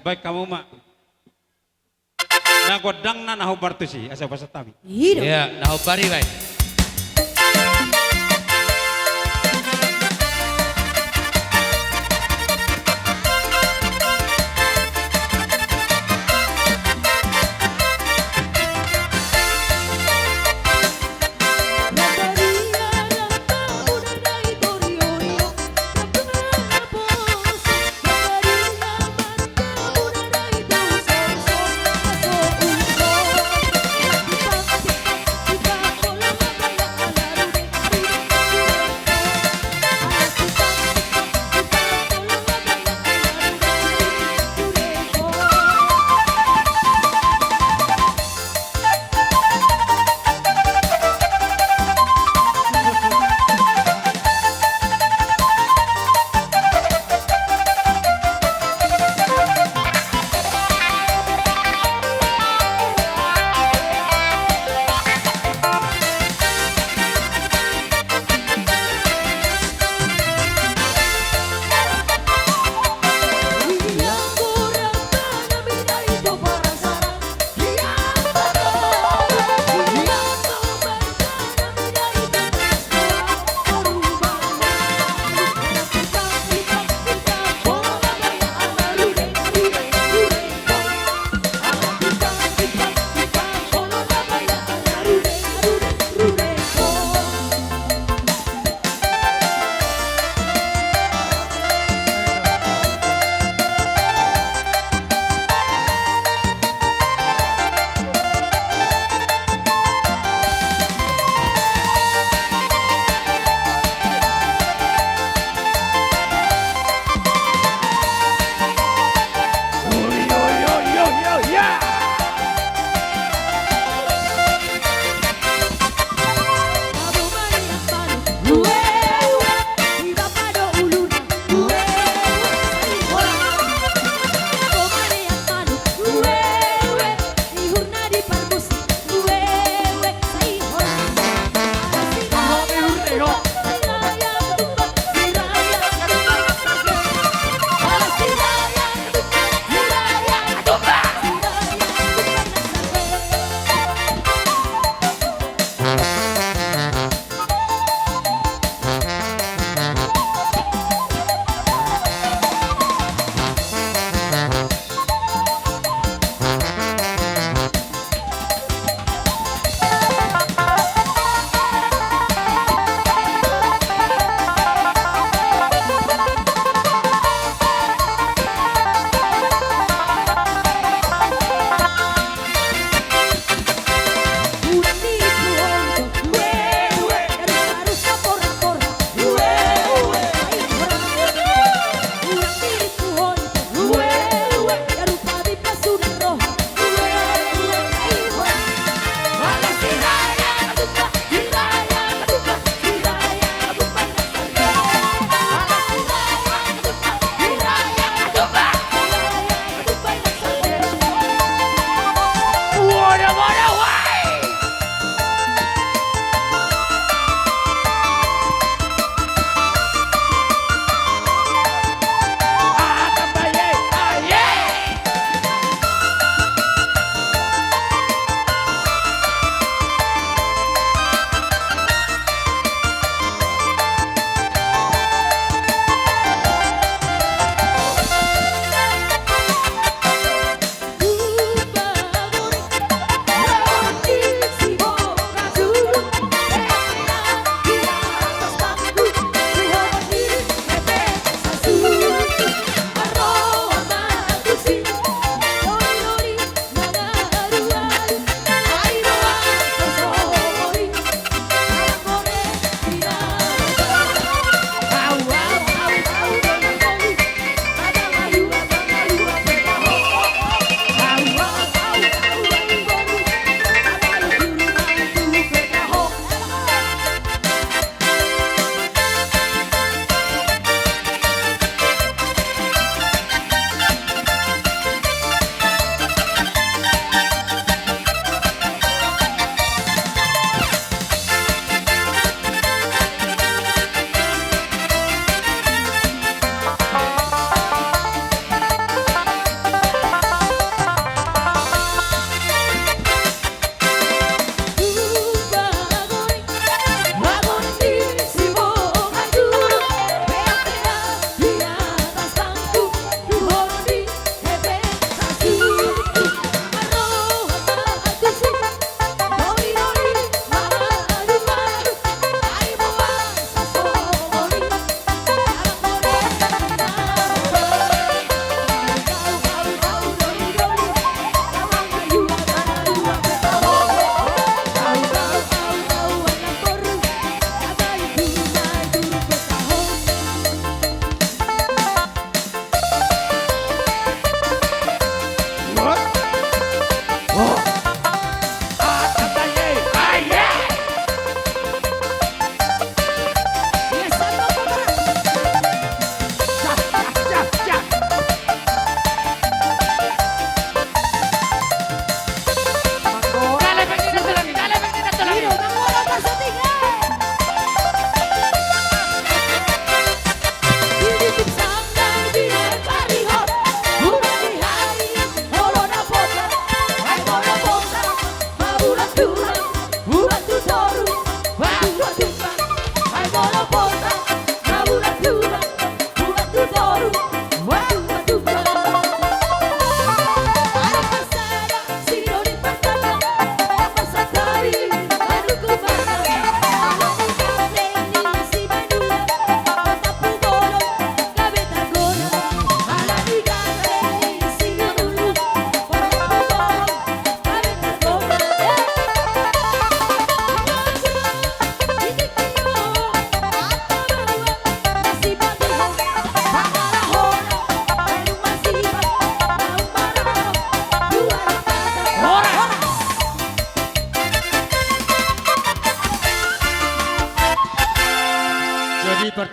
baik kamu mak na godang na naho bartusi asa pasat tami iya naho bari baik Kita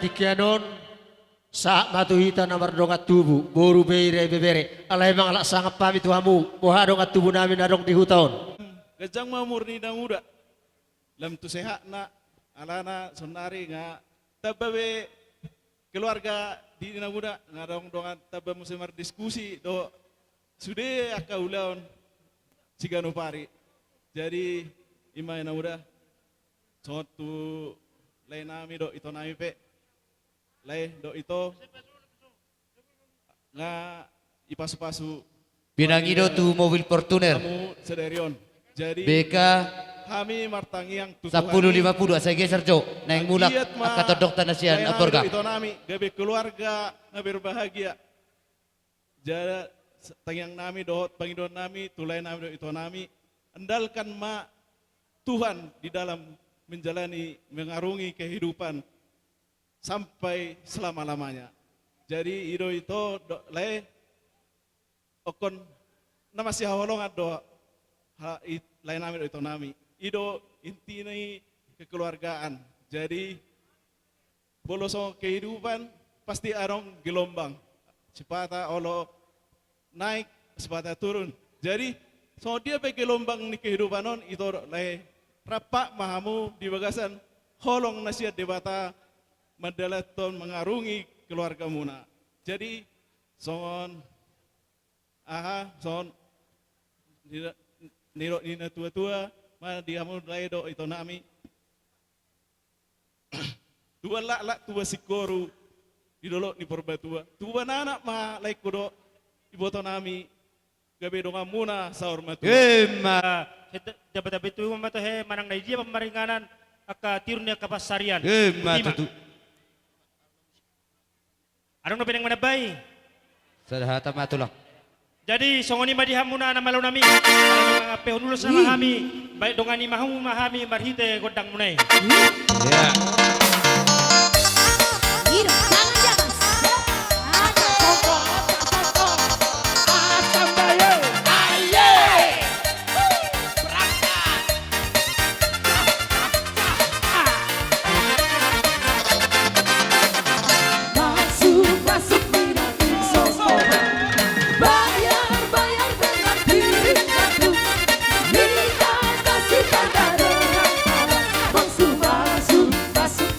tikianon sa matuhita na mardongat tubu boru beire bebere alay mga alasangap pamit hamu mohadong at tubu namin adong di hutaon. Gajang mamurni na muda. Lam tu sehat na alana sonari nga tabawe keluarga di na muda ngarong dongan tabba musimar diskusi do sude akaulaon cigano pari. Jadi imay na muda suatu lay nami do ito nami pe lay do ito nga ipasu-pasu Pinangido tu mobil Fortuner. kamu sederion. Jadi BK kami martangi yang 1050 saya geser Jo. Naing mulak akatodok tanasian aporga. Itu nami gabe keluarga na berbahagia. Jadi tangyang nami dohot pangidon nami tulay nami do itu nami andalkan ma Tuhan di dalam menjalani mengarungi kehidupan sampai selama-lamanya. Jadi itu lay okon nama si hawalongan do lain nami do itu nami. Ido inti ini kekeluargaan. Jadi bolosong kehidupan pasti arong gelombang. Sepata olo naik, sepata turun. Jadi so dia pe gelombang ni kehidupan non itu lay rapak mahamu di bagasan holong nasihat debata madalaton mengarungi keluarga muna. Jadi son niro nina tua-tua ma diamu lay do ito nami. Dua lak tua sikoru di dolo ni porbatua. Tua nana ma lay kudo iboto nami gabe donga muna saur matu. Dapat itu mata he manang na dia pemaringanan aka tirnya kapasarian. Matutu. Arong na pinang manabay. Sadahata matulang. Jadi songoni madihamuna na malaw nami. Mga pehunulos na mahami. Baik dongani mahung mahami marhite godang munay. Ya. Masuk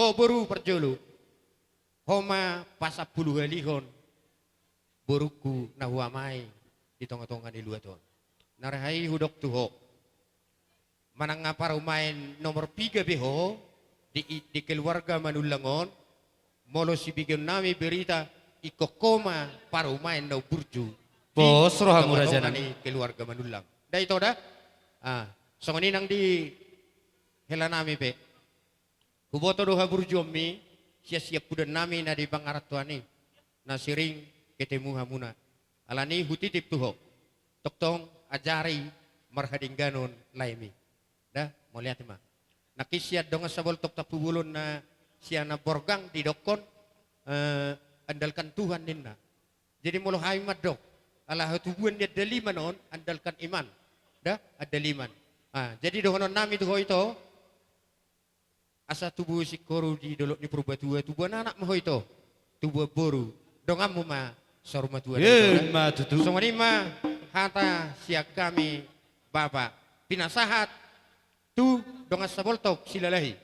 do boru perjolo homa pasapuluh halihon boruku nahuamai di tongah-tongah di luar tuh narahai hudok tuho manang ngapar umain nomor 3 beho di keluarga Manulangon molo si bikin nami berita ikokoma parumain no burju Bos roh hamu tongah-tongah raja ni keluarga Manulang dah itu dah songoni nang di hela nami pe huboto doha burju mi siap-siap kuda nami na di pangaratuani na siring ketemu hamuna alani hutitip tuho toktong ajari marhadingganon laimi dah mau lihat mah nakisiat dong sabol tok tapubulon na siya na borgang di dokon andalkan Tuhan ninna jadi mulu hai madok ala hatubuan dia daliman on andalkan iman dah ada liman jadi dohonon nami tuho itu asa tubuh si koru di dolok ni perubatua tubuh anak maho itu tubuh boru dongamu ma sorma tua ma tutu songoni ma hata siak kami bapak pinasahat tu dongas saboltok silalahi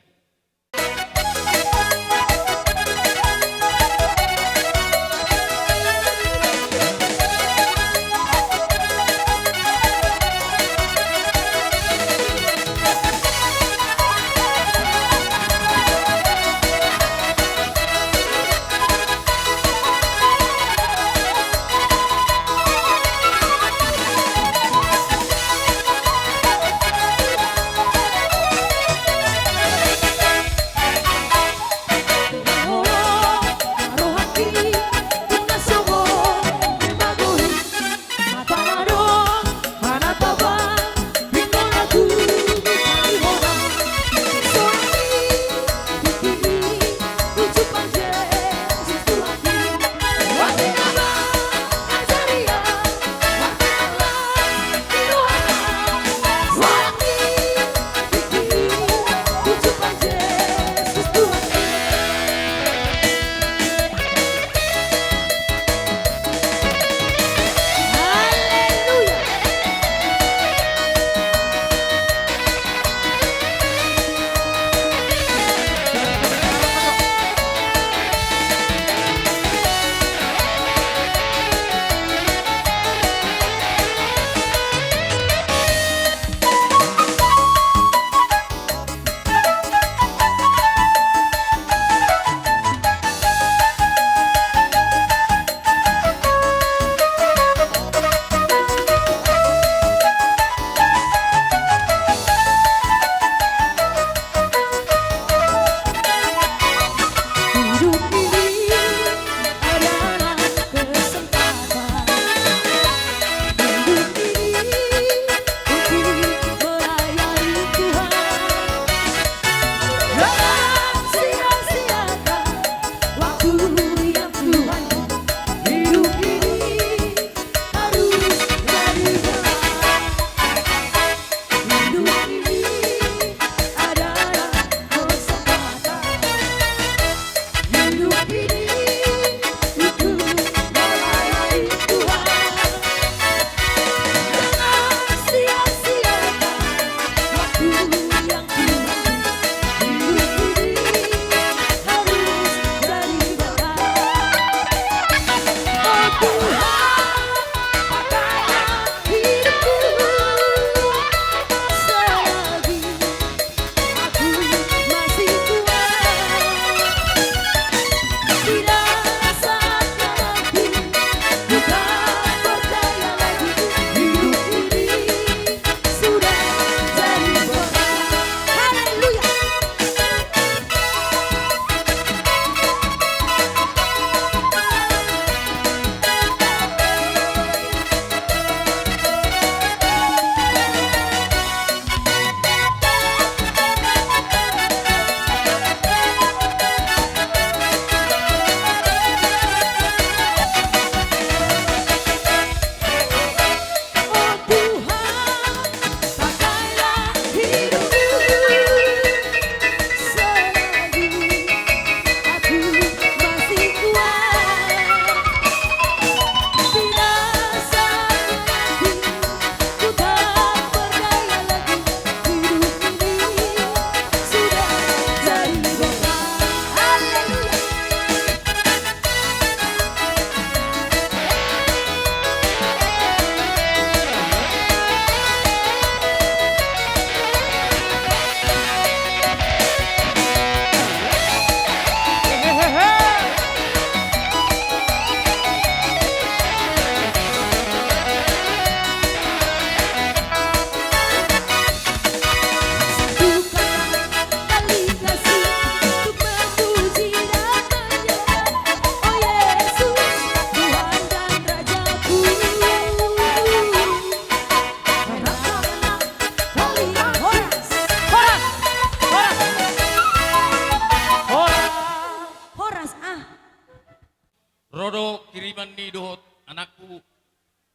Rodo kiriman ni dohot anakku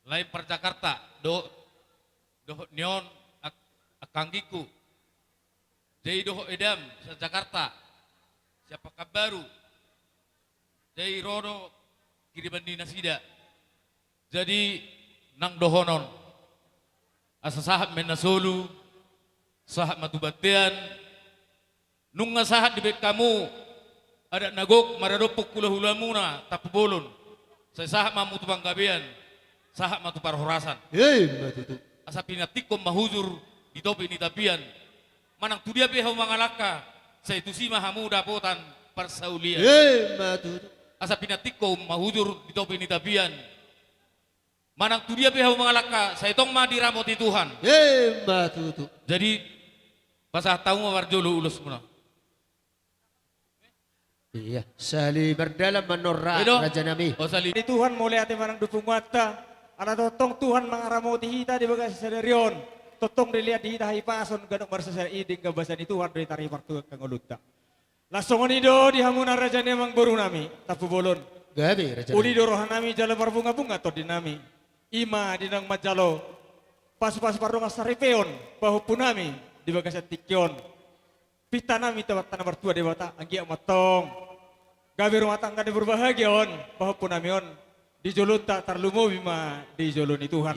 lain per Jakarta dohot neon akanggiku. Jadi dohot edam sa Jakarta. Siapa kabaru? Jadi rodo kiriman ni nasida. Jadi nang dohonon. Asa sahat men nasolu, sahat matubatian. Nung nga sahat di bet kamu ada nagok maradopok kula-hula muna tapubolon. Sa sahat mamutubang gabian, sahat matuparhorasan. Matutu. Asa pinatikom mahuzur di topi ni tapian. Manang tudia behaw mangalaka sa itu si mahamu dapotan persaulian. Matutu. Asa pinatikom mahuzur di topi ni tapian. Manang tudia behaw mangalaka sa itong madiramot di Tuhan. Matutu. Jadi pasah tahu mawarjolo ulus muna. Iya, sali berdalam menorra raja nami. Di Tuhan mulai ati manang dupung mata. Ana totong Tuhan mangaramoti hita di bagasi sadarion. Totong dilihat di hita hipason ganok barsasar iding gabasan di Tuhan dari tari waktu kangolutta. Lasongon ido di hamunan raja nemang baru nami tapu bolon. Gabi raja. Uli do rohan nami jala berbunga-bunga to di nami. Ima di nang majalo. Pas-pas parunga saripeon bahu punami di bagasi tikyon. Pita nami tawat tanah bertua dewata anggia matong. Gabi rumah tangga di berbahagia on bahu punami on. Di jolun tak terlumo bima di jolun itu Tuhan.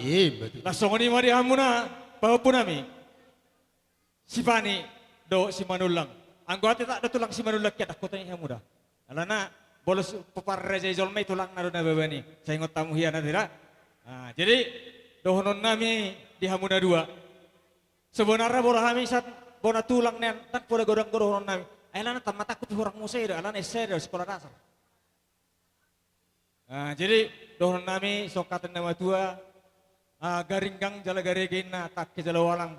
Langsung ini mari hamuna bahu punami. Si Pani do si Manulang. Anggota tak ada tulang si Manulang kiat aku tanya hamuda. Alana bolos pepar raja jolmai tulang naruna babani. Saya ingat tamu hiana tidak. Nah, jadi dohonon nami di hamuda 2. Sebenarnya bola kami saat bona tulang nen tak boleh godang-godang nami. Alana tamat aku orang musai dah, alana esai dah sekolah dasar. Nah, jadi dohon nami sokatan nama tua garinggang jala garegena tak ke jala walang.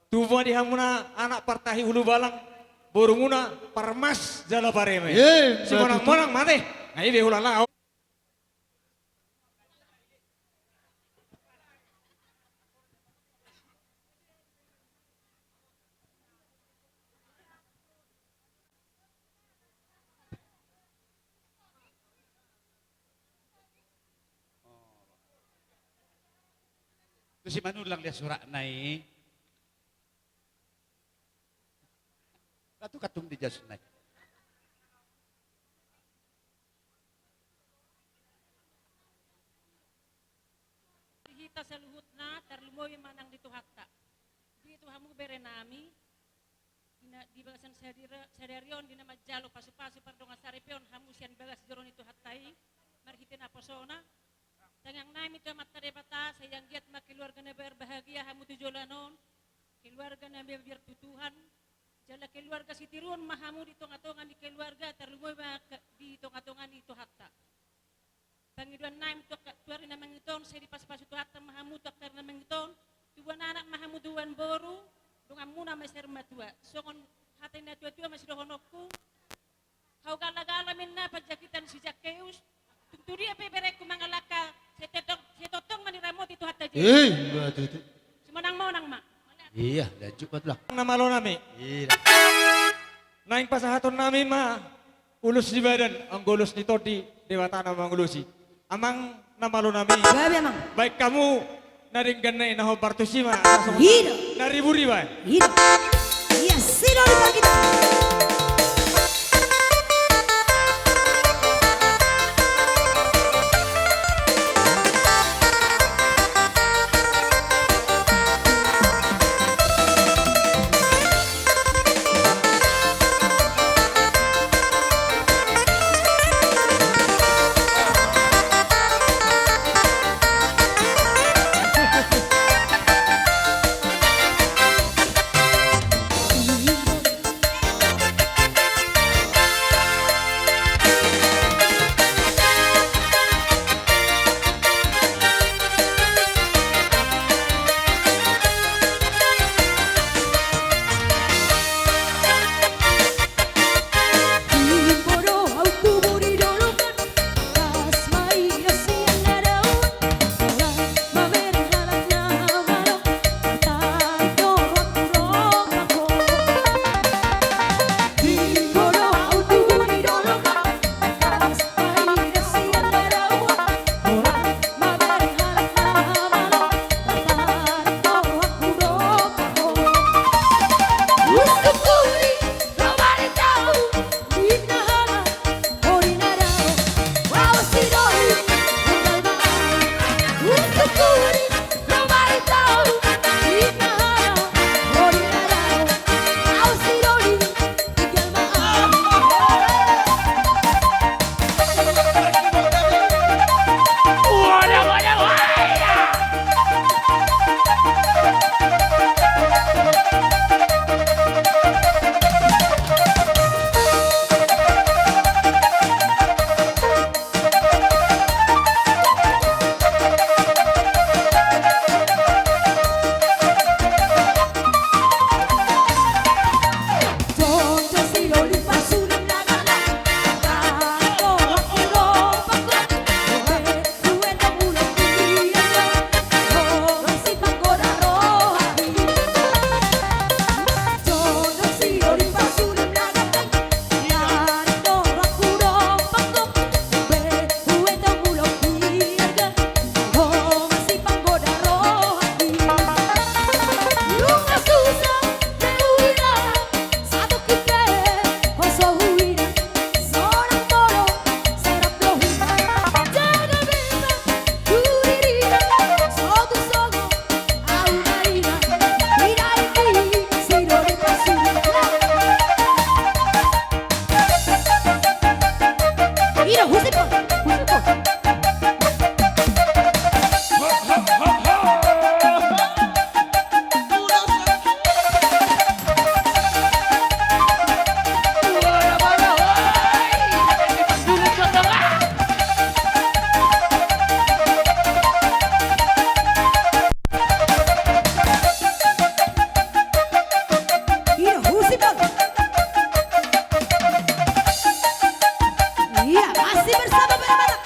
Tuwa di hamuna anak partahi hulu balang borumuna parmas jala pareme. Si monang-monang mate. Nah, ibe hula lao. Itu si Manulang dia surak naik. Katu katung di jas naik. Hita saluhutna terlumoy manang dito hatta. Dito hamu berenami di bagasan sadarion di nama jalo pasu-pasu pardonga saripeon hamu sian bagas joron itu hattai marhitin aposona. Tangang nami itu amat tarebata sayang giat ma keluarga na berbahagia hamu tujolanon keluarga na biar tutuhan jala keluarga si tirun mahamu di tonga-tongan di keluarga terlumoy di tonga-tongan itu hatta. Pangiduan nami to tuari na mangiton saya di pas-pas itu hatta mahamu to karena mangiton tuan anak mahamu duan boru dengan muna meser matua songon hatin na tua-tua masih dohonokku kau gala-gala minna pajakitan si Jakeus tentu dia bebereku mangalaka setotong maniramot itu hatta jadi Matutu. semenang-menang mak Iya, lanjut matlah. Nama lo nami. Iya. Naing pasahaton nami ma ulus di badan anggolus di todi dewata nama ngulusi. Amang nama lo nami. Gabi amang. Baik kamu naring ganai naho bartusima. Hido. Nariburi ba. Hido. Iya, sino di kita. Iya, husi bang. Iya, masih bersama Bapak.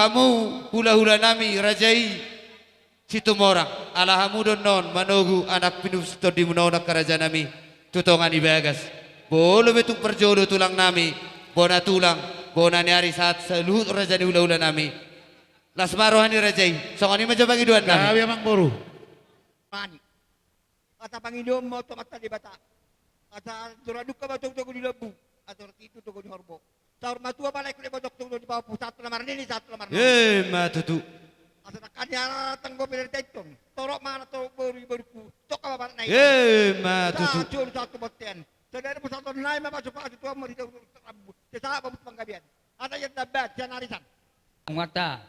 hamu hula-hula nami rajai situ morang ala hamu don non manogu anak pinusto di munauna kerajaan nami tutongan ibagas bolo betung perjodoh tulang nami bona tulang bona nyari saat seluhut rajani hula-hula nami las marohani rajai songani majabagi duan nami Kami amang boru. Mani. Ata Panginoon mo tumata di bata. Ata duraduk ka ba tungtong di labu. Ata itu tungtong di horbo. Saur matua balay ko di batok tungtong di papu. Satu lamar nini, satu lamar nini. matutu Ata nakanya tanggo pineritetong. Torok mana to baru-baruku. Tok ka ba na matutu Satu boten. Saudara po satu nai mapasok-pasok tuwa mo dito. Sa pa panggabian. Ata yung tabat, siya narisan. Mata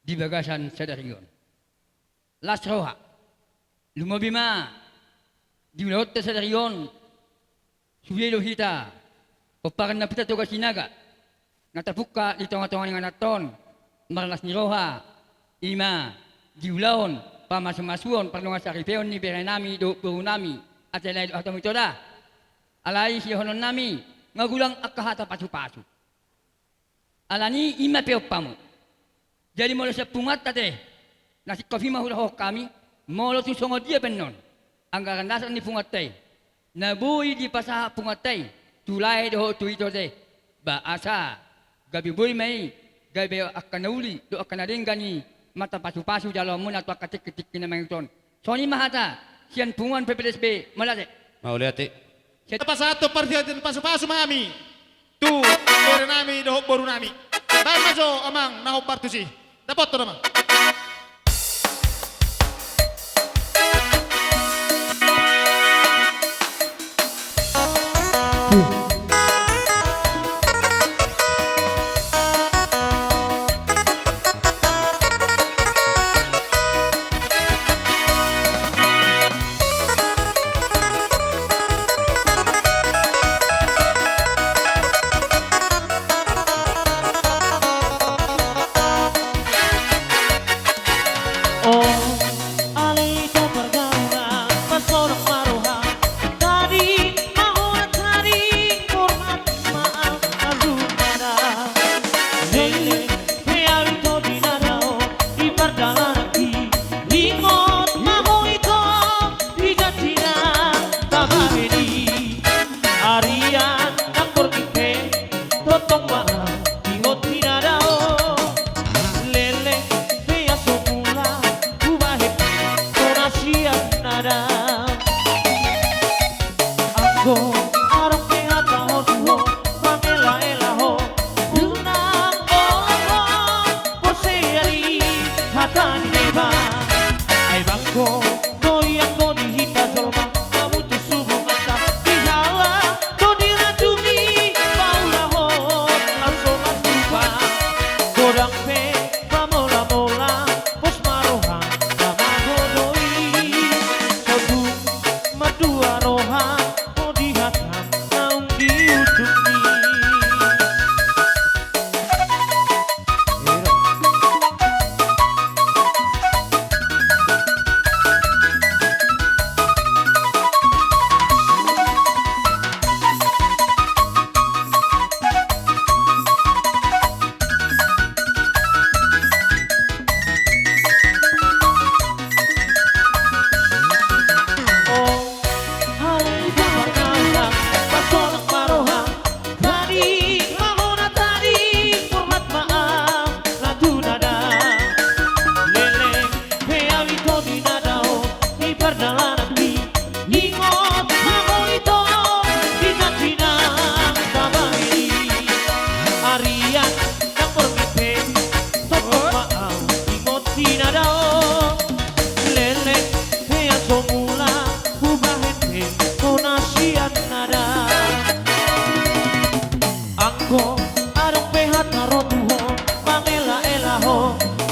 di bagasan Sedarion. Las roha. Lumabima di laut Sedarion. Suyelo hita. Paparan na pita toga sinaga. Natapuka di tengah-tengah dengan naton. Marlas ni roha. Ima di ulaon pamasumasuon parlonga sa ripeon ni berenami do nami at lain atom ito da. Alay si honon nami ngagulang akahata pasu-pasu. Alani ima peopamo. Jadi mula sa pungat tate nasi kopi mahulahok kami mula susungod dia penon. Anggaran dasar ni pungat tay. Nabui di pasaha pungat tay. Tulay doho tu ito te. Baasa gabi boy may gabi akan nauli do akan nadenggani mata pasu-pasu dalam mun atau ketik-ketik kena mengton. Soni mahata sian pungan PPSB malate. mau lihat Apa satu perhatian pasu-pasu mami. Tu bere nami dohok boru nami. Baik masuk amang nahok partusi. Dapat tu namang.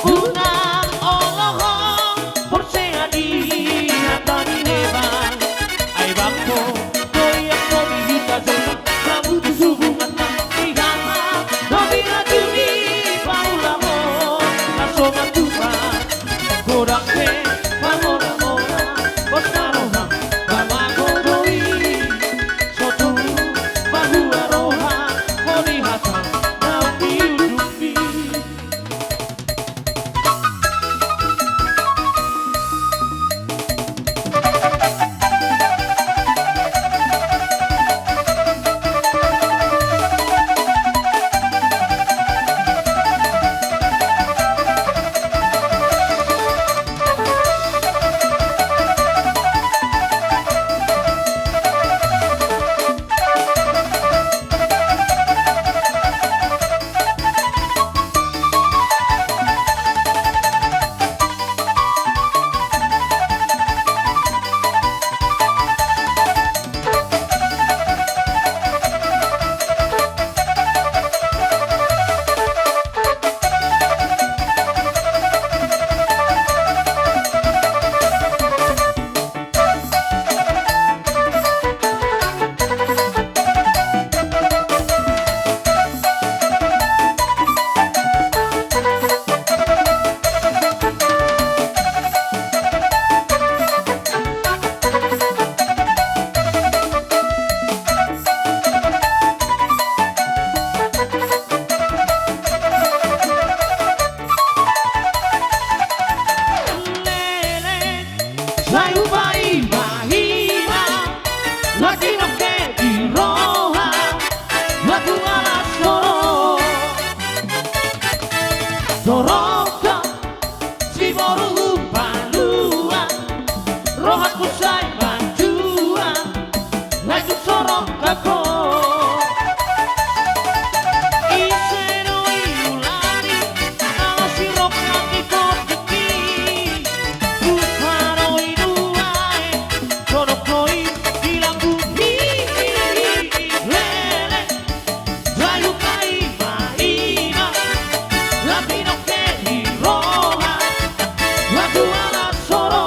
Unang olohong, porse adi, hatani Sayu bai mahina lagi noke di roha lagu alas soro Soroka si boru palua roha kusai manjua lagu soroka ko Iseno iulani ala si roka di kodeki Bufaro inuae Torokoi dilambu lele Sayu kai mahina Latino che di roha La tua la soro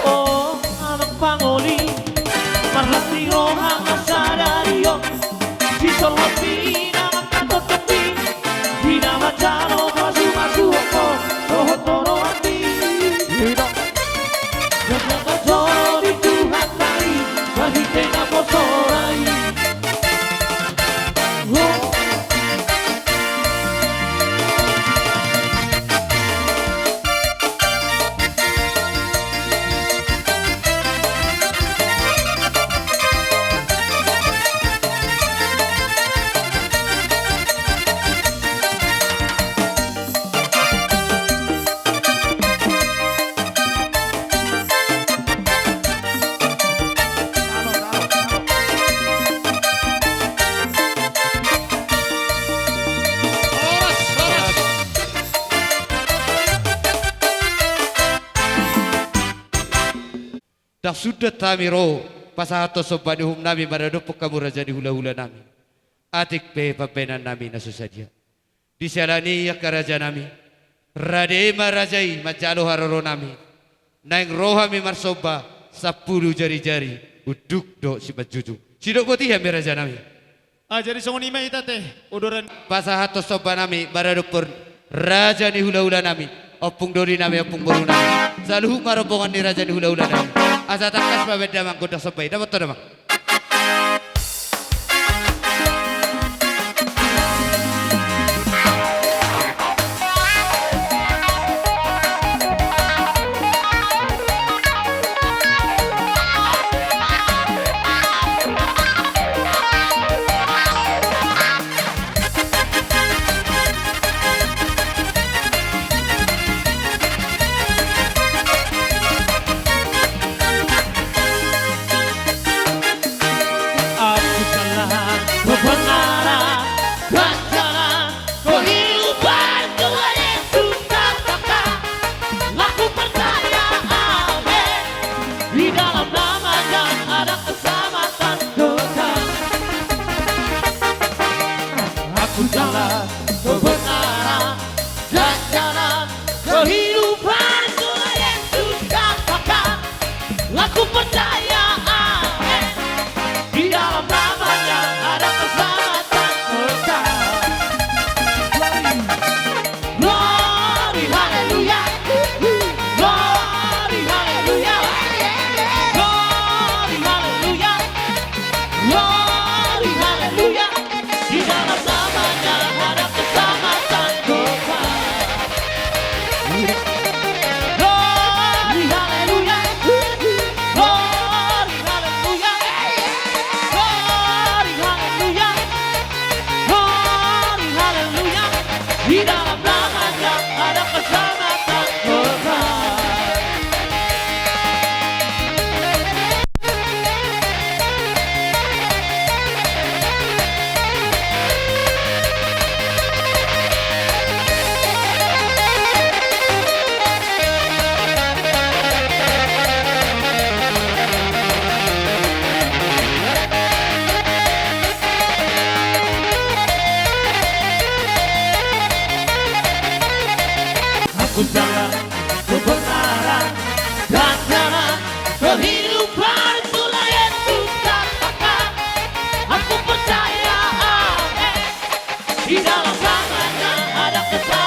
Oh, anak pangoli Marlati roha masadario Si solo pina makato tepi Pina macano masu masu oko Roho toro ati Jangan kacoro di Tuhan tari Bagi tena posorai Oh Dah sudah tamiro pasahato sobani hum nami maradupuk kamu raja di hula-hula nami. Atik pe papenan nami nasusadia. Disalani ya karaja nami. Radema rajai majalo haroro nami. Naing rohami marsoba 10 jari-jari uduk do si bajuju. Sidok boti ya raja nami. Jadi songon ima ita teh uduran Pasahato soba nami maradupur raja di hula-hula nami. Opung dori nami opung boru nami. Saluhu marobongan di raja di hula-hula nami. Asa takas babed damang goda sobai dapat to damang. Aku telah kebenaran dan jalan kehidupan Tuhan Yesus katakan Aku percaya amin Di dalam namanya ada keselamatan kekal Aku jalan kebenaran dan jalan kehidupan Tuhan Yesus katakan Aku percaya amin Di dalam namanya ada keselamatan kekal Glory, haleluya Glory, haleluya Glory, haleluya Glory, haleluya Di dalam namanya ada keselamatan kekal Glory, haleluya Glory, haleluya Glory, haleluya Glory, haleluya Di dalam namanya ada keselamatan kekal Aku jalan kebenaran dan jalan kehidupan Tuhan Yesus katakan Aku percaya amin Di dalam namanya ada keselamatan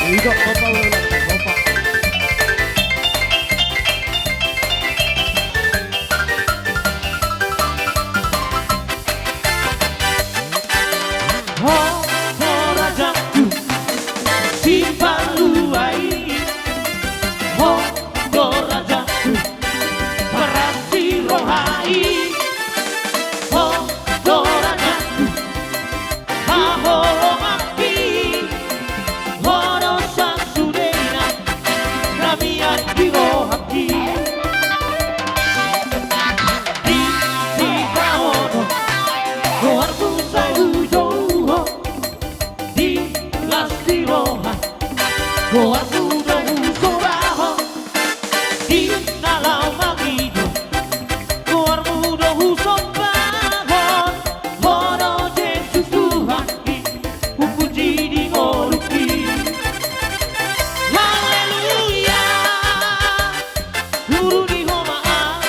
Hidup Bapak Ulang Bapak. Oh, rajaku, simpan luai. Oh, rajaku, berarti rohai. Oh, rajaku, aholo api. Horo sasudena, namian di rohaki. Di kaono, goarku saujo. Di lasti roha, goarku uso bajo. Di nalau magido, goarku uso bajo. Horo Jesus Tuhan, upuji di ngoruki. Haleluya, guru di homaan.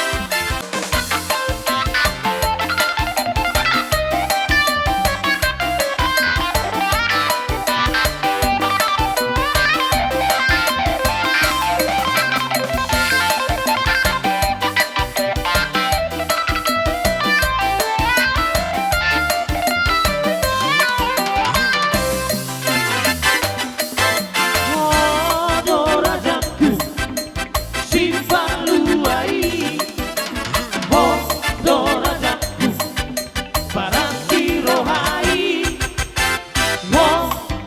Oh, rajaku, simpan luai. Oh, rajaku, berarti rohai.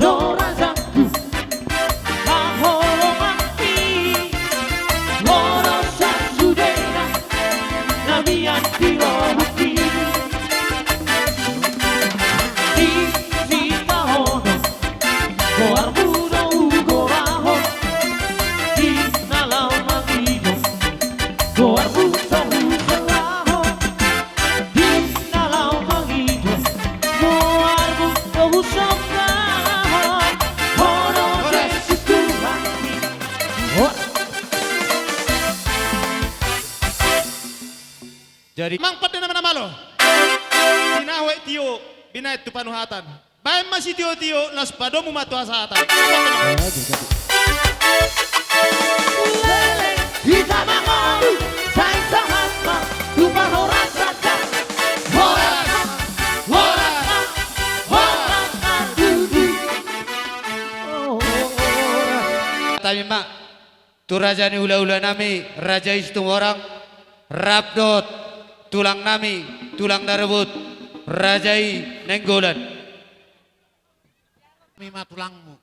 Oh, rajaku, aholo mati. Horo sasudena, namian di rohaki. Di kahono, goarbudo ugoraho. Di nalau magido, goarbudo usalaho. Di nalau magido, goarbudo usalaho. Horo Jesus Tuhan. Jadi Mang pada nama lo. Binawe tio binait tu panuhatan. Bae masih tio las padomu matu asatan. Kita bangun, saya sama, lupa orang saja. Tami mak, tu raja ni ula-ula nami, raja istung orang, rabdot, tulang nami, tulang darebut, rajai nenggolan. Mima tulangmu.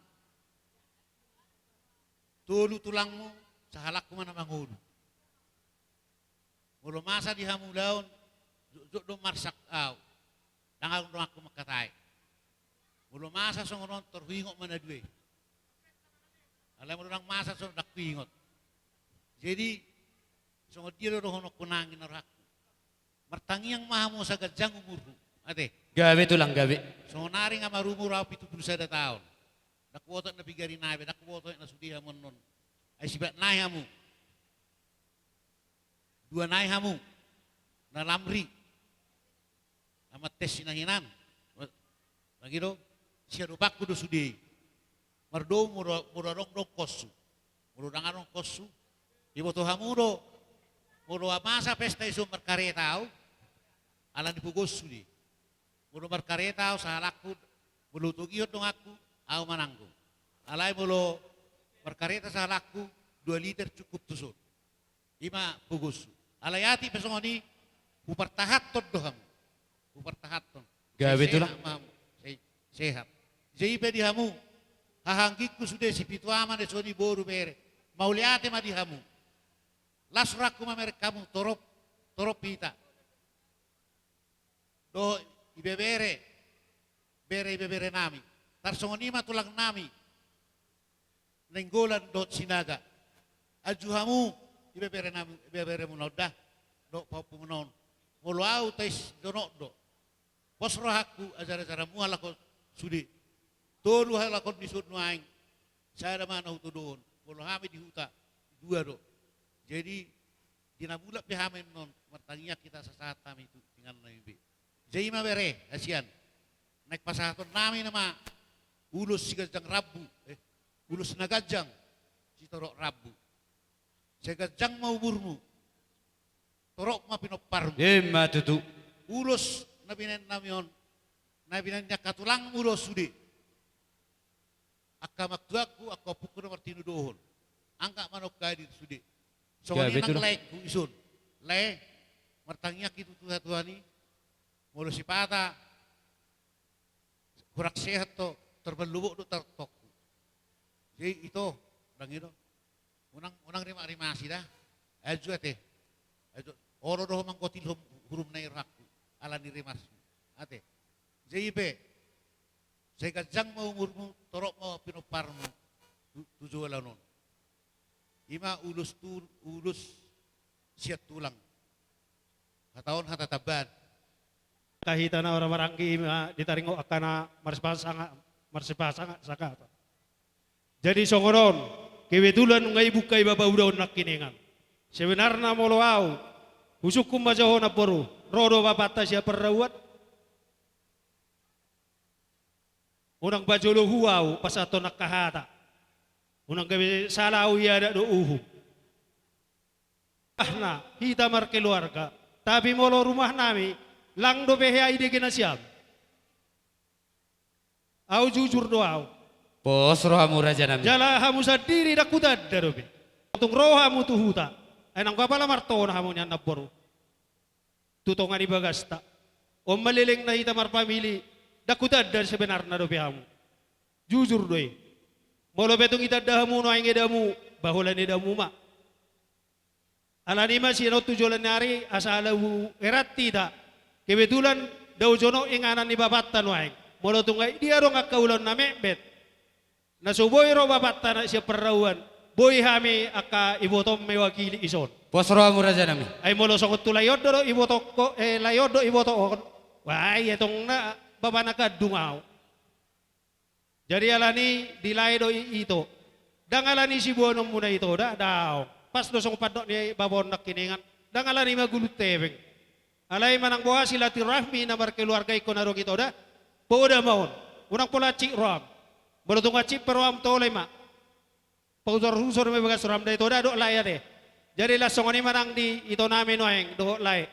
Tulu tulangmu, sahalakku mana mangudu. Mulu masa di hamu daun, zuk do marsak au. Dangal do aku makatai. Mulu masa songonon terwingok mana duwe. Alam orang masa songon dak wingot. Jadi songon dia do honok kunangin oraku. Mertangi yang mahamu sagad jang umurku. Ate. Gawe tulang gawe. Sonari nga marumur au pitu puluh sada taon. Dakuotot na bigari nabe, dakuotot na sudiha mo nun. Ay sibat nai hamu. Dua nai hamu. Na lamri. Amat tes sinahinan. Lagi do, siya rupak ko do sudi. Mardo murarong dong kosu. Murudangan dong kosu. Ibo to hamu do. Muro amasa pesta isu merkaretau. Alan dipugos sudi. Muro merkaretau sahalakku. Mulu tugiot dong aku. Aku mananggu. Alay mulo merkareta sahalakku 2 liter cukup tusut. 5 pugos. Alayati pesongoni upartahat ton doham. Upartahat ton. Gawe tulang. Sehat. Jadi pedi hamu. Hahangkiku sudah si pitu aman de soni boru bere. Mauliate ma di hamu. Lasraku mamer kamu torop pita. Do ibebere. Bere ibebere nami. Tarsongonima tulang nami. Nenggolan dot sinaga. Ajuhamu ibebere nami ibebere munodah. Do papu munon. Mulu au tais donok do. Posrohaku ajar-ajar mualako sudi. Tolu halakon disud nuaing. Saya ada mana hutu doon. Mulu hami di huta. 2 do. Jadi dinabulak pihamen non. Martangiak kita sasaat kami itu tinggal nabi. Jadi ma bere asian. Naik pasaton nami nama. Ulus siga jang rabu. ulus nagajang si torok rabu. Segajang mau burmu. Torok ma pinoparmu. Yema tutu. Ulus nabinan namion. Nabinan katulang ulos sudi. Akka maktuaku akka pukul nomor tinu dohon. Angka manok kadi sudi. Soalnya Gabe nang tuh. lek ku isun. Le martangnya kitu tuhani. Mulu si pata. Kurak sehat to terbelubuk do tertok. Jadi itu orang itu. Unang rima sih dah. Ajo teh. Ajo oro doh mangkotil hurum nai rakku. Ala ni rimas. Ate. JIP. Saya kajang mau umurmu, torok mau pinoparmu. Tujuh lanon. Ima ulus siat tulang. Hataon hatataban. Kahita na orang marangki ditaringo akana marsipasanga saka. Jadi songoron, kebetulan ngai bukai babaudaon nakiningan. Sebenarnya molo au, husukum majaho na poru, rodo bapata siya perawat. Unang bajolo huau pasato nakahata. Unang gabi salau ya ada do uhu. Ahna hita mar keluarga, tapi molo rumah nami lang do behe ide kena siam. Au jujur do au. Bos rohamu raja nami. Jala hamu sadiri dak kutad darobe. Tung rohamu tu huta. Enang kapala martona hamu nyan naboru. Tutongan ibagasta. Om malileng na hita mar pamili. Dakutad dari sebenarnya do hamu. Jujur doi. Molo betong itad dahamu no ainge damu baholan damu ma. Alani ma sino tujulan nari asala erat tidak. Kebetulan daw jono inganan ni babatan waeng. Molo tungai dia ro ngakaulan na mebet. Nasuboy ro babatan na siya perawan. Boy hami aka ibotom mewakili ison. Bos rohamu raja nami. Ay molo sokot tulayod do ibotok ko layod do ibotok. Wai etong na babanaka dungaw. Jadi alani dilay do ito. Dang alani si buonom muna ito da daw. Pas do song padok ni babon nakiningan. Dang alani magulut tebeng. Alay manang buha sila tirahmi na markeluarga iko na rog ito da. Poda maon. Unang pula cik ram. Balutong ka cik peruam tolay ma. Pausor-usor may bagas ram da ito da do laya de. Jadi lasong ni manang di ito namin noeng do lay.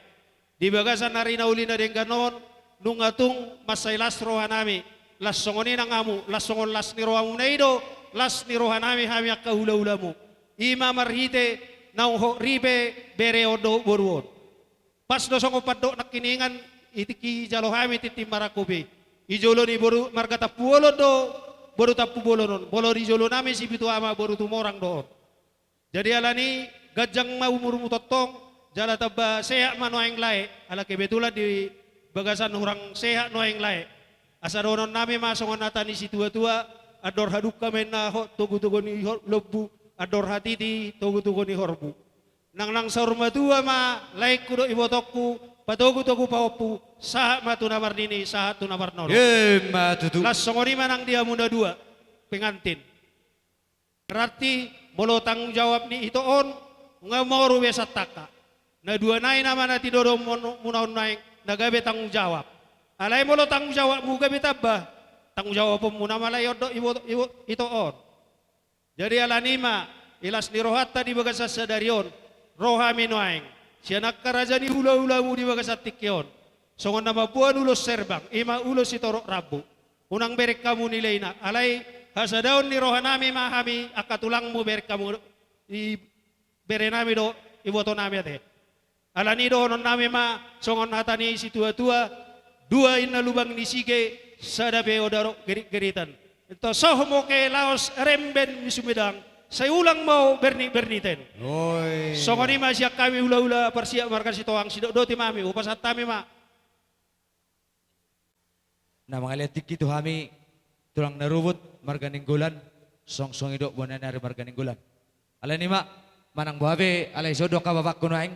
Di bagasan na rin na uli na din ganon. Nung atong masaylas roha nami, las songoni nang amu, las songon las ni roha mo na ido, las ni roha nami hami ak kahula-hula mo. Ima marhite, nauho ribe, bere odo boruon. Pas do songo paddo nakiningan, itiki jalo hami titi marakobe. Ijolo ni boru margata puolo do, boru tapu bolo non. Bolo di jolo nami si bitu ama boru tumorang doon. Jadi alani, gajang maumur mo totong, jala taba seyak manuaing lae, ala kebetulan di bagasan orang sehat noeng lae. Asaronon nami masongon natani si tua-tua ador haduk kami na tugu-tugu ni lebu ador hatiti tugu-tugu ni horbu. Nang saurma tua ma laik kudo ibotokku patugu-tugu paupu sahat matu namar nini sahat tu namar noro. Yema tutu. Las songoni manang dia muda dua pengantin. Berarti molo tanggung jawab ni itu on ngamoru besataka. Na dua nai nama na tidoro munaon naik nagabe tanggung jawab. Alay mo lo tanggung jawab mo gabe tabah. Tanggung jawab mo na malayo do iwo ito on. Jadi alanima ilas ni rohatta di bagasat sadarion. Roha minuaing. Siya nakaraja ni hula-hula mo di bagasat tikyon. Songon nama buwan ulos serbang. Ima ulos itoro rabu. Unang berek kamu nilay na. Alay hasadaon ni roha nami mahami akatulang mo berek kamu i bere nami do iwoto nami ate. Alani do non nami ma songon hatani si tua-tua dua ina lubang ni sige sadabe odaro gerit-geritan. Ito soh mo ke laos remben ni sumedang say ulang mau berniten. Oy. Songon ni ma siya kami hula-hula persiap markan si toang si do ti mami upasat tami ma. Na mga letik itu kami tulang narubot marganing gulan song-song idok buwan na marganing gulan. Alay ni ma manang buhabe alay sodok ka babak kunaing.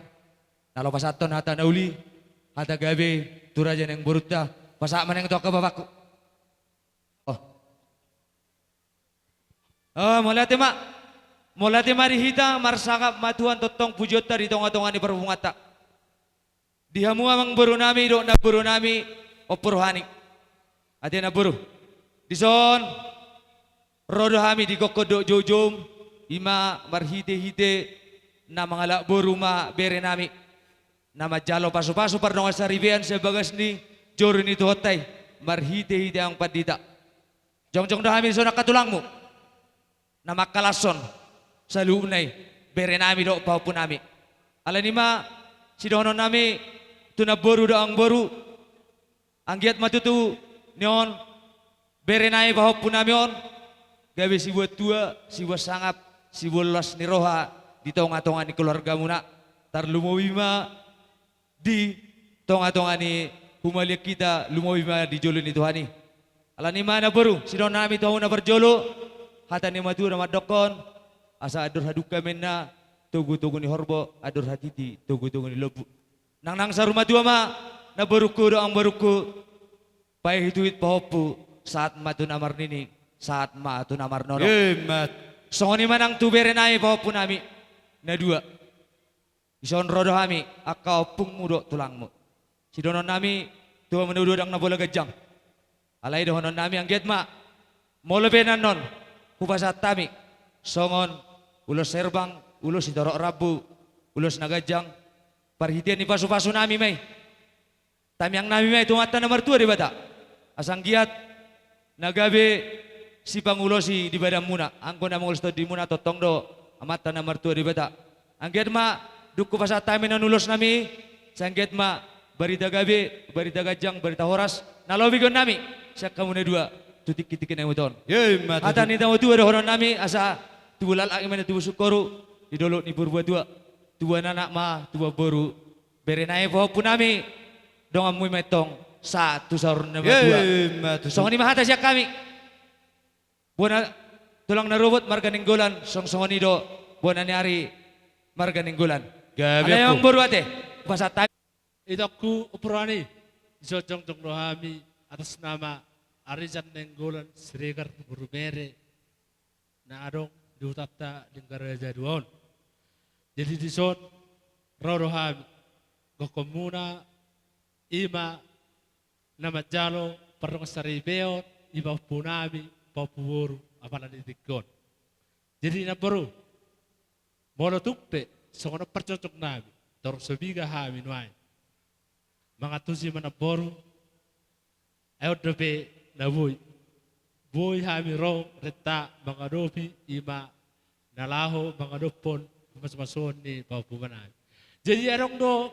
Nalo pasaton hata nauli, hata gabe turajan yang burutda, pasak maneng to ka babakku. Oh, mulati mari hita marsakap matuan totong pujota di tonga-tonga ni perbungata. Dihamu amang buru nami do na buru nami opuruhani. Ate na buru. Dison rodo hami di kokodok jojom ima marhite-hite na mga lakbo ruma bere nami nama jalo paso-paso pardong asaribean sa bagas ni joro ni tuhotay marhite-hite ang padita jong-jong dahami so nakatulang mo na makalason sa luunay bere nami do paupun nami alanima si donon nami tunaboru do ang boru anggiat matutu nion bere nami paupun nami on gawe si buat tua si buat sangap si bolas ni roha di tonga-tonga ni keluarga muna tar lumawima di tonga-tonga ni humaliak kita lumawima di jolo ni Tuhani alani mana baru si don nami tahu na berjolo hata ni matu na madokon asa adur haduka menna tugu-tugu ni horbo adur hatiti tugu-tugu ni lobu nang sa rumah tua ma na baruku doang baruku pai hituit pahopu saat matu namar nini saat matu namar nono songoni manang tu bere nai pahopu nami na dua ison rodo hami akau pung mudo tulangmu si donon nami tua menuduh dang na bola gajang alai donon nami ang giat ma mo lebenan non kupasat tami songon ulos serbang ulos idorok rabu ulos nagajang parhitian ni pasu-pasu nami mai tami yang nami mai tumata nomor 2 di bata asang giat nagabe si pangulosi di badan muna angko na mangulus di muna totong do amata nomor 2 di bata anggiat ma duku pasat tami nanulos nami sanggiat ma barita gabe barita gajang barita horas nalobi gon nami sak kamu ne 2 tutik-tikin yang uton ata ni tamu 2 horon nami asa tubulal ak mana tubu sukoru di dolo ni purba 2 anak ma tua boru berenai po punami dong amui metong satu sahur nama 2 songoni mahata siak kami buana tulang narobot marga ninggolan song-songoni do buana ni hari marga ninggolan ada yang boru ate pasat itu aku upurani isojong jong rohami atas nama Arizan Nenggolan Sregar Burumere na adong diutata negara jaduan. Jadi di son rohami gokomuna ima nama jalo perong saribeo iba punami papuoru apalagi dikon. Jadi na baru molo tukpe songono percocok nabi tor sobiga hami nuai. Mangatusi mana baru ayo dobe na boy hami ro reta mangadopi ima nalaho mangadopon mas-mason ni papumanan. Jadi arong do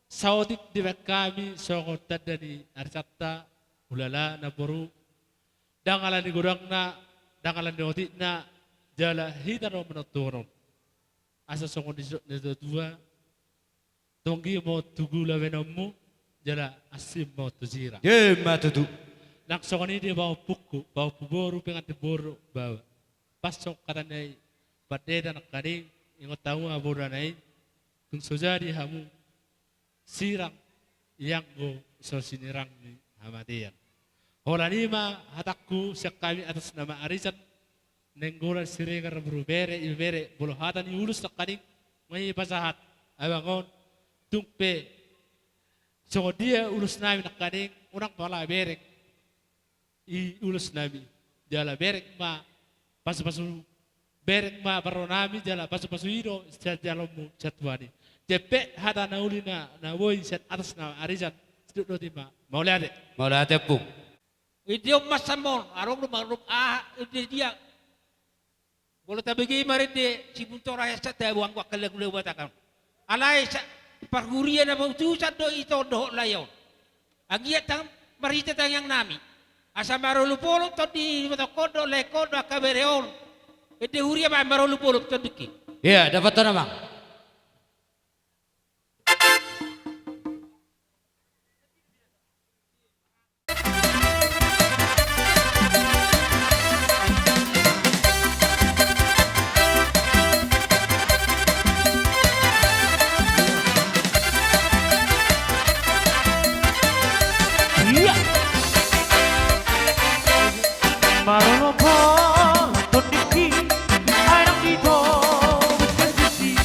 saudik di kami songot tadani arcata ulala na boru dangalan ni gurang na dangalan ni otik na jala hitaro menoturong asa songot di dua tonggi mo tugula venomu jala asim mo tuzira matutu nak songoni dia bawa puku bawa puboru pengantin boru bawa pasok katanai badeda nak kading ingot tahu aboranai kung sojadi hamu sirang yang go so sinirang ni hamadian holanima hatakku siak kami atas nama Arizan Nenggolan Sregar Burumere ibere bolo hatan iulus nak kading mai pasahat abangon tungpe so dia ulus nami nak kading orang pala berek i ulus nami jala berek ma pasu-pasu berek ma baronami jala pasu-pasu iro jalomu jatuani jepe hata naulina na woi set atas na Arizan sedut roti ma mau lihat pung Idiom masamon arong rumaruk dia boleh tabagi marede si buntora ya sa tawang wa kalag batakan alai sa parguria na bautu sa do ito do layon agiat tang marita tang yang nami asa marulupolo to di kodo le kodo akabereon ede huria ba marulupolo to diki iya dapat to namang Marunong po, tundiki, ay nang dito, bukan sisi,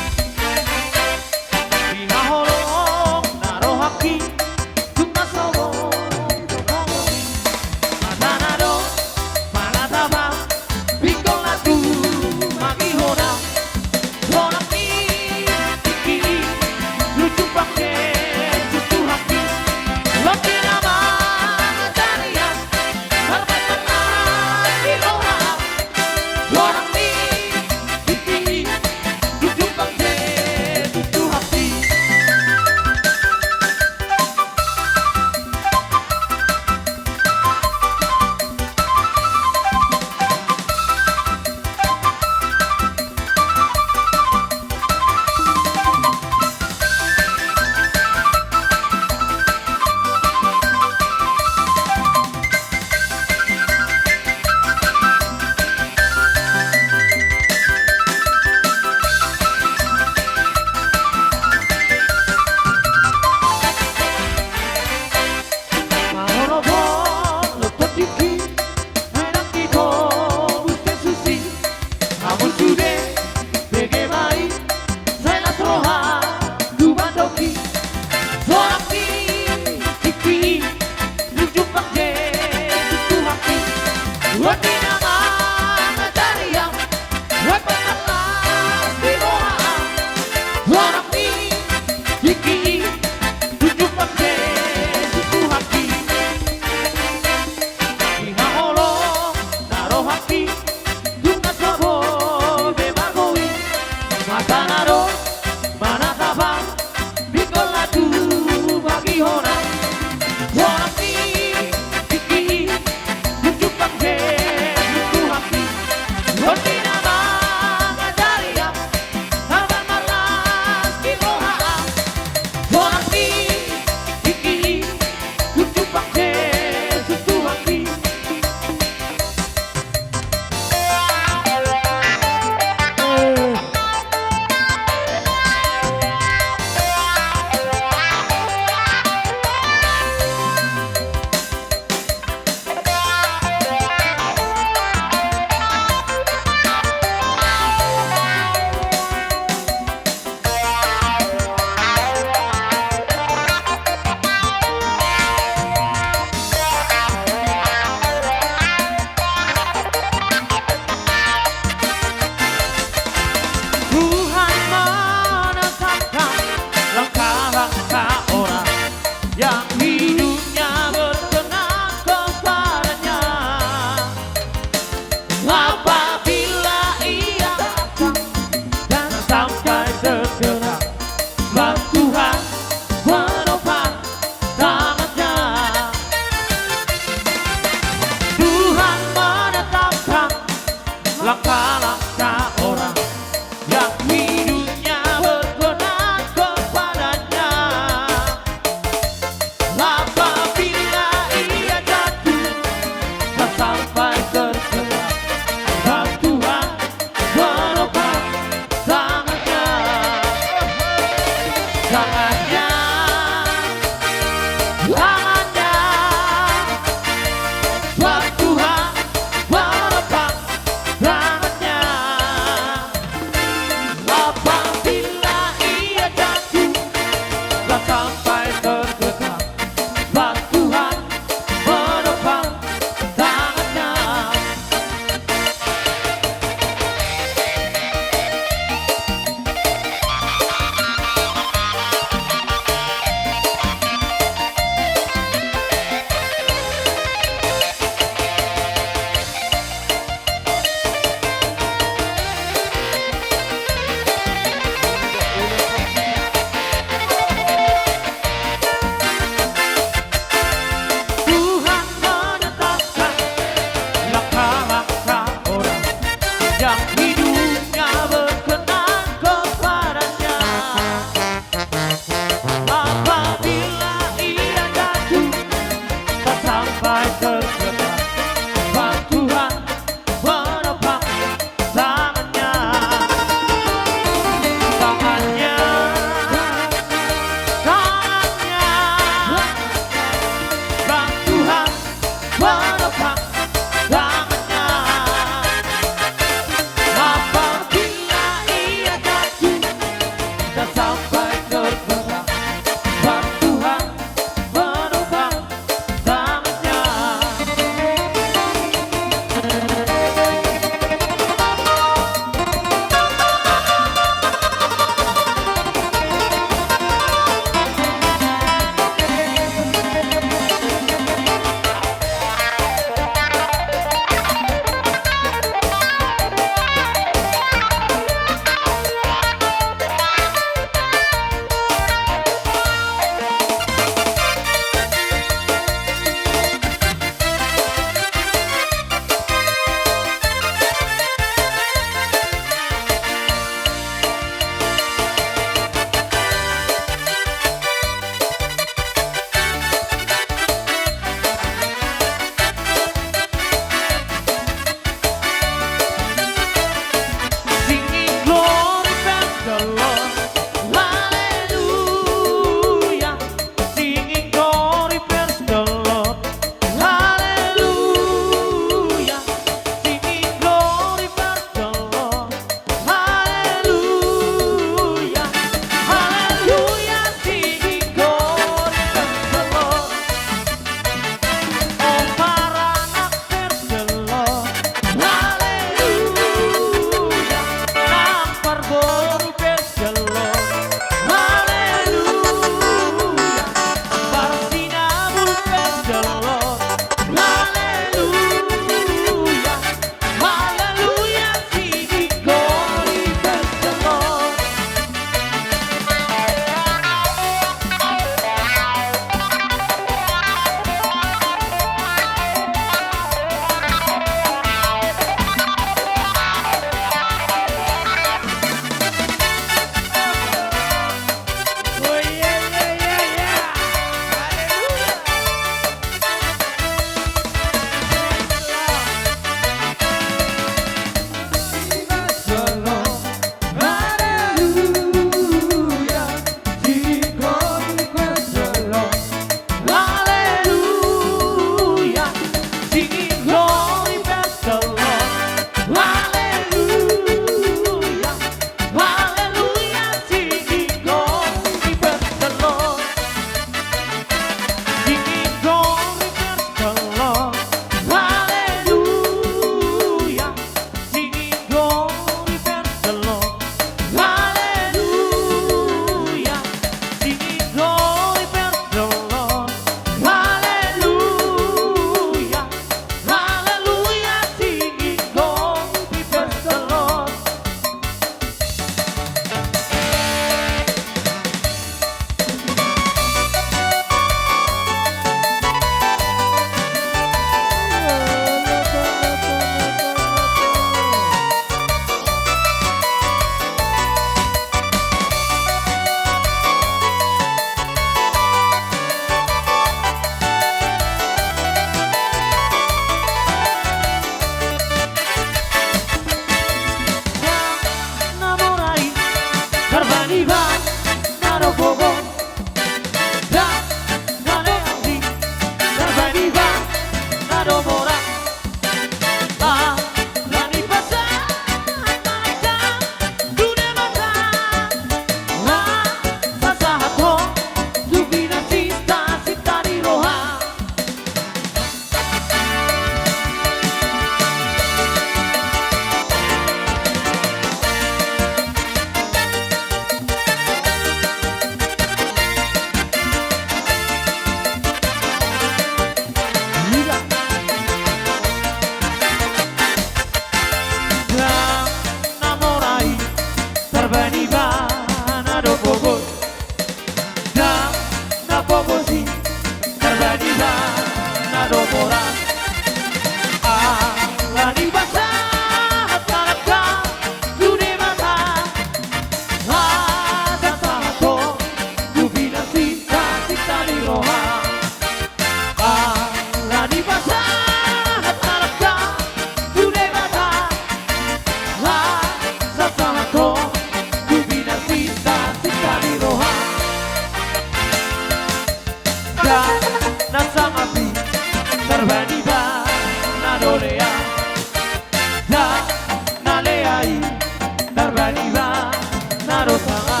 naro sanga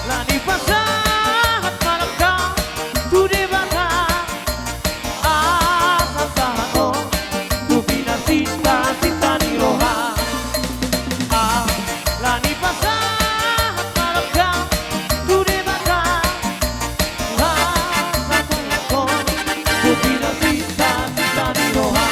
lani pasahat malaka tu de bata sasaho tu pinasita sita ni roha lani pasahat malaka tu de bata sasaho tu pinasita sita ni roha.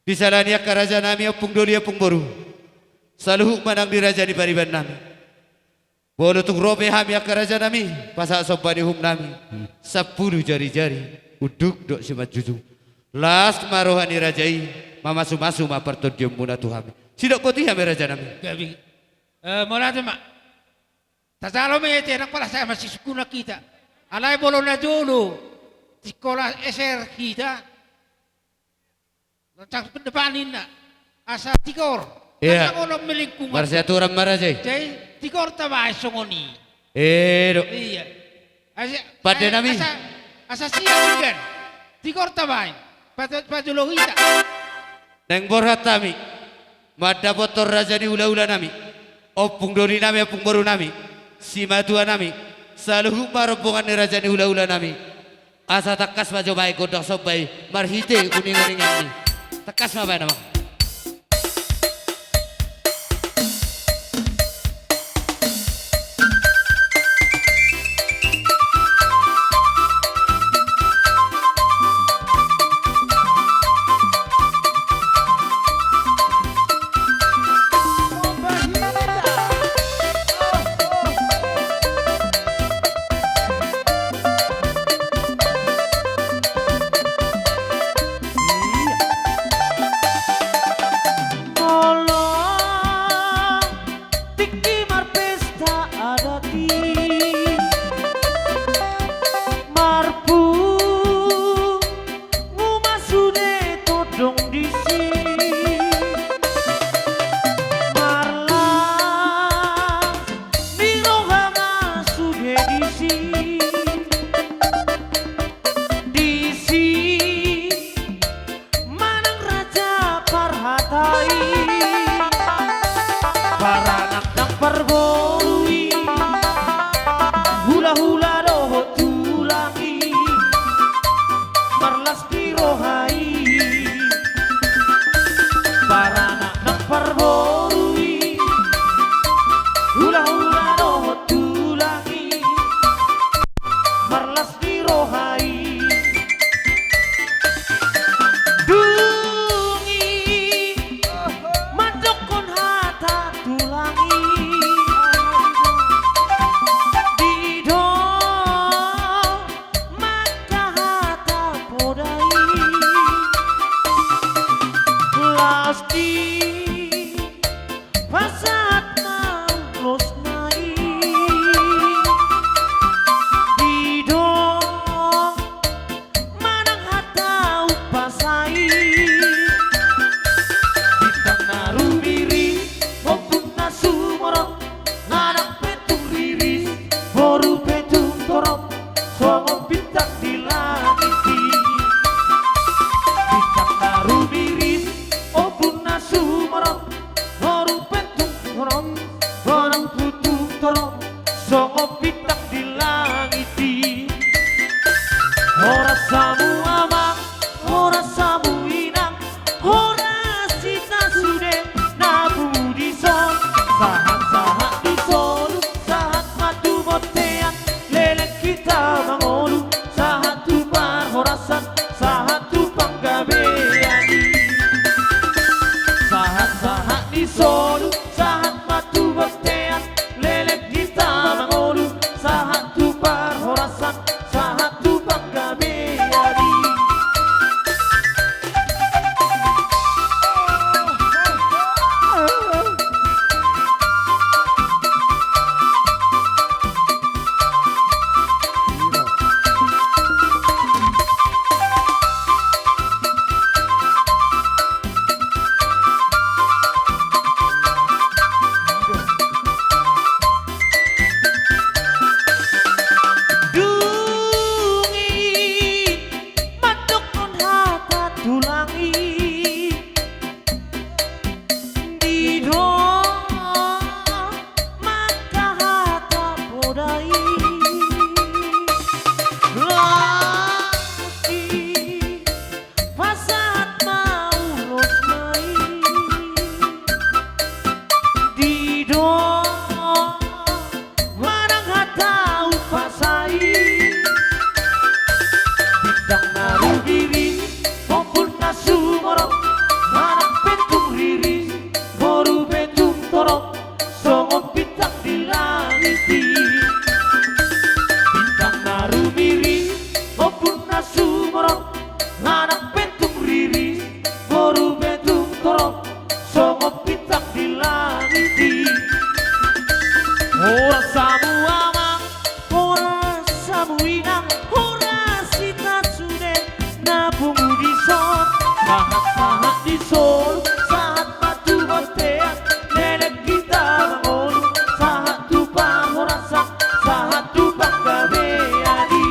Di salania karaja nami opung doli opung boru. Saluhu manang di raja di pariban nami. Bolo tung robe hami karaja nami. Pasak sobani hum nami. 10 jari-jari. Uduk dok simat juju. Las marohani rajai. Mama sumasu ma pertodium muna tuhami. Sidok poti hami raja nami. Gabi. Mula tu mak. Tasalo me terang pala saya masih sukuna kita. Alai bolo na dulu. Sekolah SR kita. Tang pendepanin na asa tikor. Iya. Ono melingkung. Marsiatu ram marajai. Jai tikor tabay songoni. Do. Iya. Pada nami. Asa siya kan. Tikor tabay. Padulohita. Neng borhat nami. Mada botor raja ni ula-ula nami. Opung doni nami opung boru nami. Si madua nami. Saluhu marobongan ni raja ni ula-ula nami. Asa takas majobai kodok sobai marhite uning-uning ini. Tekas apa nama? Sahat-sahat di Solo, sahat batu botean, nenek kita bangun, sahat tupang horasak, sahat tupang gabeani.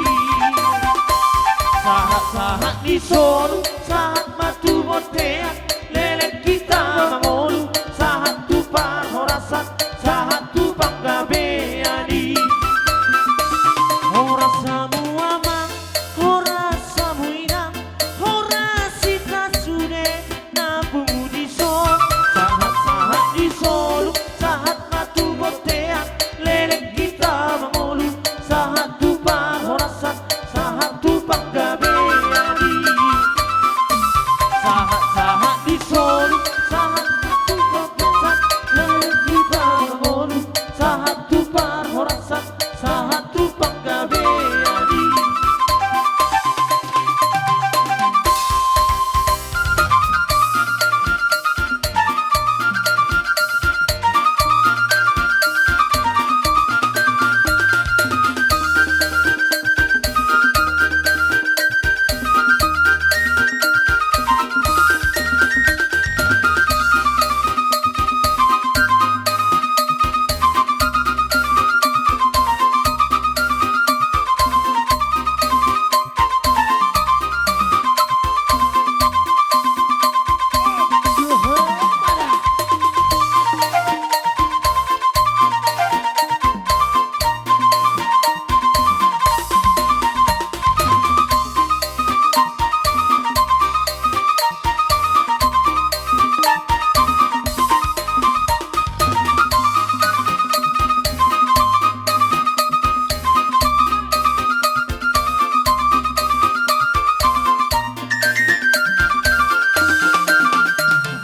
Sahat-sahat di Solo, sahat batu botean, nenek kita bangun, sahat tupang horasak, sahat tupang gabeani. Ora samu amang, ora samu inang, ora sita sude nabung di Solo. Sahat-sahat di Solo, sahat matu botean, lelek kita mangolu, sahat tupang horasak, sahat tupang gabeani. Sahat-sahat di Solo, sahat matu botean, lelek kita mangolu, sahat tupang horasak, sahat tupang gabeani.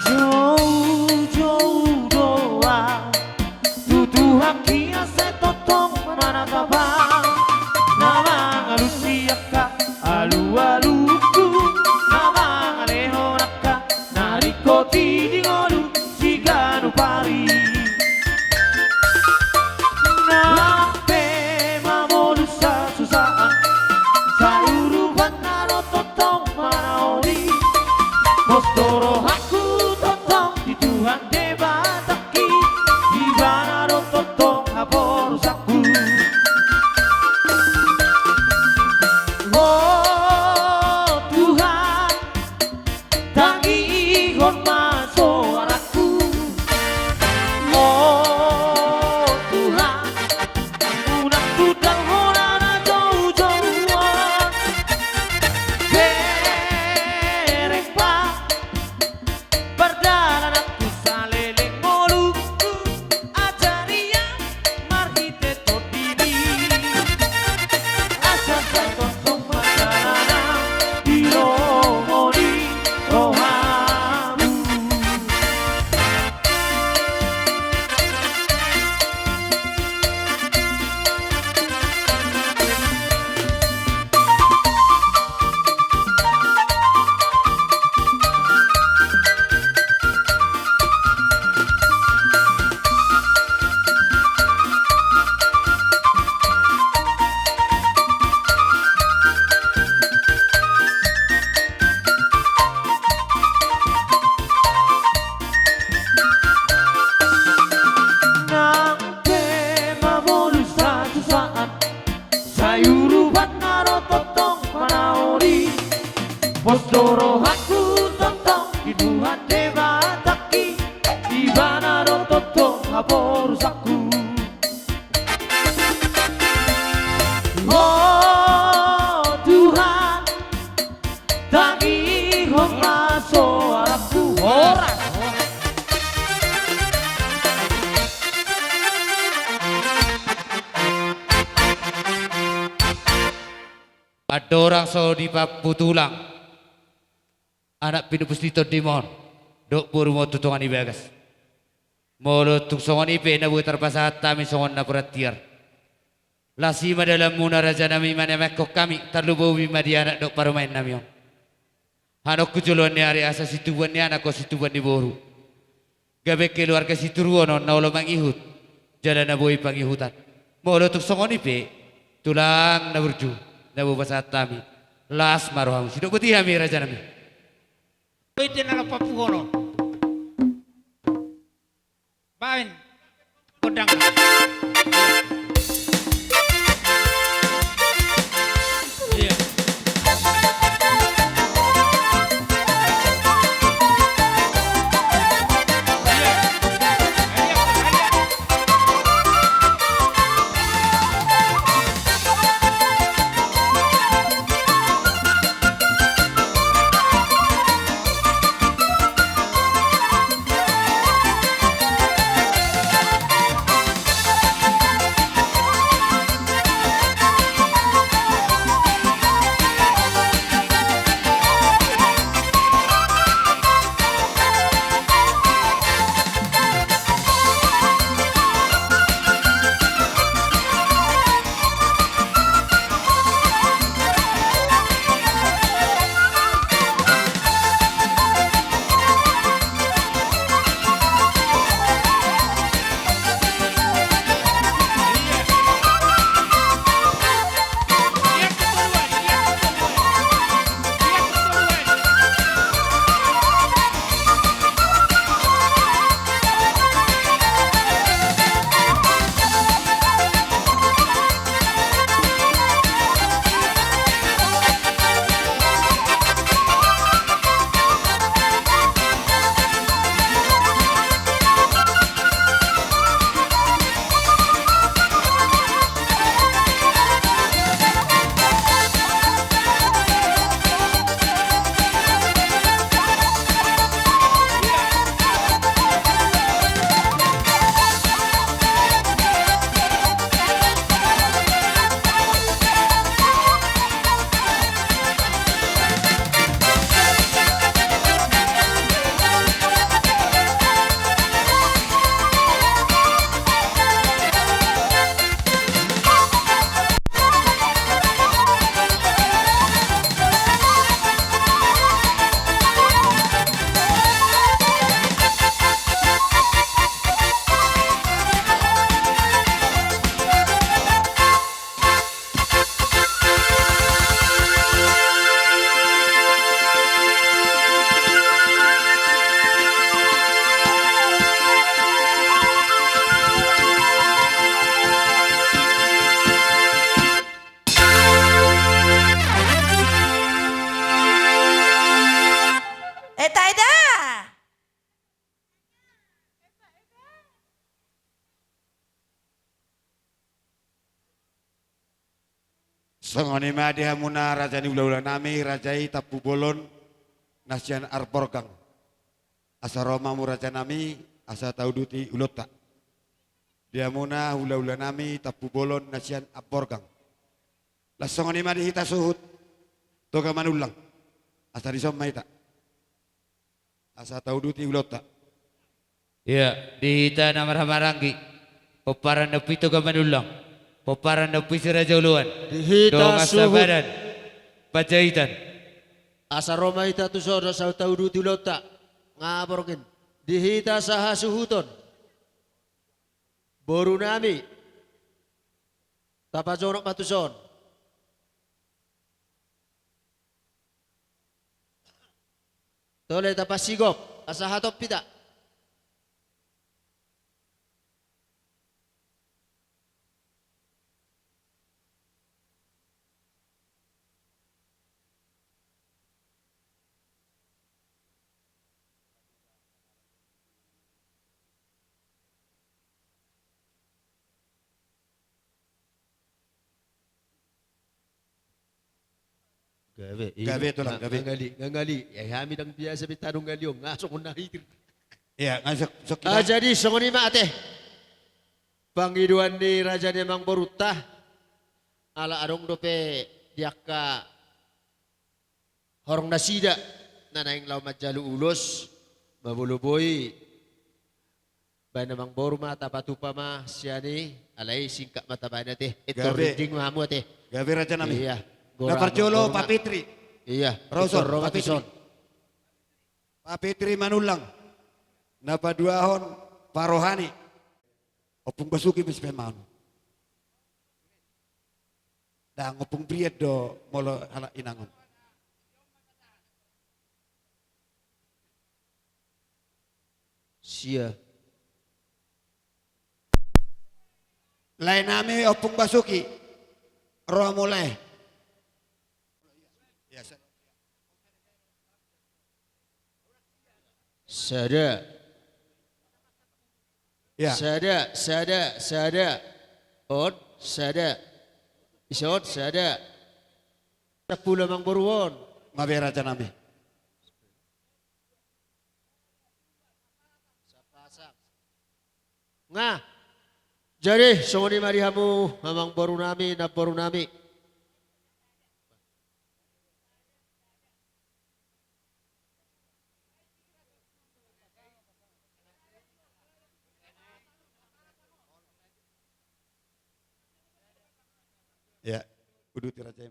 Jauh-jauh doa, tutu haki ase totong mana tabang, nama ngalusiaka alu-aluku, nama ngalehoraka nariko tidingolu siganu pari. Nampe mamolu susaan, sayuruban naro totong mana oli, postoro haku totong di Tuhan debataki, di mana ro totong haborusaku. Oh Tuhan, tangi hormat suaraku. Oh Tuhan, unak tudang horana jauh-jauhan, berempa berjalan aku saleleng moluku, ajaria marhite todini, asal terkosong perjalanan di romoni rohamu. Nampe mamolu satu saat, sayuruban naro totong manaori, postoro haku totong di Tuhan debataki, di mana ro totong haborusaku. Oh Tuhan, tangi hormat suaraku. Horas. Ada orang so di papu tulang, anak pinupus dito dimon, dok puru mo tutungan ibagas. Molo tuk songon ipe na buat terpasat kami songon na peratiar. Lasima dalam muna raja nami mana mekok kami terlubu bima di anak dok parumain nami on. Hanok kujuluan ni hari asa situan ni anak ko situan di boru. Gabe keluarga situruan on na ulo mangihut, jalan na boy pangihutan. Molo tuk songon ipe tulang na burju. Nabu pasat kami las maroham sidok beti kami raja nami Pwede na lang papuhono. Bain. Kodang. Iya. Songoni madi hamuna rajani ula-ula nami rajai tapu bolon nasian arporgang. Asa Roma muraja nami asa tauduti ulota. Diamuna ula-ula nami tapu bolon nasian arporgang. Lasongoni madi hita suhut toga manulang. Asa disomma hita. Asa tauduti ulota. Ya, di hita namar hamaranggi. Peparan nepi toga manulang. Peparan nepi siraja uluan. Dihita Dong suhut. asabaran. Pajaitan. Asa Roma ita tu soda sa taudu tilota ngaborgen. Dihita saha suhuton. Boru nami. Tapa jorok matuson. Tole tapa sigop. Asa hatop pita. Gawe tulang gawe. Ngali. Ya kami dang biasa bitarung galiong ngasok na hitir. Ya ngasok sok kita. Jadi songoni ma teh. Pangiduan ni raja nemang borutah. Ala arong dope diaka horong nasida nanaing law majalu ulus babuluboy. Bay namang boru mata patupa ma siani alai singkat mata bayna teh. Ito Gawe. rinting mahamu teh. Gawe raja nami. Iya. Naparjolo Pak Pitri. Iya. Rosor Ikor Pak Pitri. Romatuson. Pak Pitri manulang. Napa duahon Parohani. Opung basuki bis pemaun. Dah ngopung priet do molo hala inangon. Sia. Lain nami opung basuki. Roh mulai. Sada. Ya. Sada. Od, sada. Isod, sada. Pula mang boruon. Mabera nami. Nga. Jadi, sungguh mari hamu mamang boru nami na boru nami. Ya, kudu tiraja.